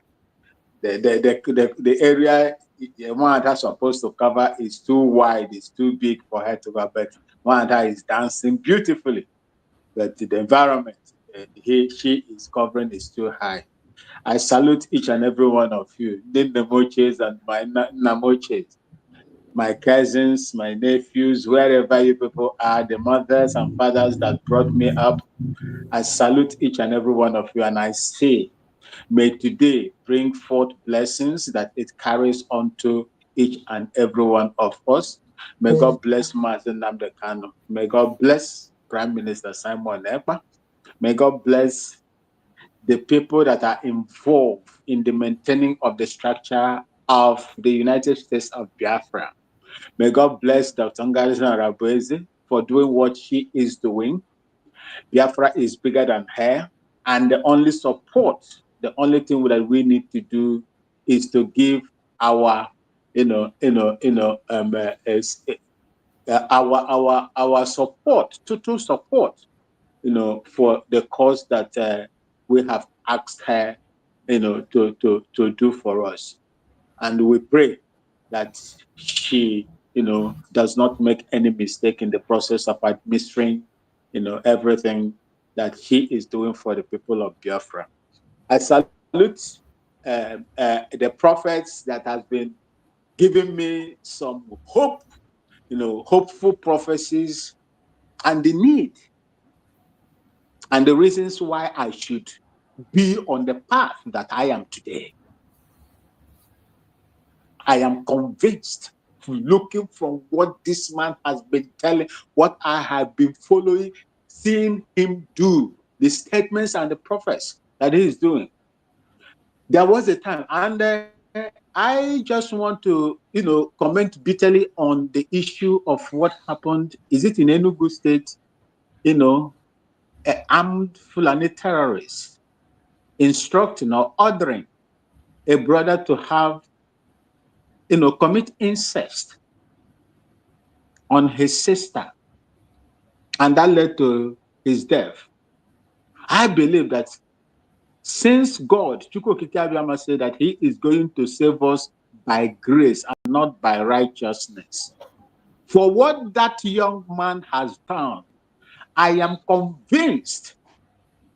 [SPEAKER 12] The area Wanda supposed to cover is too wide, it's too big for her to cover, but Wanda is dancing beautifully. But the environment she is covering is too high. I salute each and every one of you, the Namoches and my Namoches, my cousins, my nephews, wherever you people are, the mothers and fathers that brought me up. I salute each and every one of you, and I say, may today bring forth blessings that it carries on to each and every one of us. May God bless Mazi and Kanu. May God bless Prime Minister Simon Ekpa. May God bless the people that are involved in the maintaining of the structure of the United States of Biafra. May God bless Dr. Ngazina Rabuezi for doing what she is doing. Biafra is bigger than her, and the only support, the only thing that we need to do is to give our, our support, total support, for the cause that we have asked her, to do for us, and we pray that she, does not make any mistake in the process of administering, everything that she is doing for the people of Biafra. I salute the prophets that have been giving me some hope, hopeful prophecies, and the need and the reasons why I should be on the path that I am today. I am convinced, looking from what this man has been telling, what I have been following, seeing him do, the statements and the prophets that he is doing. There was a time, and I just want to, comment bitterly on the issue of what happened. Is it in Enugu State? Armed Fulani terrorists instructing or ordering a brother to have, commit incest on his sister, and that led to his death. I believe that since God, Chukwu said that he is going to save us by grace and not by righteousness, for what that young man has done, I am convinced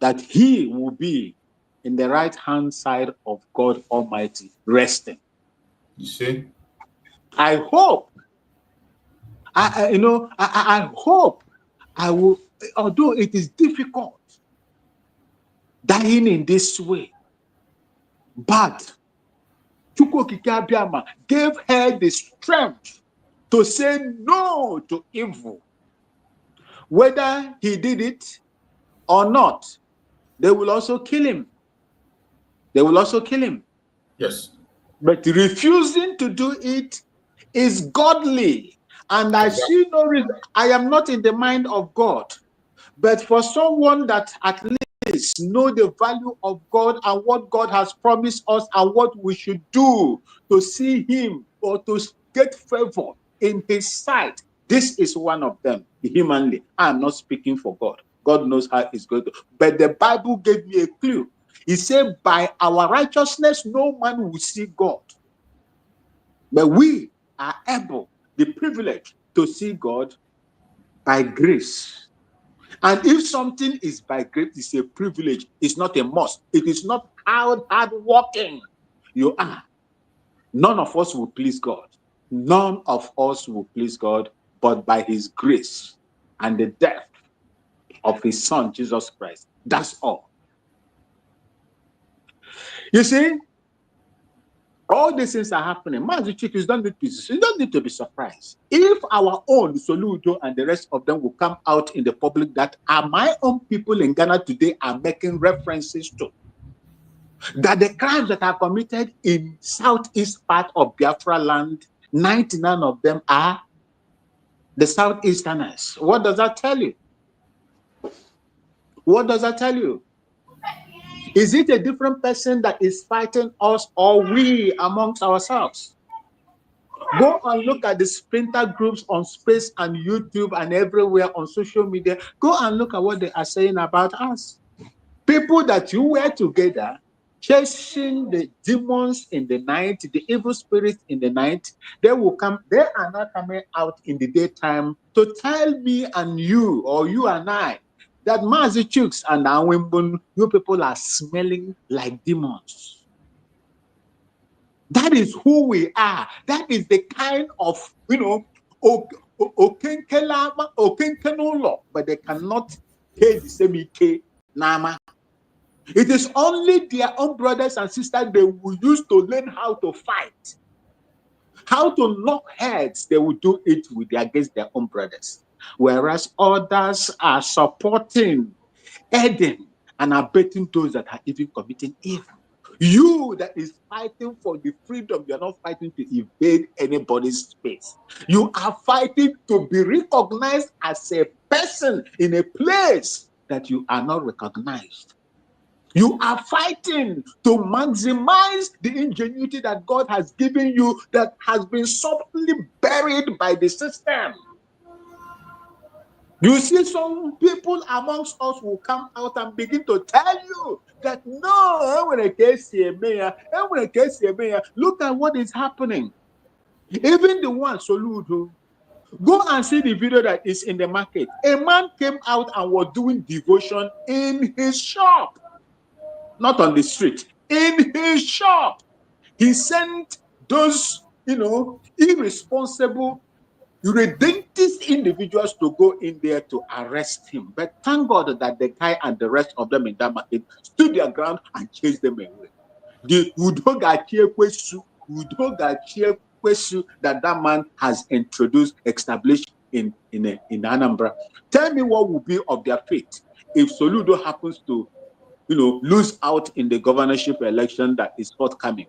[SPEAKER 12] that he will be in the right-hand side of God Almighty, resting.
[SPEAKER 7] You see?
[SPEAKER 12] I hope, I hope I will, although it is difficult dying in this way, but Chukwu gave her the strength to say no to evil. Whether he did it or not, they will also kill him. They will also kill him.
[SPEAKER 7] Yes.
[SPEAKER 12] But refusing to do it is godly. And I see no reason. I am not in the mind of God. But for someone that at least know the value of God and what God has promised us and what we should do to see him or to get favor in his sight, this is one of them, humanly. I am not speaking for God. God knows how it's going to. But the Bible gave me a clue. He said, by our righteousness, no man will see God. But we are able, the privilege to see God by grace. And if something is by grace, it's a privilege. It's not a must. It is not hard working. You are. None of us will please God. None of us will please God, but by his grace and the death of his son, Jesus Christ. That's all. You see, all these things are happening. Mazi Chief, you don't need to be surprised. If our own Soludo and the rest of them will come out in the public that are my own people in Ghana today are making references to, that the crimes that are committed in southeast part of Biafra land, 99 of them are the southeasterners. What does that tell you? What does that tell you? Is it a different person that is fighting us or we amongst ourselves? Go and look at the splinter groups on Space and YouTube and everywhere on social media. Go and look at what they are saying about us. People that you were together, chasing the demons in the night, the evil spirits in the night, they will come. They are not coming out in the daytime to tell me and you, or you and I, that Mazi Chooks and Awimbun, you people are smelling like demons. That is who we are. That is the kind of, but they cannot pay the same nama. It is only their own brothers and sisters they will use to learn how to fight. How to knock heads, they will do it against their own brothers. Whereas others are supporting, aiding, and abetting those that are even committing evil. You that is fighting for the freedom, you're not fighting to invade anybody's space. You are fighting to be recognized as a person in a place that you are not recognized. You are fighting to maximize the ingenuity that God has given you that has been subtly buried by the system. You see, some people amongst us will come out and begin to tell you that no, look at what is happening. Even the one, Soludo, go and see the video that is in the market. A man came out and was doing devotion in his shop, not on the street, in his shop. He sent those, irresponsible, redemptive individuals to go in there to arrest him. But thank God that the guy and the rest of them in that market stood their ground and chased them away. The that man has introduced, established in Anambra. Tell me what will be of their fate if Soludo happens to, lose out in the governorship election that is forthcoming.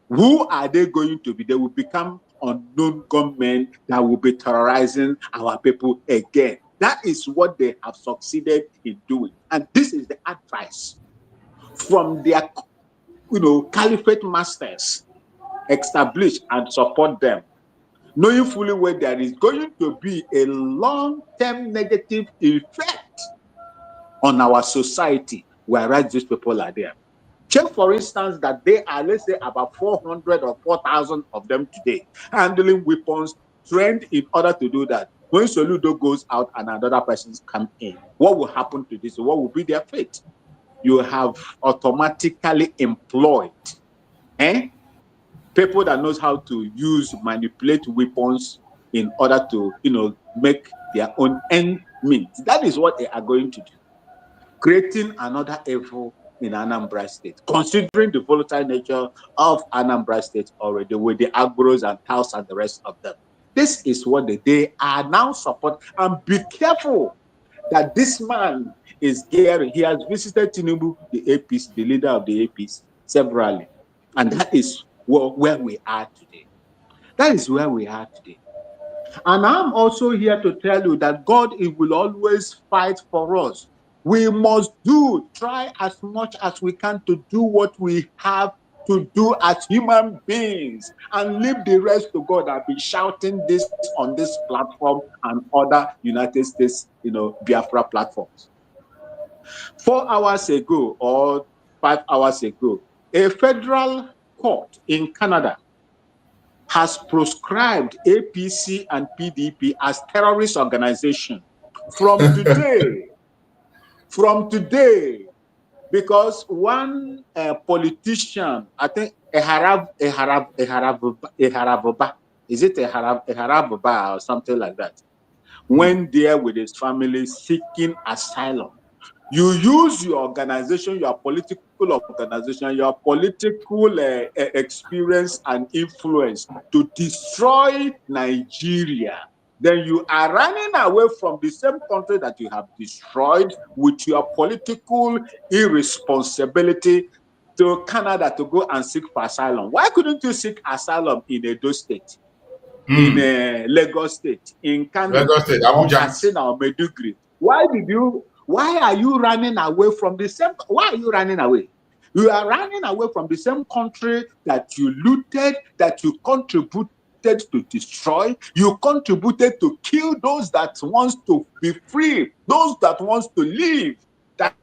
[SPEAKER 12] Who are they going to be? They will become unknown gunmen that will be terrorizing our people again. That is what they have succeeded in doing. And this is the advice from their, caliphate masters. Establish and support them, knowing fully well there is going to be a long-term negative effect on our society, whereas these people are there. Check, for instance, that they are, let's say, about 400 or 4,000 of them today, handling weapons, trained in order to do that. When Soludo goes out and another person's come in, what will happen to this? What will be their fate? You have automatically employed people that knows how to manipulate weapons in order to, make their own end meet. That is what they are going to do. Creating another evil in Anambra State, considering the volatile nature of Anambra State already with the Agboros and Taos and the rest of them. This is what they are now support. And be careful that this man is gearing. He has visited Tinubu, the APC, the leader of the APC, severally. And that is where we are today. That is where we are today. And I'm also here to tell you that God will always fight for us. We must try as much as we can to do what we have to do as human beings and leave the rest to God. I've been shouting this on this platform and other United States, Biafra platforms. 4 hours ago or 5 hours ago, a federal court in Canada has proscribed APC and PDP as terrorist organization from today, because one politician, I think Eharaboba, is it Eharaboba or something like that, went there with his family seeking asylum You use your organization, your political organization, your political experience and influence to destroy Nigeria. Then you are running away from the same country that you have destroyed with your political irresponsibility to Canada to go and seek for asylum. Why couldn't you seek asylum in Edo State, in Lagos State, in Kanu,
[SPEAKER 7] Lagos State,
[SPEAKER 12] or
[SPEAKER 7] Abuja,
[SPEAKER 12] Katsina, or Maiduguri? Why are you running away from the same? Why are you running away? You are running away from the same country that you looted, that you contributed to destroy. You contributed to kill those that wants to be free, those that wants to live. That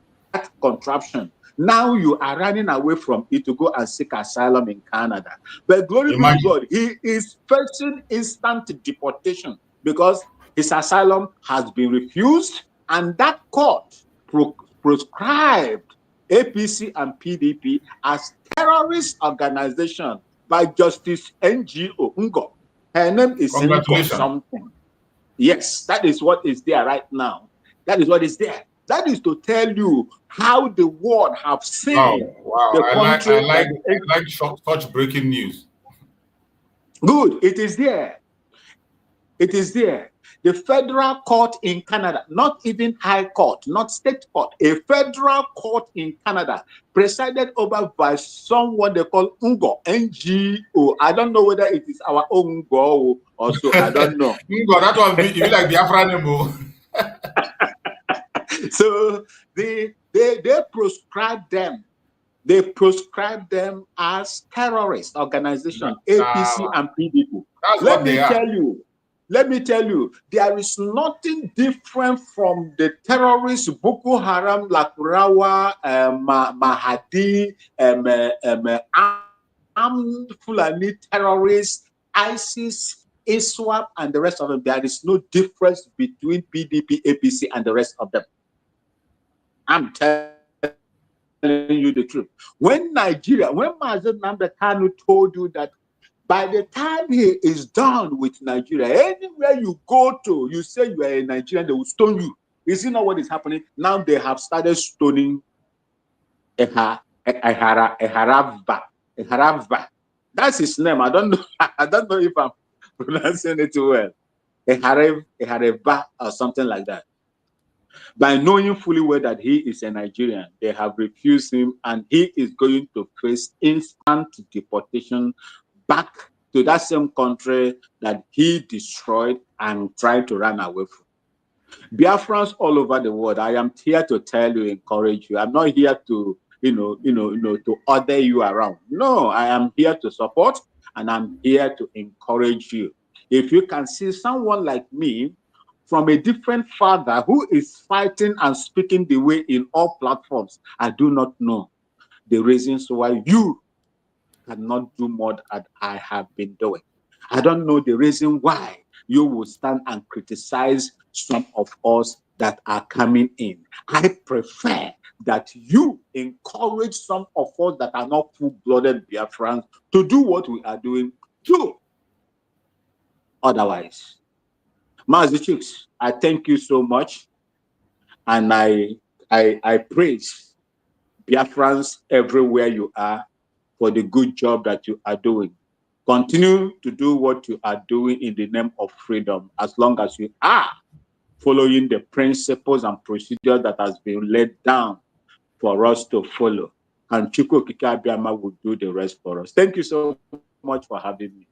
[SPEAKER 12] contraption. Now you are running away from it to go and seek asylum in Canada. But glory be to God, he is facing instant deportation because his asylum has been refused, and that court proscribed APC and PDP as terrorist organization by Justice Ngo. Her name is Ngo something. Yes, that is what is there right now. That is what is there. That is to tell you how the world have seen the country.
[SPEAKER 7] I like such breaking news.
[SPEAKER 12] Good. It is there. It is there. The federal court in Canada, not even high court, not state court, a federal court in Canada, presided over by someone they call Ngo, Ngo. I don't know whether it is our own Ngo or so. I don't know.
[SPEAKER 7] Ngo, that one be like Biafra name.
[SPEAKER 12] So they proscribe them. They proscribe them as terrorist organization, APC and PDP. Let me tell you, there is nothing different from the terrorists Boko Haram, Lakurawa, Mahdi, armed Fulani terrorists, ISIS, ISWAP, and the rest of them. There is no difference between PDP, APC, and the rest of them. I'm telling you the truth. When Mazi Nnamdi Kanu told you that by the time he is done with Nigeria, anywhere you go to, you say you are a Nigerian, they will stone you. Is it not what is happening? Now they have started stoning Eharavba. That's his name. I don't know. I don't know if I'm pronouncing it well. Eharavba or something like that. By knowing fully well that he is a Nigerian, they have refused him, and he is going to face instant deportation back to that same country that he destroyed and tried to run away from. Biafrans all over the world, I am here to tell you, encourage you. I'm not here to, to order you around. No, I am here to support, and I'm here to encourage you. If you can see someone like me from a different father who is fighting and speaking the way in all platforms, I do not know the reasons why you cannot do more than I have been doing. I don't know the reason why you will stand and criticize some of us that are coming in. I prefer that you encourage some of us that are not full-blooded Biafrans to do what we are doing too. Otherwise, Mazi Chicks, I thank you so much, and I praise Biafrans everywhere you are for the good job that you are doing. Continue to do what you are doing in the name of freedom, as long as you are following the principles and procedures that has been laid down for us to follow. And Chukwu Okike Abiama will do the rest for us. Thank you so much for having me.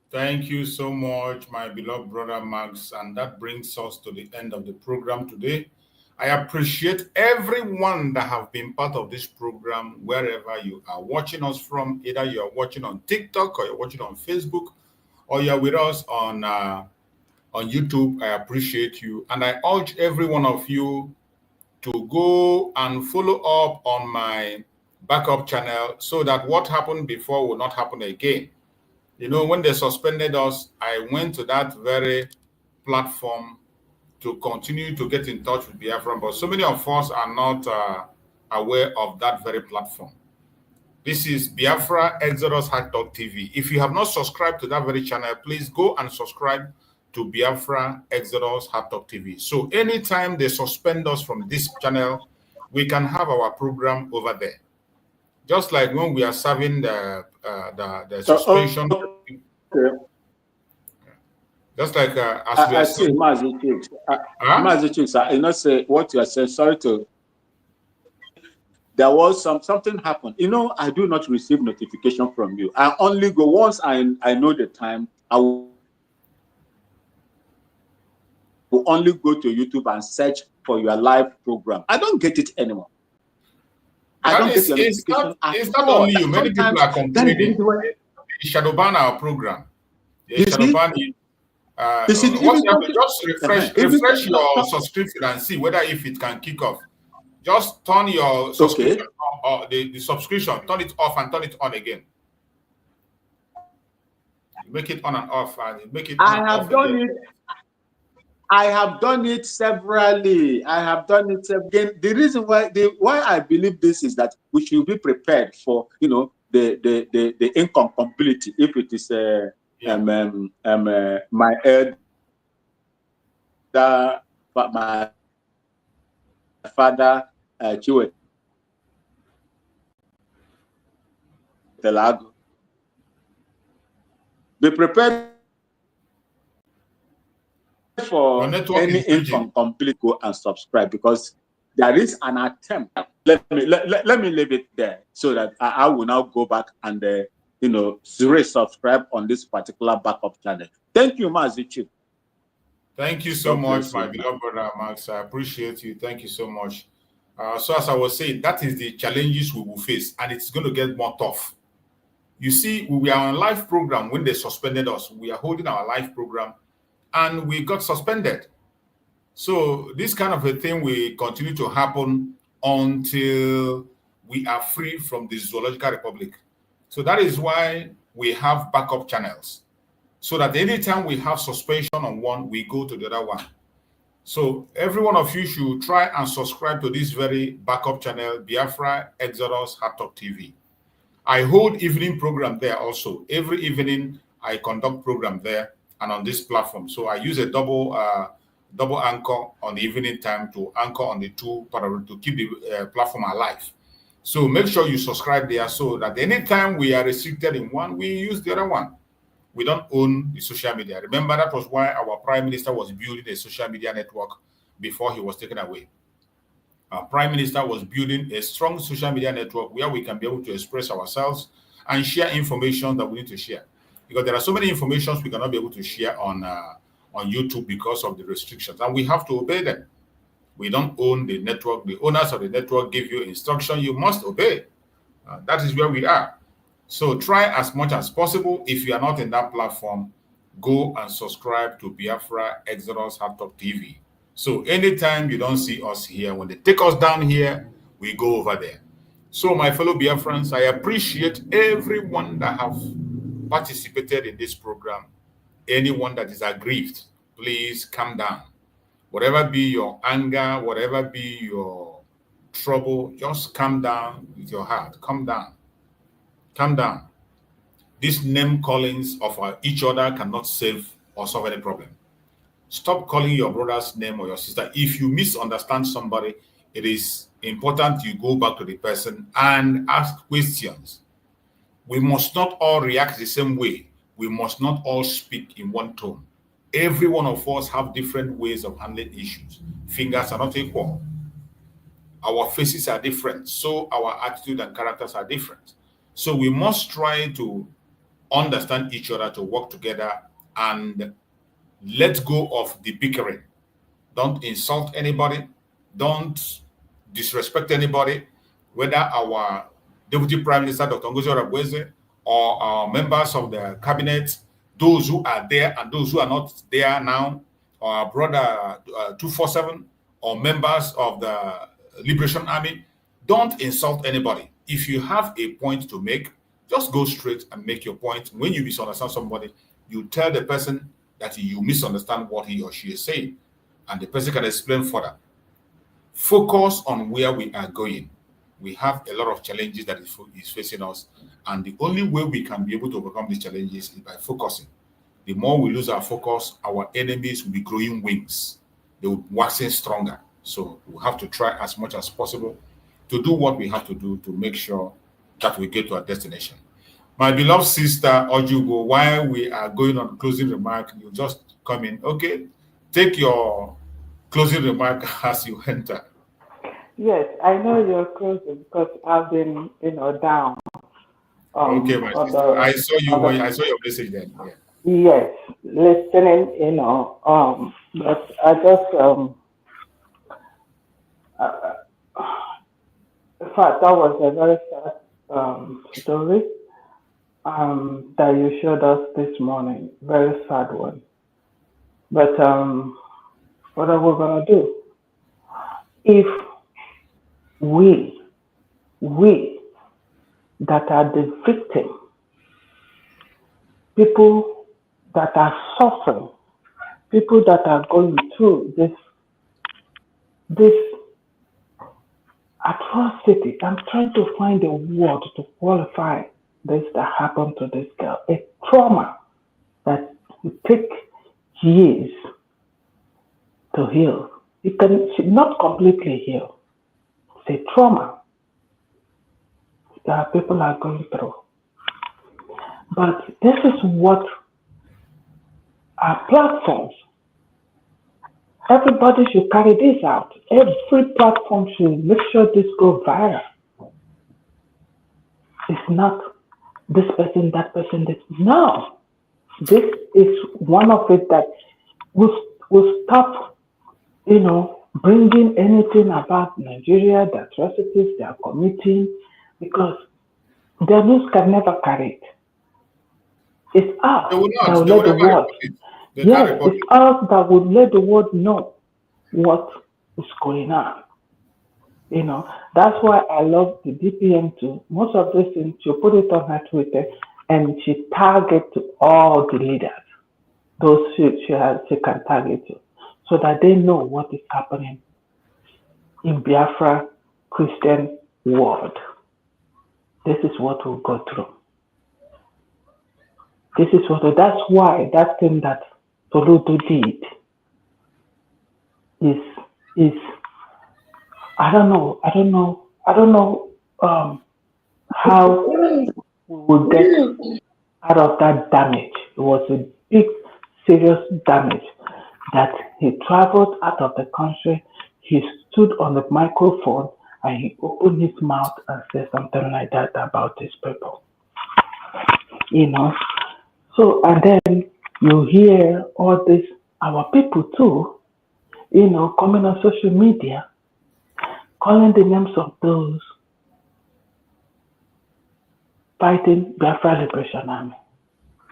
[SPEAKER 7] Thank you so much, my beloved brother Max. And that brings us to the end of the program today. I appreciate everyone that have been part of this program, wherever you are watching us from. Either you are watching on TikTok, or you're watching on Facebook, or you're with us on YouTube. I appreciate you. And I urge every one of you to go and follow up on my backup channel so that what happened before will not happen again. You know, when they suspended us, I went to that very platform to continue to get in touch with Biafra, but so many of us are not aware of that very platform. This is Biafra Exodus TV. If you have not subscribed to that very channel, please go and subscribe to Biafra Exodus Hard Talk TV. So anytime they suspend us from this channel, we can have our program over there. Just like when we are serving the suspension.
[SPEAKER 12] Okay.
[SPEAKER 7] Just like as we
[SPEAKER 12] I
[SPEAKER 7] are
[SPEAKER 12] see, Mazi Chicks. Mazi Chicks, you know, say what you are saying. Sorry to. There was something happened. You know, I do not receive notification from you. I only go once I know the time. I will only go to YouTube and search for your live program. I don't get it anymore. I don't get your notification.
[SPEAKER 7] It's not only you. Many people are complaining. They shadow ban our program. They shadow ban it. What you have to just refresh your subscription and see whether if it can kick off. Just turn your subscription or the subscription, turn it off and turn it on again. You make it on and off and make it on
[SPEAKER 12] I have done it. I have done it severally. I have done it again. The reason why I believe this is that we should be prepared for, you know, the incompatibility if it is my elder, my father, Chiwe Telago. Be prepared for any incomplete, go and subscribe, because there is an attempt. Let me leave it there so that I will now go back and you know, subscribe on this particular backup channel. Thank you, Mazi Chief.
[SPEAKER 7] Thank you so much, my beloved brother Max. I appreciate you. Thank you so much. So as I was saying, that is the challenges we will face, and it's going to get more tough. You see, we were on a live program when they suspended us. We are holding our live program, and we got suspended. So this kind of a thing will continue to happen until we are free from the Zoological Republic. So that is why we have backup channels, so that anytime we have suspension on one, we go to the other one. So every one of you should try and subscribe to this very backup channel, Biafra Exodus Hard Talk TV. I hold evening program there also. Every evening I conduct program there and on this platform. So I use a double anchor on the evening time to anchor on the two to keep the platform alive. So make sure you subscribe there so that anytime we are restricted in one, we use the other one. We don't own the social media. Remember, that was why our Prime Minister was building a social media network before he was taken away. Our Prime Minister was building a strong social media network where we can be able to express ourselves and share information that we need to share. Because there are so many informations we cannot be able to share on YouTube because of the restrictions, and we have to obey them. We don't own the network. The owners of the network give you instruction, you must obey. That is where we are. So try as much as possible. If you are not in that platform, go and subscribe to Biafra Exodus Hard Talk TV. So anytime you don't see us here, when they take us down here, we go over there. So my fellow Biafrans, I appreciate everyone that have participated in this program. Anyone that is aggrieved, please calm down. Whatever be your anger, whatever be your trouble, just calm down with your heart. Calm down. Calm down. These name callings of each other cannot save or solve any problem. Stop calling your brother's name or your sister. If you misunderstand somebody, it is important you go back to the person and ask questions. We must not all react the same way. We must not all speak in one tone. Every one of us have different ways of handling issues. Fingers are not equal. Our faces are different, so our attitude and characters are different. So we must try to understand each other, to work together, and let go of the bickering. Don't insult anybody. Don't disrespect anybody, whether our Deputy Prime Minister, Dr. Ngozi Orebweze, or our members of the cabinet, those who are there and those who are not there now, or our brother 247, or members of the Liberation Army. Don't insult anybody. If you have a point to make, just go straight and make your point. When you misunderstand somebody, you tell the person that you misunderstand what he or she is saying, and the person can explain further. Focus on where we are going. We have a lot of challenges that is facing us, and the only way we can be able to overcome these challenges is by focusing. the more we lose our focus, our enemies will be growing wings. They will be waxing stronger. So we have to try as much as possible to do what we have to do to make sure that we get to our destination. My beloved sister Ojugo, while we are going on closing remark, you just come in. Okay, take your closing remark as you enter.
[SPEAKER 13] Yes, I know you're closing because I've been, down.
[SPEAKER 7] Okay, my sister. I saw you. I saw your message then. Yeah.
[SPEAKER 13] Yes, listening, but I just, in fact, that was a very sad story that you showed us this morning. Very sad one. But what are we gonna do? If we that are the victim, people that are suffering, people that are going through this atrocity. I'm trying to find a word to qualify this that happened to this girl. A trauma that will take years to heal. It can not completely heal. It's a trauma that people are going through. But this is what our platforms, everybody should carry this out. Every platform should make sure this goes viral. It's not this person, that person, this. No. This is one of it that will stop, bringing anything about Nigeria, the atrocities they are committing, because the news can never carry it. It's us that will let the world. Yes, it's us that will let the world know what is going on. That's why I love the DPM too. Most of these things, she put it on her Twitter and she targets all the leaders. Those she can target to, so that they know what is happening in Biafra Christian world. This is what we'll go through. That's why that thing that Toludo did is I don't know how we will get out of that damage. It was a big, serious damage that he traveled out of the country. He stood on the microphone and he opened his mouth and said something like that about his people. So, and then you hear all this, our people too, coming on social media, calling the names of those fighting Biafra Liberation Army,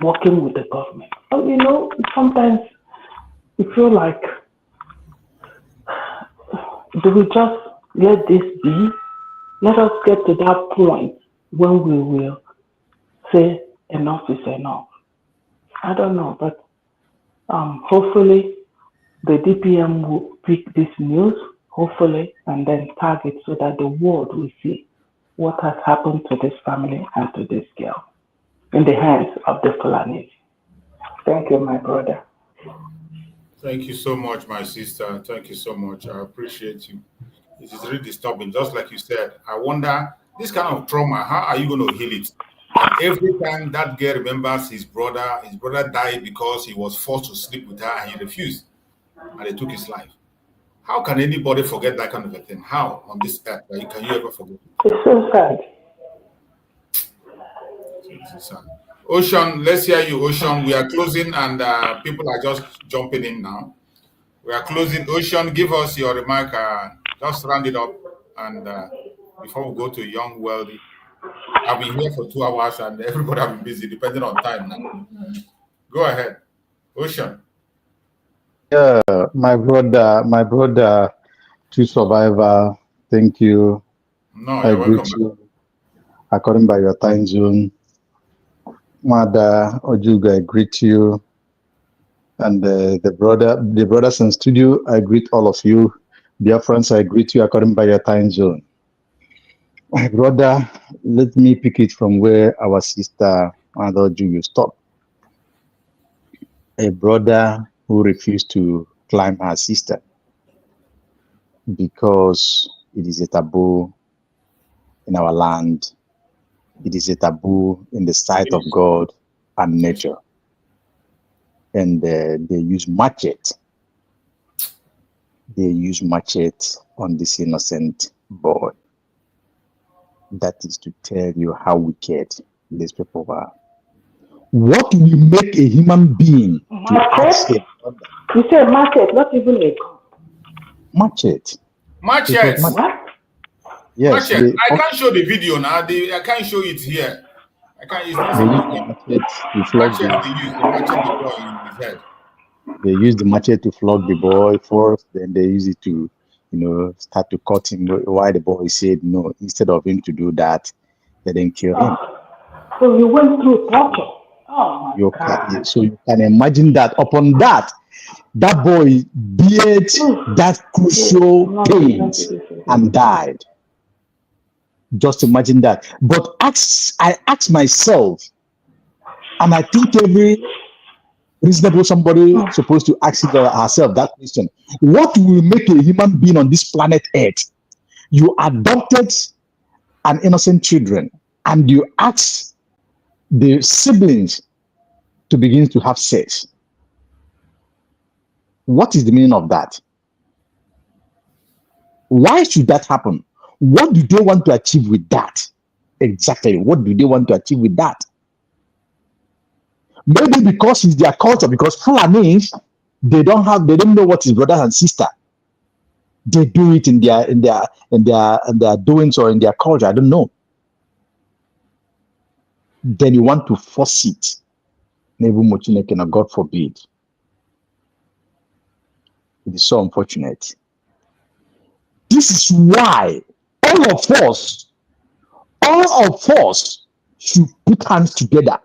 [SPEAKER 13] working with the government. So, sometimes you feel like, do we just let this be? Let us get to that point when we will say enough is enough. I don't know, but hopefully the DPM will pick this news, hopefully, and then tag it so that the world will see what has happened to this family and to this girl in the hands of the Fulanis. Thank you, my brother.
[SPEAKER 7] Thank you so much, my sister. Thank you so much. I appreciate you. It is really disturbing. Just like you said, I wonder, this kind of trauma, how are you going to heal it? And every time that girl remembers his brother died because he was forced to sleep with her and he refused. And they took his life. How can anybody forget that kind of a thing? How on this earth can you ever forget?
[SPEAKER 13] It's so sad.
[SPEAKER 7] It's sad. Ocean, let's hear you, Ocean. We are closing and people are just jumping in now. We are closing. Ocean, give us your remark. Just round it up. And before we go to Young Wealthy, I've been here for 2 hours and everybody have been busy, depending on time now. Go ahead. Ocean.
[SPEAKER 14] Yeah, my brother, true survivor, thank you.
[SPEAKER 7] No, you're welcome.
[SPEAKER 14] You according by your time zone. Mother Ojuga, I greet you. And the brothers in studio, I greet all of you. Biafrans, I greet you according by your time zone. My brother, let me pick it from where our sister Mother Ojuga stopped. a brother who refused to climb her sister because it is a taboo in our land. It is a taboo in the sight of God and nature. And they use machete. They use machete on this innocent boy. That is to tell you how wicked these people are. What will make a human being to ask a brother?
[SPEAKER 13] You say machete, not even a gun.
[SPEAKER 14] Machete.
[SPEAKER 7] Machete.
[SPEAKER 14] Yes.
[SPEAKER 7] Machete. I can't show the video now. I can't show it here. I can't use this.
[SPEAKER 14] They use the machete to flog
[SPEAKER 7] the boy in his head.
[SPEAKER 14] They use the machete to flog the boy first, then they use it to, start to cut him. Why the boy said no, instead of him to do that, they didn't kill him.
[SPEAKER 13] So you went through torture. Oh my God.
[SPEAKER 14] So you can imagine that. Upon that, that boy beard that crucial pains and died. Just imagine that. But I ask myself, and I think every reasonable somebody supposed to ask herself that question: what will make a human being on this planet Earth? You adopted an innocent children, and you ask the siblings to begin to have sex. What is the meaning of that? Why should that happen? What do they want to achieve with that? Exactly. What do they want to achieve with that? Maybe because it's their culture, because Fulanis, they don't know what is brothers and sister. They do it in their doings or in their culture. I don't know. Then you want to force it. God forbid. It is so unfortunate. This is why all of us should put hands together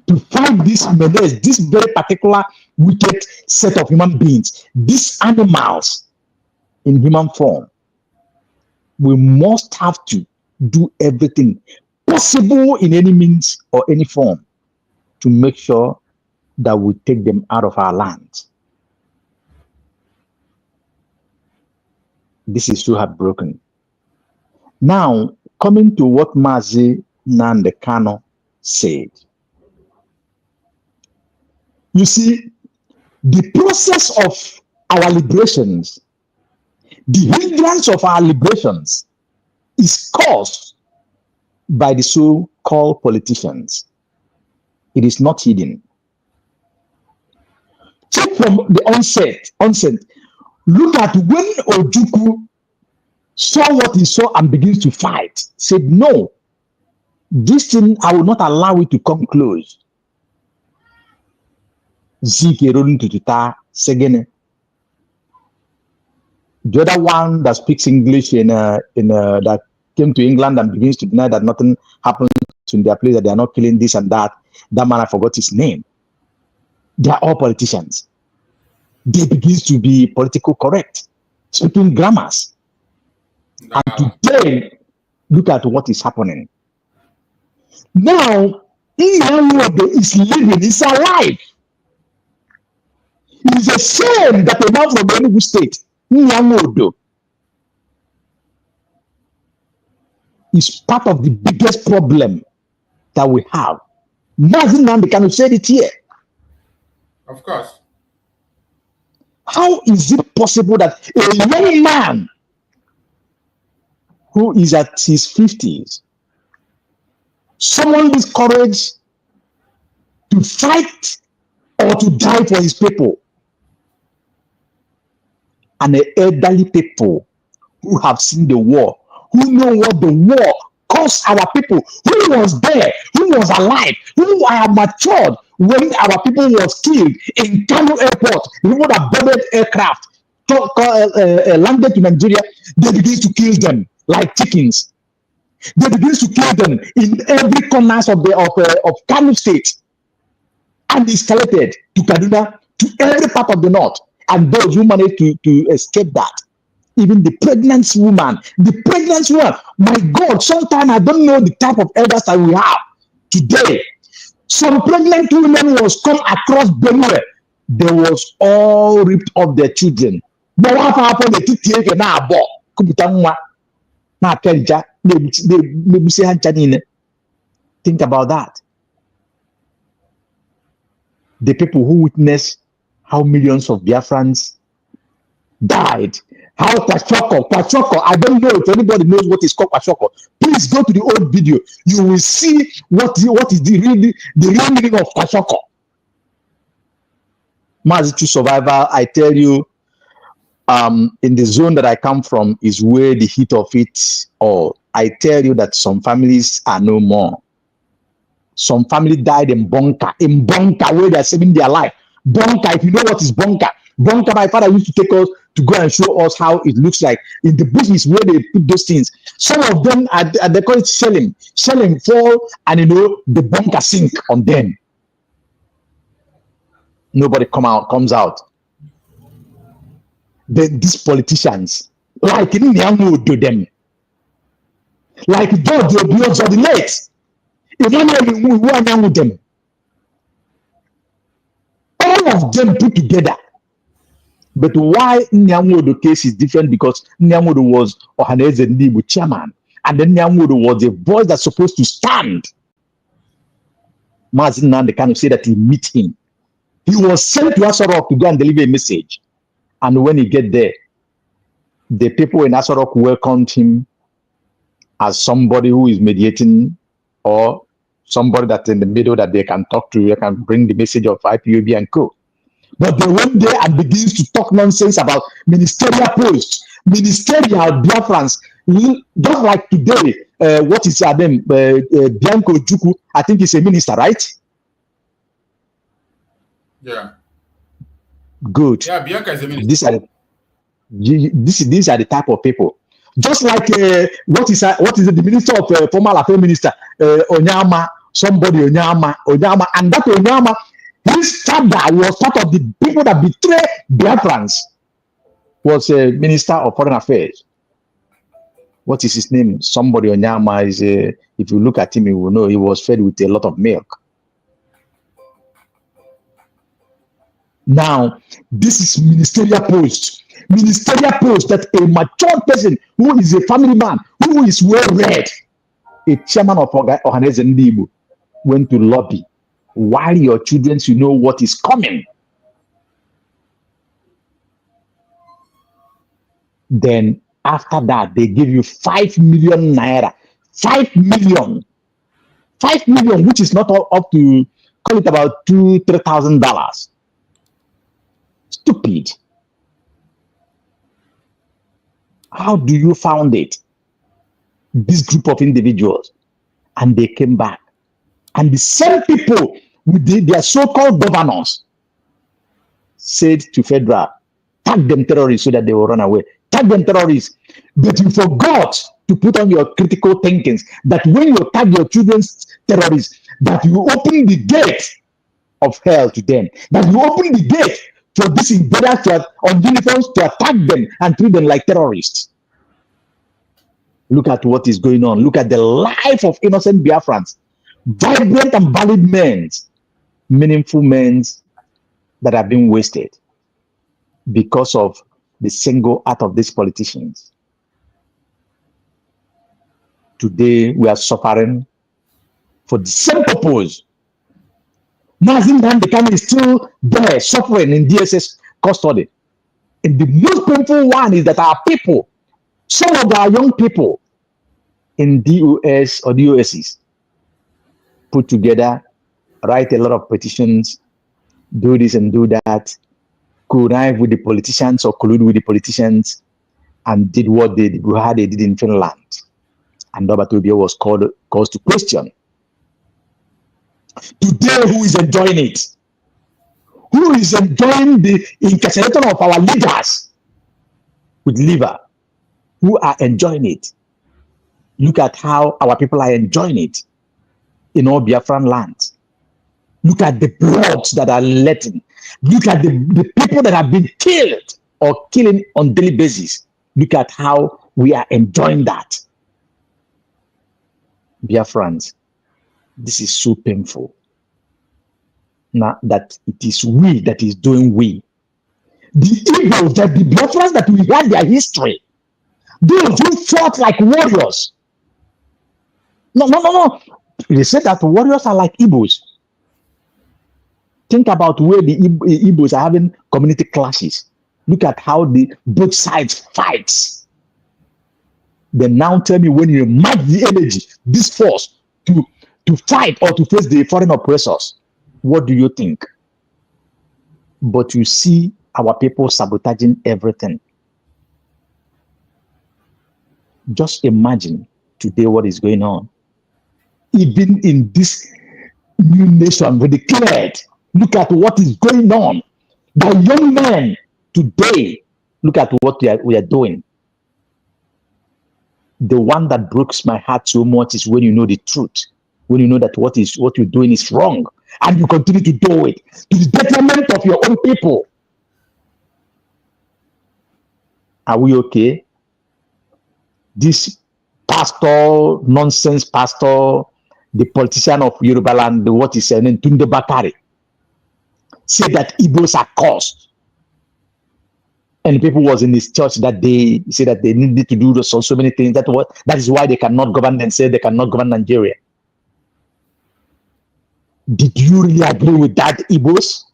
[SPEAKER 14] to fight this menace, this very particular wicked set of human beings, these animals in human form. We must have to do everything possible in any means or any form to make sure that we take them out of our land. This is so heartbroken. Now, coming to what Mazi and Kanu said. You see, the process of our liberations, the hindrance of our liberations is caused by the so-called politicians. It is not hidden. Check from the onset. Look at when Njoku saw what he saw and begins to fight, said, no, this thing, I will not allow it to come close. The other one that speaks English that came to England and begins to deny that nothing happened in their place, that they are not killing this and that. That man, I forgot his name. They are all politicians. They begin to be political correct, speaking grammars. And today, look at what is happening. Now, Nnamdi is living, is alive. It is a shame that a man from Enugu State, Nnamdi, is part of the biggest problem that we have. Mazi and Kanu said it here.
[SPEAKER 7] Of course.
[SPEAKER 14] How is it possible that a young man who is at his 50s, someone with courage to fight or to die for his people, and the elderly people who have seen the war, who know what the war cost our people, who was there, who was alive, who are matured when our people was killed in Kanu airport, the people that boarded aircraft, landed to Nigeria, they begin to kill them like chickens. They begin to kill them in every corner of Kanu state, and escalated to Kaduna, to every part of the north. And those who managed to escape that, even the pregnant woman, my God, sometimes I don't know the type of elders that we have today. Some pregnant women was come across Benue. They was all ripped off their children. But what happened? They take na abo. Kubutanwa na kelja. Think about that. The people who witnessed how millions of Biafrans died. How Kwachoko, I don't know if anybody knows what is called Kwachoko. Please go to the old video. You will see what is the real meaning of Kwachoko. Mazi to survival, I tell you, in the zone that I come from is where the heat of it all. I tell you that some families are no more. Some family died in bunker where they are saving their life. Bunker, if you know what is bunker, my father used to take us to go and show us how it looks like in the bushes where they put those things. Some of them they call it shelling fall, and the bunker sink on them. Nobody comes out. Then these politicians, like in Nyamu do them, like George Obiozor the late. With them. All of them put together. But why Nyamudo case is different? Because Nyamudo was Ohaneze Ndibu chairman, and then Nyamudo was a voice that's supposed to stand. Mazi Nnamdi Kanu said that he meet him. He was sent to Asorok to go and deliver a message. And when he get there, the people in Asorok welcomed him as somebody who is mediating, or somebody that's in the middle that they can talk to, they can bring the message of IPOB and co. But they went there and begins to talk nonsense about ministerial posts, ministerial Biafrans. Just like today, what is her name? Bianco Njoku, I think he's a minister, right?
[SPEAKER 7] Yeah.
[SPEAKER 14] Good.
[SPEAKER 7] Yeah, Bianca is a minister.
[SPEAKER 14] These are the type of people. Just like what is it, the minister of former affairs minister Onyama, somebody Onyama, and that Onyama, his father was part of the people that betrayed Biafrans. Was a minister of foreign affairs. What is his name? Somebody Onyama is. If you look at him, you will know he was fed with a lot of milk. Now, this is ministerial post. Ministerial post that a mature person who is a family man, who is well read, a chairman of Ohaneze Ndibu, went to lobby. While your children should know what is coming. Then after that, they give you 5 million naira. 5 million. 5 million, which is not up to, call it about $2,000-3,000. Stupid. How do you found it? This group of individuals, and they came back. And the same people with their so-called governors said to Federal, tag them terrorists so that they will run away. Tag them terrorists. But you forgot to put on your critical thinkings that when you tag your children's terrorists, that you open the gate of hell to them. That you open the gate for these invaders on uniforms to attack them and treat them like terrorists. Look at what is going on. Look at the life of innocent Biafrans. Vibrant and valid men, meaningful men that have been wasted because of the single act of these politicians. Today, we are suffering for the same purpose. Mazi Nnamdi is still there, suffering in DSS custody. And the most painful one is that our people, some of our young people in DOS or DOSs, put together, write a lot of petitions, do this and do that, connive with the politicians or collude with the politicians, and did what they did in Finland. And Robert Obia was caused to question. Today, who is enjoying it? Who is enjoying the incarceration of our leaders with liver? Who are enjoying it? Look at how our people are enjoying it in all Biafran lands. Look at the bloods that are letting. Look at the people that have been killed or killing on daily basis. Look at how we are enjoying that. Biafrans, this is so painful. now that it is we that is doing we. The Igbos, that the Biafrans that we had their history, those who fought like warriors. No. They said that warriors are like Igbos. Think about where the Igbos are having community clashes. Look at how the both sides fights. Then now tell me, when you match the energy, this force to fight or to face the foreign oppressors, what do you think? But you see our people sabotaging everything. Just imagine today what is going on. Even in this new nation, we declared, look at what is going on. The young men today, look at what we are doing. The one that breaks my heart so much is when you know the truth, when you know that what you're doing is wrong, and you continue to do it to the detriment of your own people. Are we okay? This pastor, nonsense pastor, the politician of Yoruba land, what is saying, Tunde Bakari, said that Igbos are cursed. And people was in his church that day, said that they needed to do so many things. That is why they cannot govern and say they cannot govern Nigeria. Did you really agree with that, Igbos?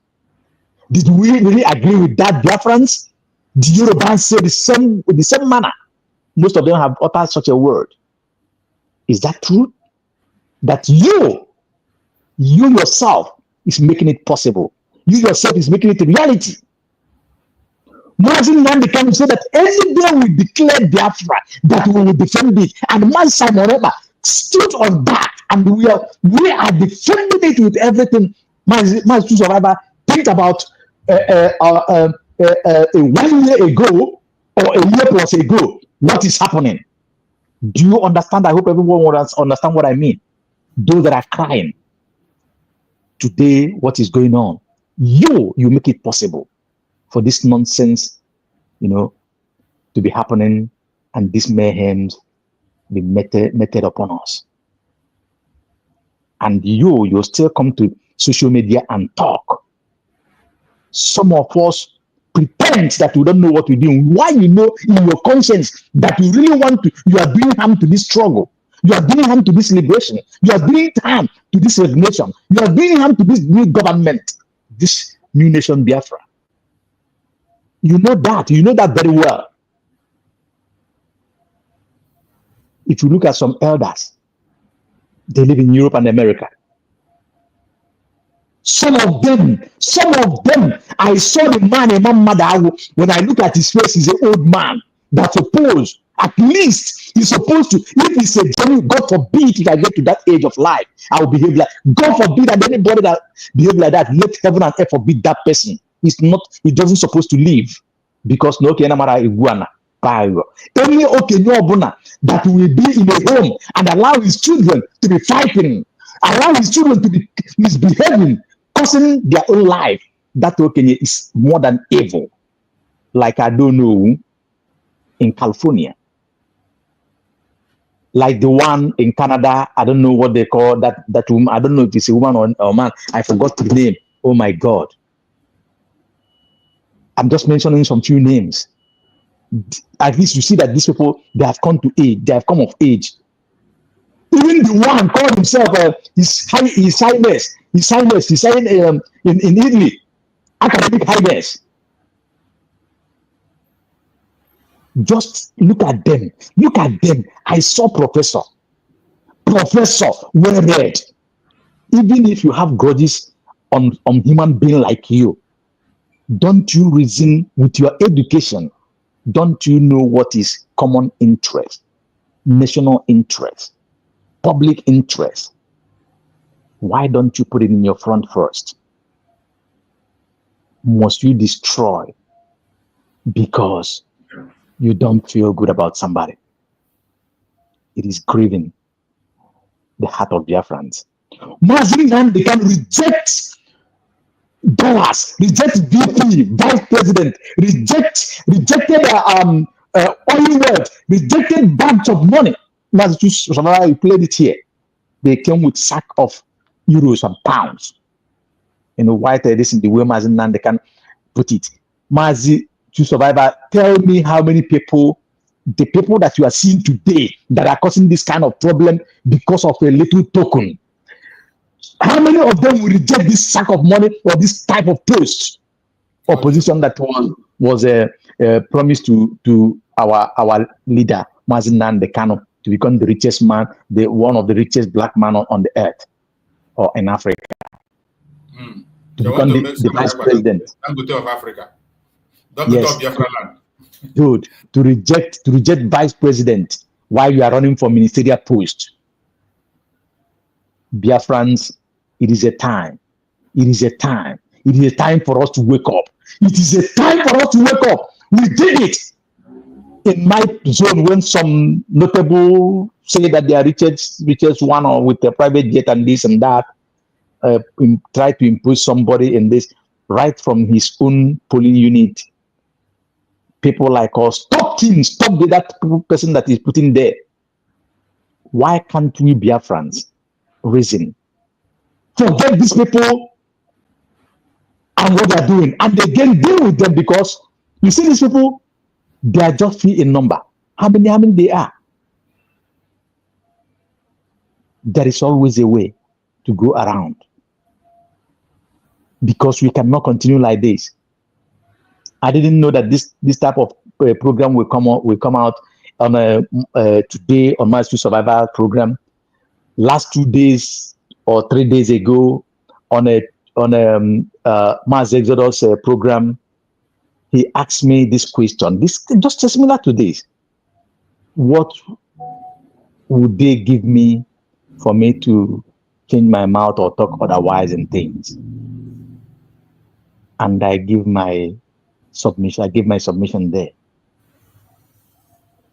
[SPEAKER 14] Did we really agree with that, Biafrans? The Yorubans say the same manner. Most of them have uttered such a word. Is that true? That you yourself is making it possible. You yourself is making it a reality. Mazi and Kanu said that any day we declare Biafra, that we will defend it. And Mazi Simon stood on that, and we are defending it with everything. Mazi Survivor, think about 1 year ago or a year plus ago, what is happening? Do you understand? I hope everyone will understand what I mean. Those that are crying today, what is going on? You make it possible for this nonsense, to be happening, and this mayhem be meted upon us. And you still come to social media and talk. Some of us pretend that we don't know what we're doing. Why in your conscience that you really you are doing harm to this struggle. You are doing harm to this liberation. You are doing harm to this resignation. You are doing harm to this new government, this new nation Biafra. You know that very well. If you look at some elders, they live in Europe and America. Some of them, I saw the man, Imam Madawu, when I look at his face, he's an old man that supposed, at least he's supposed to, if he's a genuine, God forbid, if I get to that age of life, I will behave like, God forbid that anybody that behave like that, let heaven and earth forbid that person. He doesn't supposed to live, because no kenamara iguana. Any Okenyobuna that will be in a home and allow his children to be fighting, allow his children to be misbehaving, causing their own life, that Okenya is more than evil. Like, I don't know, in California, like the one in Canada, I don't know what they call that woman. I don't know if it's a woman or a man. I forgot the name. Oh my God. I'm just mentioning some few names. At least you see that these people, they have come to age. They have come of age. Even the one called himself his highness. He's in Italy, academic highness. Just look at them. I saw professor, well read. Even if you have grudges on human being like you, don't you reason with your education? Don't you know what is common interest, national interest, public interest? Why don't you put it in your front first? Must you destroy because you don't feel good about somebody? It is grieving the heart of Biafrans. Mazi and they can reject dollars, reject VP, vice president, rejected oil wealth, rejected bunch of money. Massachusetts, you played it here. They came with sack of euros and pounds. white this in the way Mazi Nnamdi can put it. Mazi, to survivor, tell me how many people, the people that you are seeing today that are causing this kind of problem because of a little token, how many of them will reject this sack of money or this type of post or position that was promised to our leader, Mazi Nnamdi Kanu, to become the richest man, one of the richest black man on the earth or in Africa? To become the vice president
[SPEAKER 7] of Africa.
[SPEAKER 14] Yes.
[SPEAKER 7] Biafra land.
[SPEAKER 14] Good. To reject vice president while you are running for ministerial post. Biafrans, it is a time. It is a time. It is a time for us to wake up. It is a time for us to wake up. We did it in my zone when some notable say that they are richest one or with a private jet and this and that. Try to impose somebody in this right from his own polling unit. People like us, stop that person that is putting there. Why can't we Biafrans reason? Forget these people and what they are doing, and again deal with them, because you see these people, they are just few in number. How many they are? There is always a way to go around, because we cannot continue like this. I didn't know that this type of program will come out on today on my survival program. Last 2 days or 3 days ago on a Mazi Exodus program, he asked me this question. This just similar to this. What would they give me for me to change my mouth or talk otherwise and things? And I give my submission there.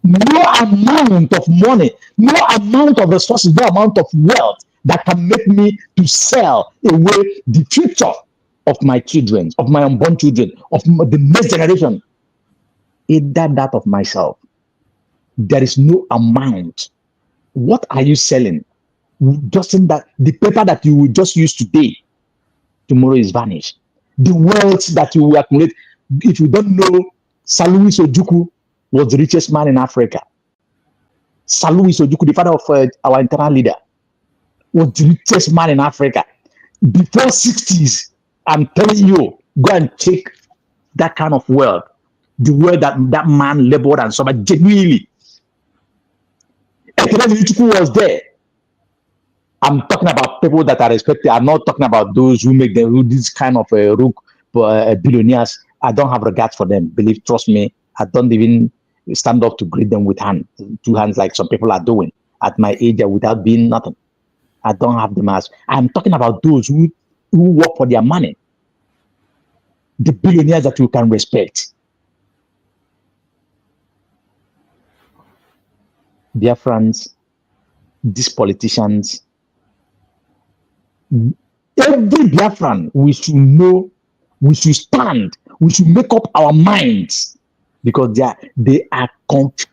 [SPEAKER 14] No amount of money, no amount of resources, no amount of wealth that can make me to sell away the future of my children, of my unborn children, of the next generation, either that of myself. There is no amount. What are you selling? Just in that the paper that you will just use today, tomorrow is vanished. The wealth that you will accumulate. If you don't know, Saluis Njoku was the richest man in Africa. Saluis Njoku, the father of our internal leader, was the richest man in Africa. Before 60s, I'm telling you, go and check that kind of wealth. The wealth that man labored and suffered genuinely. Njoku was there. I'm talking about people that are respected. I'm not talking about those who make this kind of billionaires. I don't have regard for them. Trust me, I don't even stand up to greet them with two hands like some people are doing at my age without being nothing. I don't have them as. I'm talking about those who work for their money. The billionaires that you can respect. Dear friends, these politicians, every Biafran, we should know, we should stand, we should make up our minds, because they are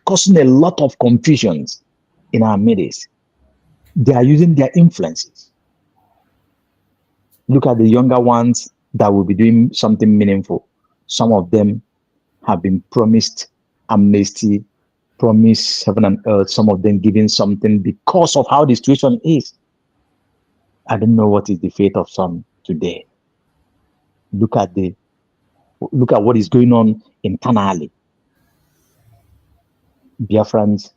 [SPEAKER 14] causing a lot of confusions in our midst. They are using their influences. Look at the younger ones that will be doing something meaningful. Some of them have been promised amnesty, promised heaven and earth, some of them giving something because of how the situation is. I don't know what is the fate of some today. Look at what is going on internally. Biafrans,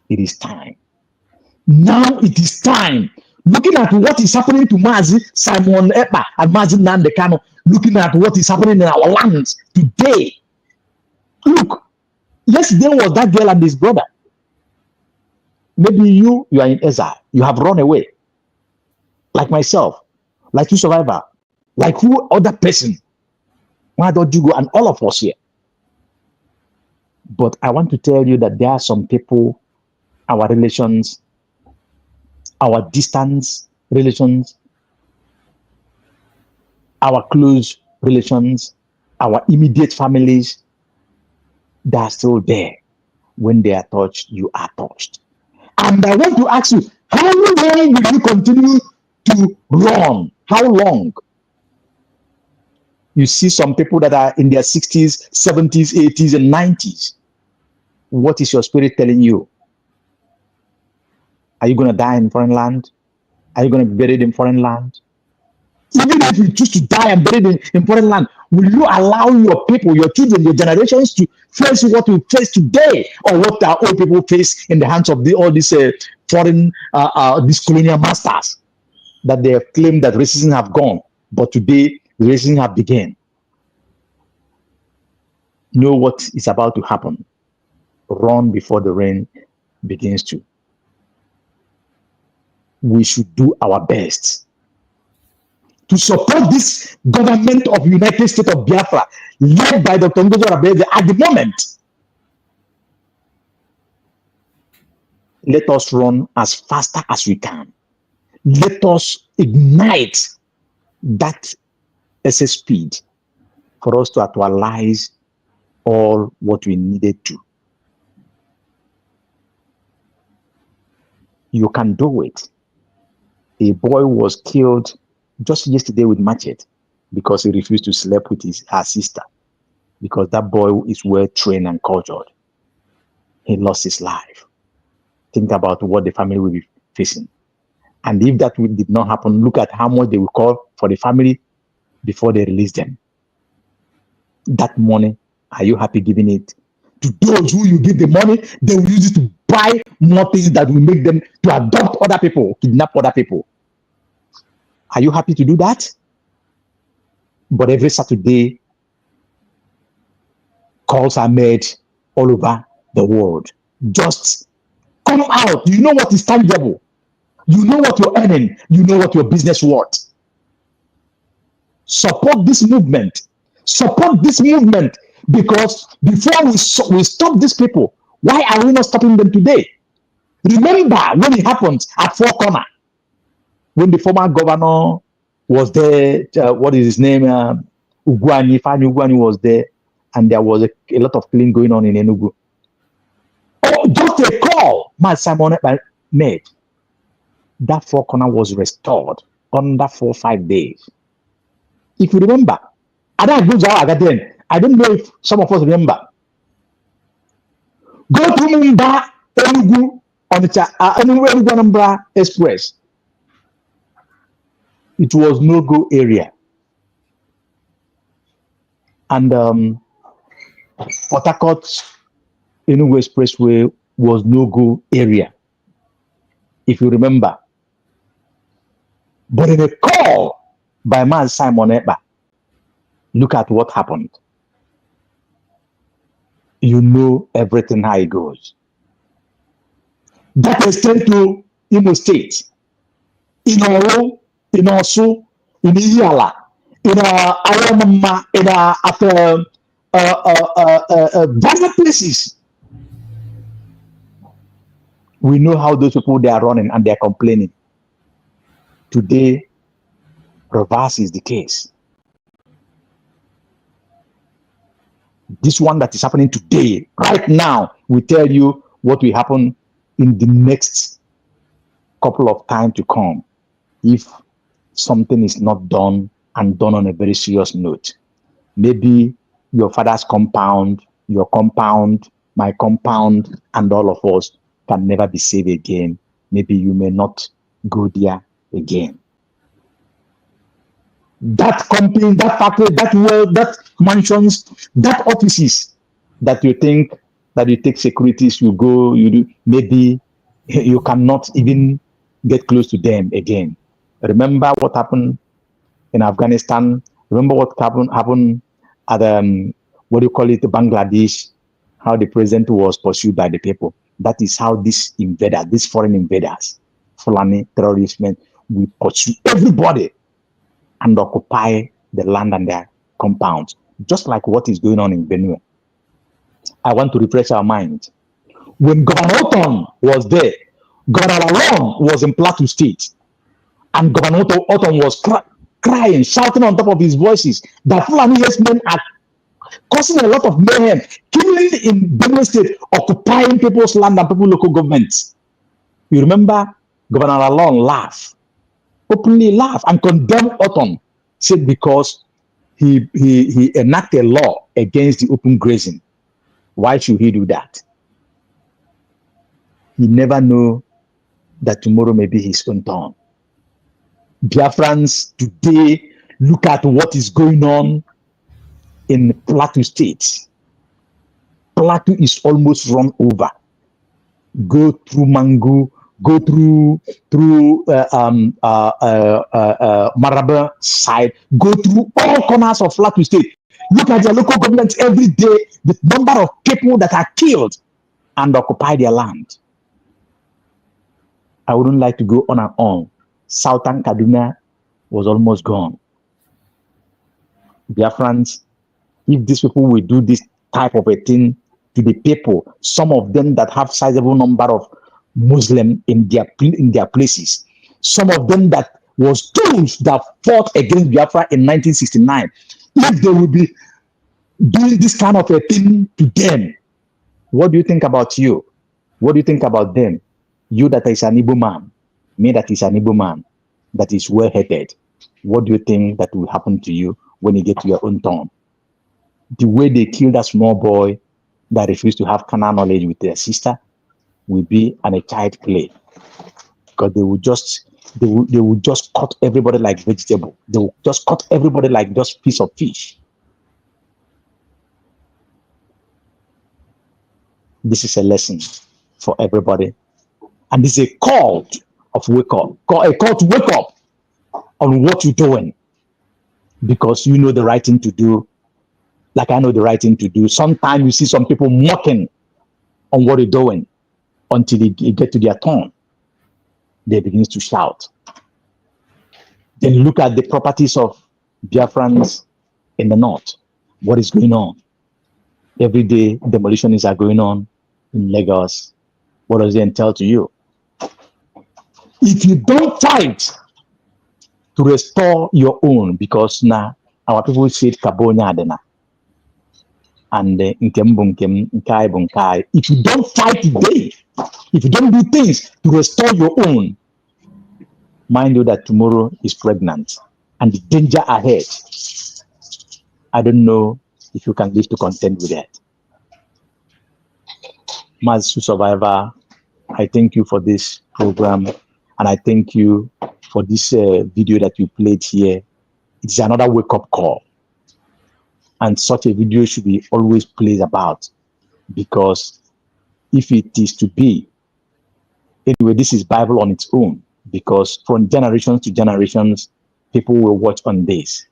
[SPEAKER 14] it is time. Now it is time. Looking at what is happening to Mazi, Simon Ekpa, and Mazi Nnamdi Kanu, looking at what is happening in our lands today. Look, yesterday was that girl and his brother. Maybe you are in exile. You have run away. Like myself, like you survivor, like who other person. Why don't you go? And all of us here. But I want to tell you that there are some people, our relations, our distance relations, our close relations, our immediate families, they are still there. When they are touched, you are touched. And I want to ask you, how long will you continue to run? How long? You see some people that are in their 60s, 70s, 80s, and 90s. What is your spirit telling you? Are you going to die in foreign land? Are you going to be buried in foreign land? Even if you choose to die and buried in foreign land, will you allow your people, your children, your generations to face what we face today, or what our old people face in the hands of all these foreign, these colonial masters, that they have claimed that racism have gone, but today racism have begun? Know what is about to happen. Run before the rain begins to. We should do our best to support this government of United States of Biafra, led by Dr. Ngozi Orazabalaeze at the moment. Let us run as fast as we can. Let us ignite that excess speed for us to actualize all what we needed to. You can do it. A boy was killed just yesterday with machete because he refused to sleep with her sister, because that boy is well trained and cultured. He lost his life. Think about what the family will be facing. And if that did not happen, look at how much they will call for the family before they release them. That money, are you happy giving it to those who you give the money? They will use it to buy more things that will make them to adopt other people, kidnap other people. Are you happy to do that? But every Saturday, calls are made all over the world. Just come out. You know what is tangible. You know what you're earning. You know what your business worth. Support this movement. Support this movement, because before we stop these people, why are we not stopping them today? Remember when it happened at Four Corner, when the former governor was there, what is his name? Ugwani, Fani Ugwani was there, and there was a lot of killing going on in Enugu. Oh, just a call Mazi Simon made. That Four Corner was restored under 4 or 5 days. If you remember, I don't know if some of us remember. Go to Mumba, Enugu, on the Enugu Express. It was no-go area. And Port Harcourt Enugu Expressway was no-go area, if you remember. But in a call by Mazi Simon Ekpa, look at what happened. You know everything how it goes. That extends to Imo State, in Oro, in Osu, in Iyala, in Ayamama, in various places. We know how those people, they are running and they are complaining. Today, reverse is the case. This one that is happening today, right now, will tell you what will happen in the next couple of time to come if something is not done, and done on a very serious note. Maybe your father's compound, your compound, my compound, and all of us can never be saved again. Maybe you may not go there again. That company, that factory, that world, that mansions, that offices that you think that you take securities, you go, you do, maybe you cannot even get close to them again. Remember what happened in Afghanistan? Remember what happened at what do you call it, Bangladesh? How the president was pursued by the people. That is how these invaders, these foreign invaders, Fulani terrorists, we pursue everybody and occupy the land and their compounds, just like what is going on in Benue. I want to refresh our mind. When Governor Oton was there, Governor Alon was in Plateau State, and Governor Oton was crying, shouting on top of his voices that Fulani men are causing a lot of mayhem, killing in Benue State, occupying people's land and people's local governments. You remember Governor Alon laughed, openly laughed, and condemned Oton, said because he enacted a law against the open grazing. Why should he do that? He never know that tomorrow may be his own turn. Biafrans today, look at what is going on in Plateau State. Plateau is almost run over. Go through Mangu, go through Maraba side, go through all corners of Plateau State. Look at the local government every day, the number of people that are killed and occupy their land. I wouldn't like to go on and on. Southern Kaduna was almost gone. Biafrans, if these people will do this type of a thing to the people, some of them that have sizable number of Muslims in their places, some of them that was those that fought against Biafra in 1969, if they will be doing this kind of a thing to them, what do you think about you? What do you think about them? You that is an Igbo man, me that is an Igbo man, that is well-headed, what do you think that will happen to you when you get to your own turn? The way they killed that small boy that refused to have carnal knowledge with their sister will be a child play, because they will just cut everybody like vegetable. They will just cut everybody like just piece of fish. This is a lesson for everybody, and this is a call of wake up, a call to wake up on what you're doing, because you know the right thing to do. Like I know the right thing to do. Sometimes you see some people mocking on what they're doing until they get to their turn. They begin to shout. Then look at the properties of Biafrans in the north. What is going on? Every day demolitions are going on in Lagos. What does it entail to you? If you don't fight to restore your own, because now our people say Kabonya Adena. And if you don't fight today, if you don't do things to restore your own, mind you that tomorrow is pregnant and the danger ahead, I don't know if you can live to contend with that. Mazi Survivor, I thank you for this program, and I thank you for this video that you played here. It's another wake-up call. And such a video should be always played about, because if it is to be, anyway, this is Bible on its own, because from generations to generations, people will watch on this.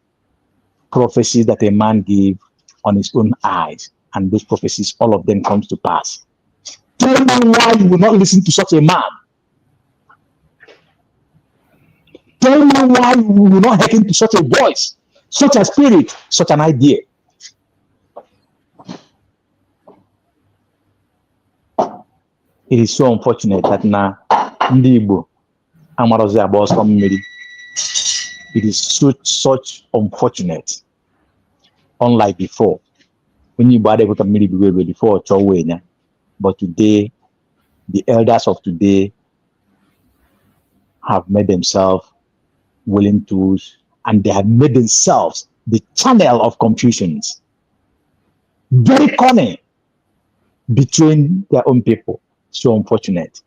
[SPEAKER 14] Prophecies that a man gave on his own eyes, and those prophecies, all of them comes to pass. Tell me why you will not listen to such a man. Tell me why you will not hearken to such a voice, such a spirit, such an idea. It is so unfortunate that now Ndi Igbo amarozi about some mmiri. It is such unfortunate. Unlike before, when you bad able to mmiri before chowenya, but today the elders of today have made themselves willing tools, and they have made themselves the channel of confusions. Very cunning between their own people. So unfortunate.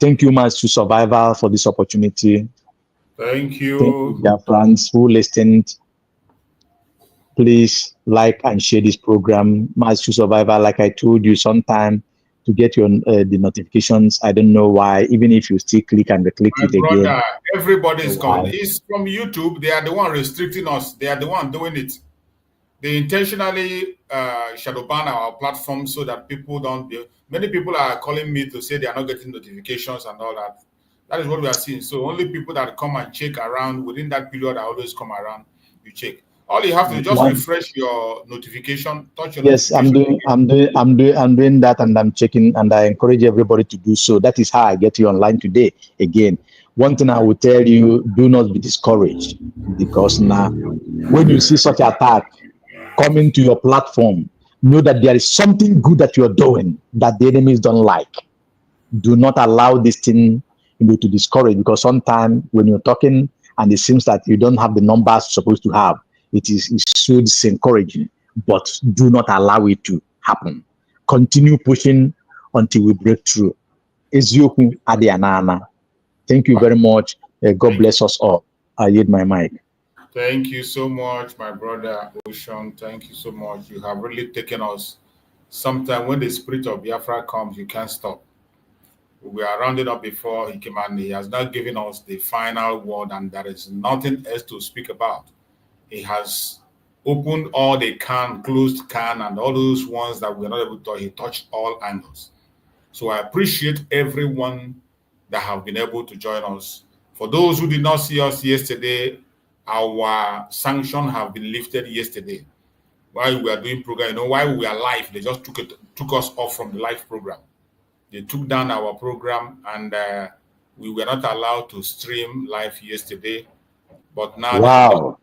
[SPEAKER 14] Thank you, Mazi Survivor, for this opportunity.
[SPEAKER 7] Thank you.
[SPEAKER 14] Thank you, dear friends who listened. Please like and share this program. Mazi Survivor, like I told you, sometime to get your the notifications. I don't know why. Even if you still click and click it again.
[SPEAKER 7] Everybody is coming. It's from YouTube. They are the one restricting us. They are the one doing it. They intentionally shadow ban our platform so that people don't be. Many people are calling me to say they are not getting notifications and all that. That is what we are seeing. So only people that come and check around within that period, I always come around. You check. All you have to just refresh your notification. Touch your notification.
[SPEAKER 14] I'm doing that, and I'm checking, and I encourage everybody to do so. That is how I get you online today. Again, one thing I will tell you: do not be discouraged, because now, when you see such attack coming to your platform, know that there is something good that you're doing that the enemies don't like. Do not allow this thing to discourage, because sometimes when you're talking and it seems that you don't have the numbers you're supposed to have, it so discouraging. But do not allow it to happen. Continue pushing until we break through. Ezioku Adianana. Thank you very much. God bless us all. I yield my mic.
[SPEAKER 7] Thank you so much, my brother Ocean. Thank you so much. You have really taken us. Sometime when the spirit of Biafra comes, you can't stop. We are rounded up before he came, and he has not given us the final word, and there is nothing else to speak about. He has opened all the closed can, and all those ones that we're not able to. He touched all angles. So I appreciate everyone that have been able to join us. For those who did not see us yesterday, our sanction have been lifted yesterday. While we were doing program, while we were live, they just took us off from the live program. They took down our program, and we were not allowed to stream live yesterday. But now,
[SPEAKER 14] wow.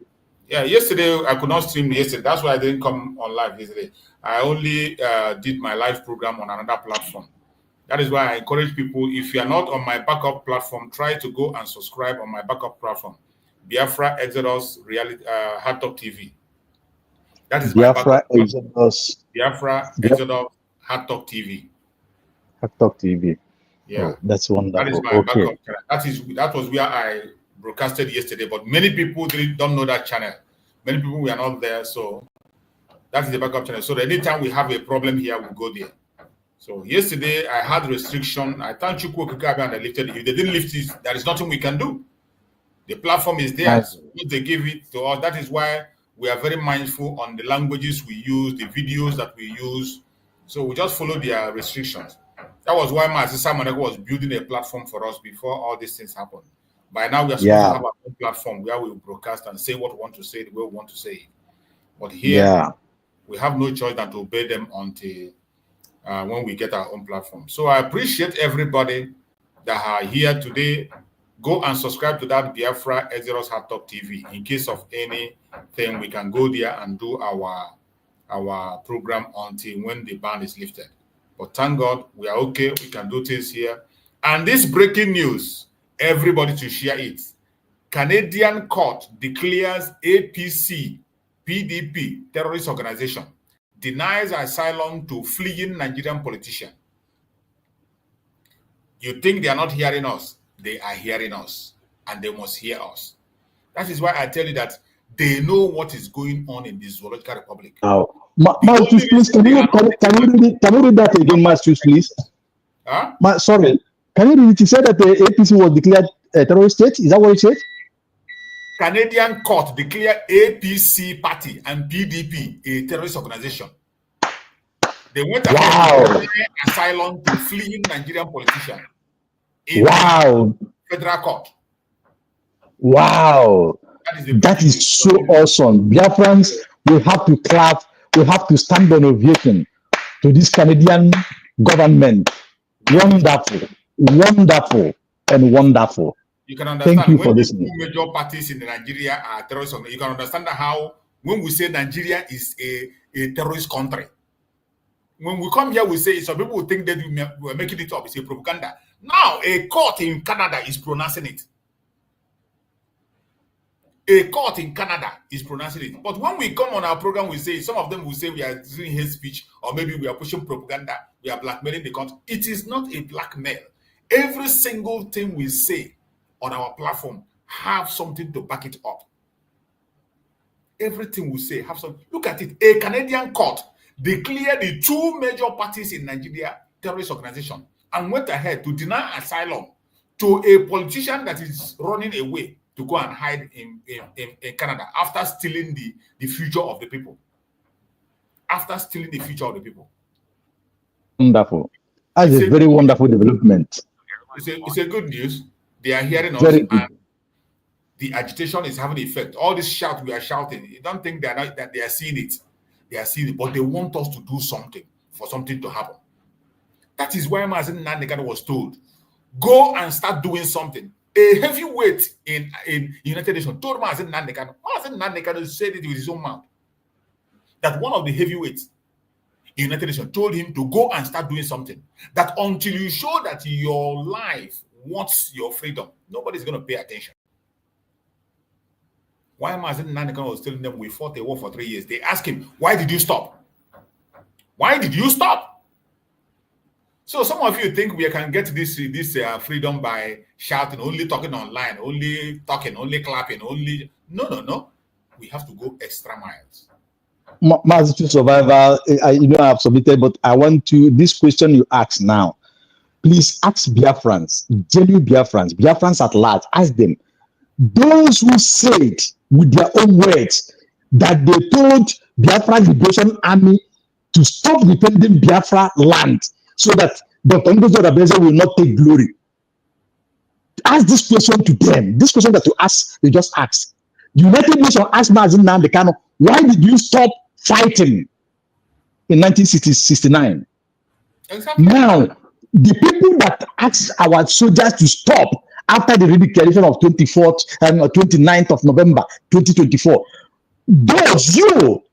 [SPEAKER 7] Yesterday I could not stream yesterday. That's why I didn't come on live yesterday. I only did my live program on another platform. That is why I encourage people, if you are not on my backup platform, try to go and subscribe on my backup platform, Biafra Exodus Reality Hard Talk TV. That is
[SPEAKER 14] Biafra
[SPEAKER 7] my backup
[SPEAKER 14] Exodus.
[SPEAKER 7] Biafra Exodus Hard Talk TV.
[SPEAKER 14] Hard Talk TV.
[SPEAKER 7] Yeah,
[SPEAKER 14] oh, that's wonderful.
[SPEAKER 7] That is my backup channel. That was where I broadcasted yesterday, but many people don't know that channel. Many people were not there, so that is the backup channel. So anytime we have a problem here, we go there. So yesterday I had restriction. I thank you, and they lifted it. If they didn't lift it, there is nothing we can do. The platform is there. So they give it to us. That is why we are very mindful on the languages we use, the videos that we use. So we just follow their restrictions. That was why Mazi was building a platform for us before all these things happened. By now, we are supposed to have our own platform where we broadcast and say what we want to say the way we want to say it. But here, we have no choice than to obey them until when we get our own platform. So I appreciate everybody that are here today. Go and subscribe to that Biafra Exodus Hard Talk TV. In case of anything, we can go there and do our program until when the ban is lifted. But thank God, we are okay. We can do things here. And this breaking news, everybody to share it. Canadian court declares APC, PDP, terrorist organization, denies asylum to fleeing Nigerian politician. You think they are not hearing us? They are hearing us, and they must hear us. That is why I tell you that they know what is going on in the Zoological Republic.
[SPEAKER 14] Mastus, please, can you read that again, Mastus, please?
[SPEAKER 7] Huh?
[SPEAKER 14] Sorry, can you read it? You said that the APC was declared a terrorist state. Is that what it said?
[SPEAKER 7] Canadian court declared APC party and PDP a terrorist organization. They went ahead to deny asylum to fleeing Nigerian politician. Federal court.
[SPEAKER 14] Wow. That is so awesome. Biafrans will have to clap. We have to stand on ovation to this Canadian government. Wonderful, wonderful, and wonderful.
[SPEAKER 7] You can understand.
[SPEAKER 14] Thank you
[SPEAKER 7] when
[SPEAKER 14] for
[SPEAKER 7] the
[SPEAKER 14] listening.
[SPEAKER 7] two major parties in Nigeria are terrorist. You can understand how when we say Nigeria is a terrorist country, when we come here, we say some people will think that we're making it up. It's a propaganda. Now, a court in Canada is pronouncing it. A court in Canada is pronouncing it. But when we come on our program, we say, some of them will say we are doing hate speech, or maybe we are pushing propaganda, we are blackmailing the country. It is not a blackmail. Every single thing we say on our platform have something to back it up. Everything we say have something. Look at it. A Canadian court declared the two major parties in Nigeria terrorist organization and went ahead to deny asylum to a politician that is running away to go and hide in Canada after stealing the future of the people. After stealing the future of the people.
[SPEAKER 14] Wonderful. That's a very wonderful development.
[SPEAKER 7] It's a good news. They are hearing us, and the agitation is having effect. All this shout we are shouting, you don't think that they are seeing it. They are seeing it, but they want us to do something for something to happen. That is why Mazi and Nnamdi was told, go and start doing something. A heavyweight in United Nations told Mazi and Nnamdi said it with his own mouth, that one of the heavyweights in United Nations told him to go and start doing something. That until you show that your life wants your freedom, nobody's going to pay attention. Why Mazi and Nnamdi Kanu was telling them we fought a war for 3 years? They asked him, why did you stop? Why did you stop? So some of you think we can get this freedom by shouting, only talking online, only talking, only clapping, only... No. We have to go extra miles.
[SPEAKER 14] Mazi to survival, I've submitted, but I want to, this question you ask now, please ask Biafrans, genuine Biafrans at large, ask them, those who said with their own words that they told Biafra Liberation Army to stop defending Biafra land so that Dr. Njoku will not take glory. Ask this question to them. This question that you ask, you just ask. United Nations asked Mazi Nnamdi Kanu, why did you stop fighting in 1969?
[SPEAKER 7] Exactly.
[SPEAKER 14] Now, the people that asked our soldiers to stop after the declaration of 24th and 29th of November 2024, those you,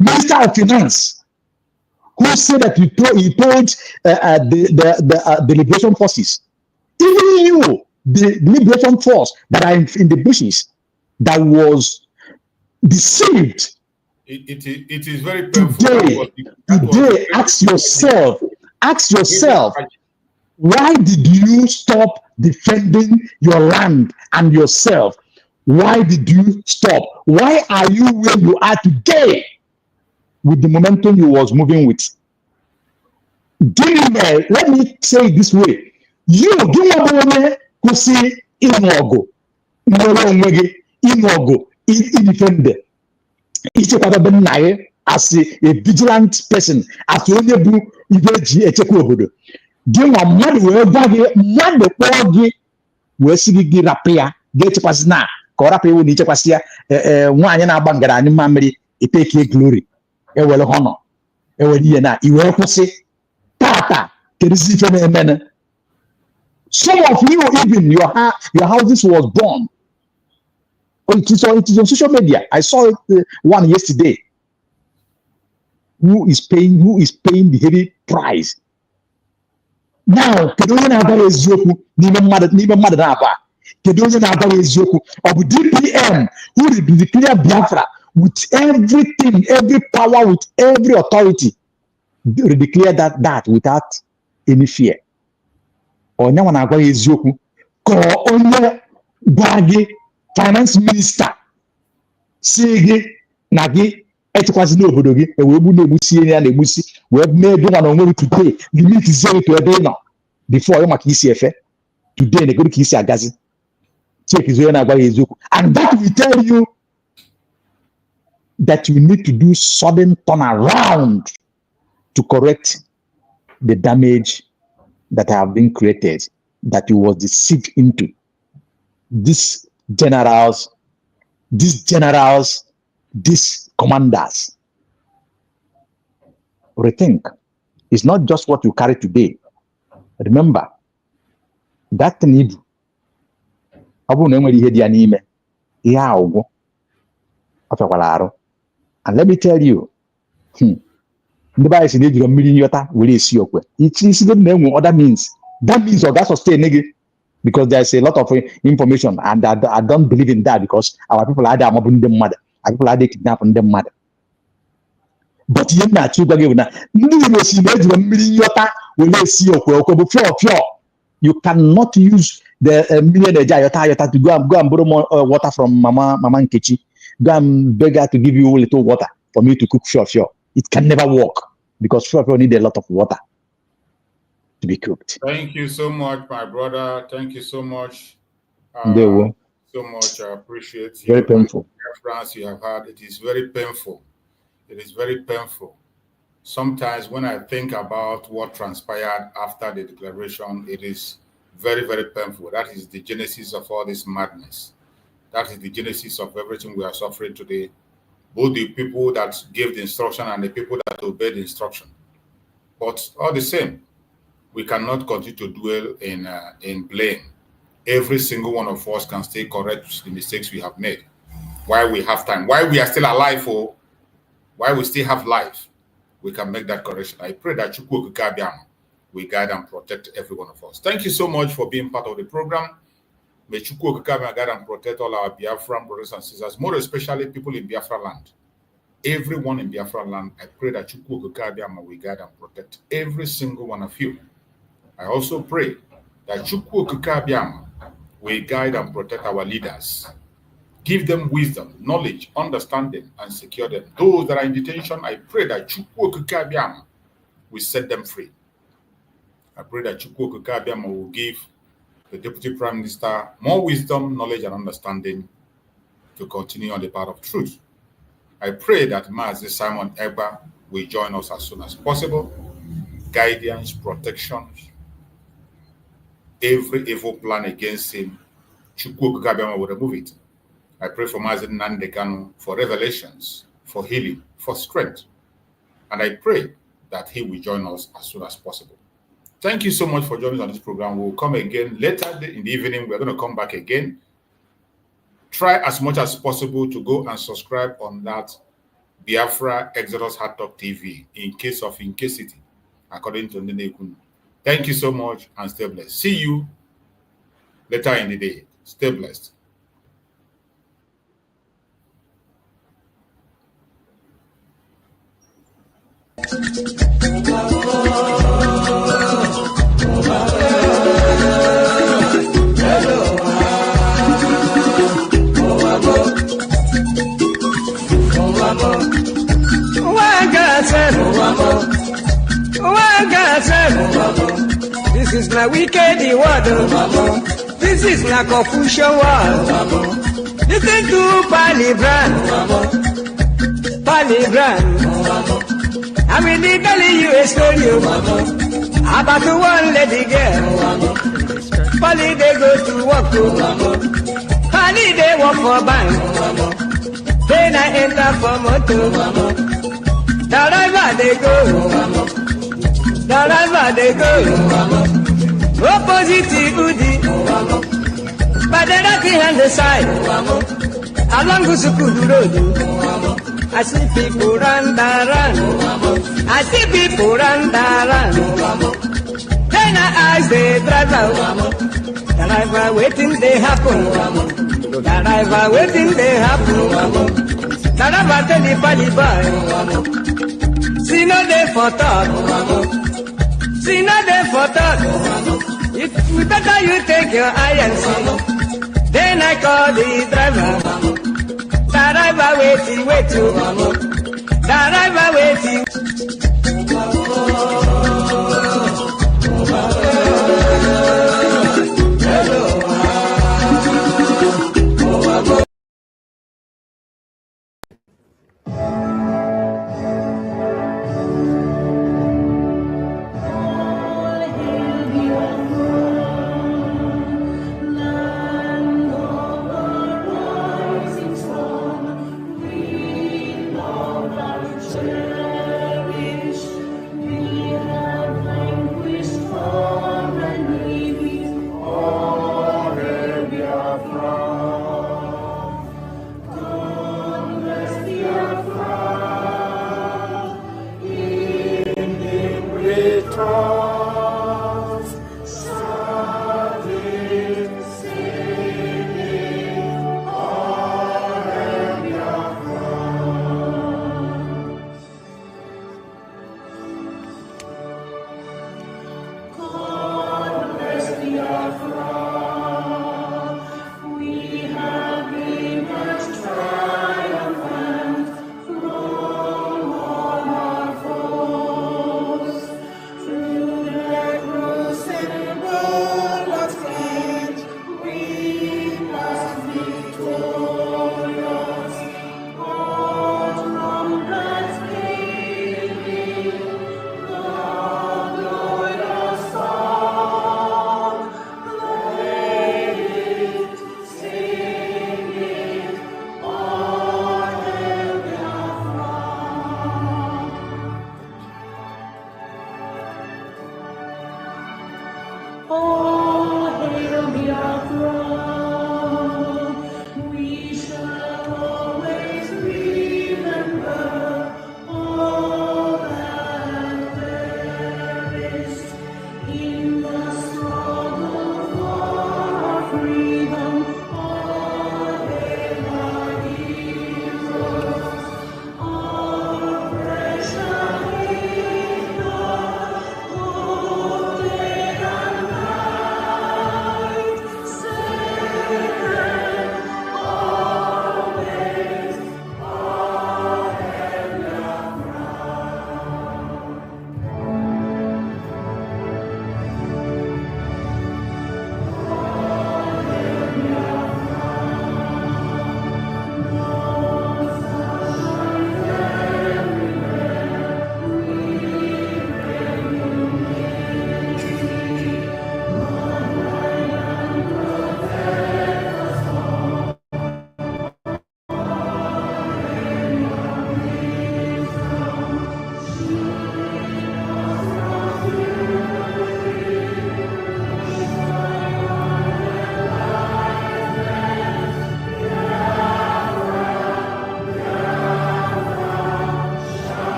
[SPEAKER 14] Minister of Finance, who said that he told the Liberation Forces, even you, the Liberation Force that are in the bushes, that was deceived.
[SPEAKER 7] It is very painful.
[SPEAKER 14] Today, ask yourself, why did you stop defending your land and yourself? Why did you stop? Why are you where you are today with the momentum you was moving with? Let me say it this way. You, as a vigilant person, as you only do we see gi rapia get pass na ko rapia we ni che pass ya nwanya na bangara ni mamri e take glory e wele honor e we die na I we kwose tata kerisi fe na emene. Some of you, even your houses was born. It is on social media. I saw it one yesterday. Who is paying the heavy price? Now, Kedonya na aba Njoku n'ime mmadụ na-aba. Kedonya na aba Njoku of DPM who declare Biafra with everything, every power, with every authority. They declare that without any fear. Onya wana agwa Njoku ko onye gwagi finance minister sige na gi etikwazi n'obodo gi e we bu na-egbusi ya na-egbusi we mee do na onwe today limit zero to ebe no before you maka isi efe today na go ka isi agazi check izo na agwa Njoku, and that will tell you that you need to do sudden turnaround to correct the damage that have been created, that you was deceived into. These generals, these commanders. Rethink. It's not just what you carry today. Remember, that need. And let me tell you, other means. That means or that's sustain because there's a lot of information, and I don't believe in that because our people are there mobbing them mad. Our people are there kidnapping them mad. But you know, you cannot use the million to go and borrow more water from Mama Nkechi. Go and beg her to give you a little water for me to cook sure. It can never work because sure need a lot of water to be cooked.
[SPEAKER 7] Thank you so much, my brother. Thank you so much. So much. I appreciate you.
[SPEAKER 14] Very painful.
[SPEAKER 7] France you have had. It is very painful. It is very painful. Sometimes when I think about what transpired after the declaration, it is very, very painful. That is the genesis of all this madness. That is the genesis of everything we are suffering today. Both the people that gave the instruction and the people that obeyed the instruction. But all the same, we cannot continue to dwell in blame. Every single one of us can still correct the mistakes we have made. While we have time, while we are still alive, or while we still have life, we can make that correction. I pray that Chukwu will guide and protect every one of us. Thank you so much for being part of the program. May Chukwu Okike guide and protect all our Biafran brothers and sisters, more especially people in Biafra land. Everyone in Biafra land, I pray that Chukwu Okike will guide and protect every single one of you. I also pray that Chukwu Okike will guide and protect our leaders. Give them wisdom, knowledge, understanding, and secure them. Those that are in detention, I pray that Chukwu Okike will set them free. I pray that Chukwu Okike will give the Deputy Prime Minister more wisdom, knowledge, and understanding to continue on the path of truth. I pray that Mazi Simon Ekpa will join us as soon as possible. Guidance, protection, every evil plan against him, Chukwu Okike will remove it. I pray for Mazi Nnamdi Kanu for revelations, for healing, for strength. And I pray that he will join us as soon as possible. Thank you so much for joining us on this program. We'll come again later in the evening. We're going to come back again. Try as much as possible to go and subscribe on that Biafra Exodus Hard Talk TV in case of incasity, according to Unending. Thank you so much and stay blessed. See you later in the day. Stay blessed.
[SPEAKER 4] This is my wicked word. This is my Confucian word. Listen to Palibran. I will tell you a story about one lady girl. Polly they go to work. Polly they work for bank. Then I enter for motor. The river they go. The river they go. Opposite Udi. But the rocky hand the side. Along Gusukudu Road. I see people run. I see people run. Then I ask the driver. The driver waiting they happen. The driver waiting they happen. The driver tell the body boy. See no day for talk. See no day for talk. It better you take your eye and see. Then I call the driver. The driver waiting. The driver waiting.
[SPEAKER 15] Return.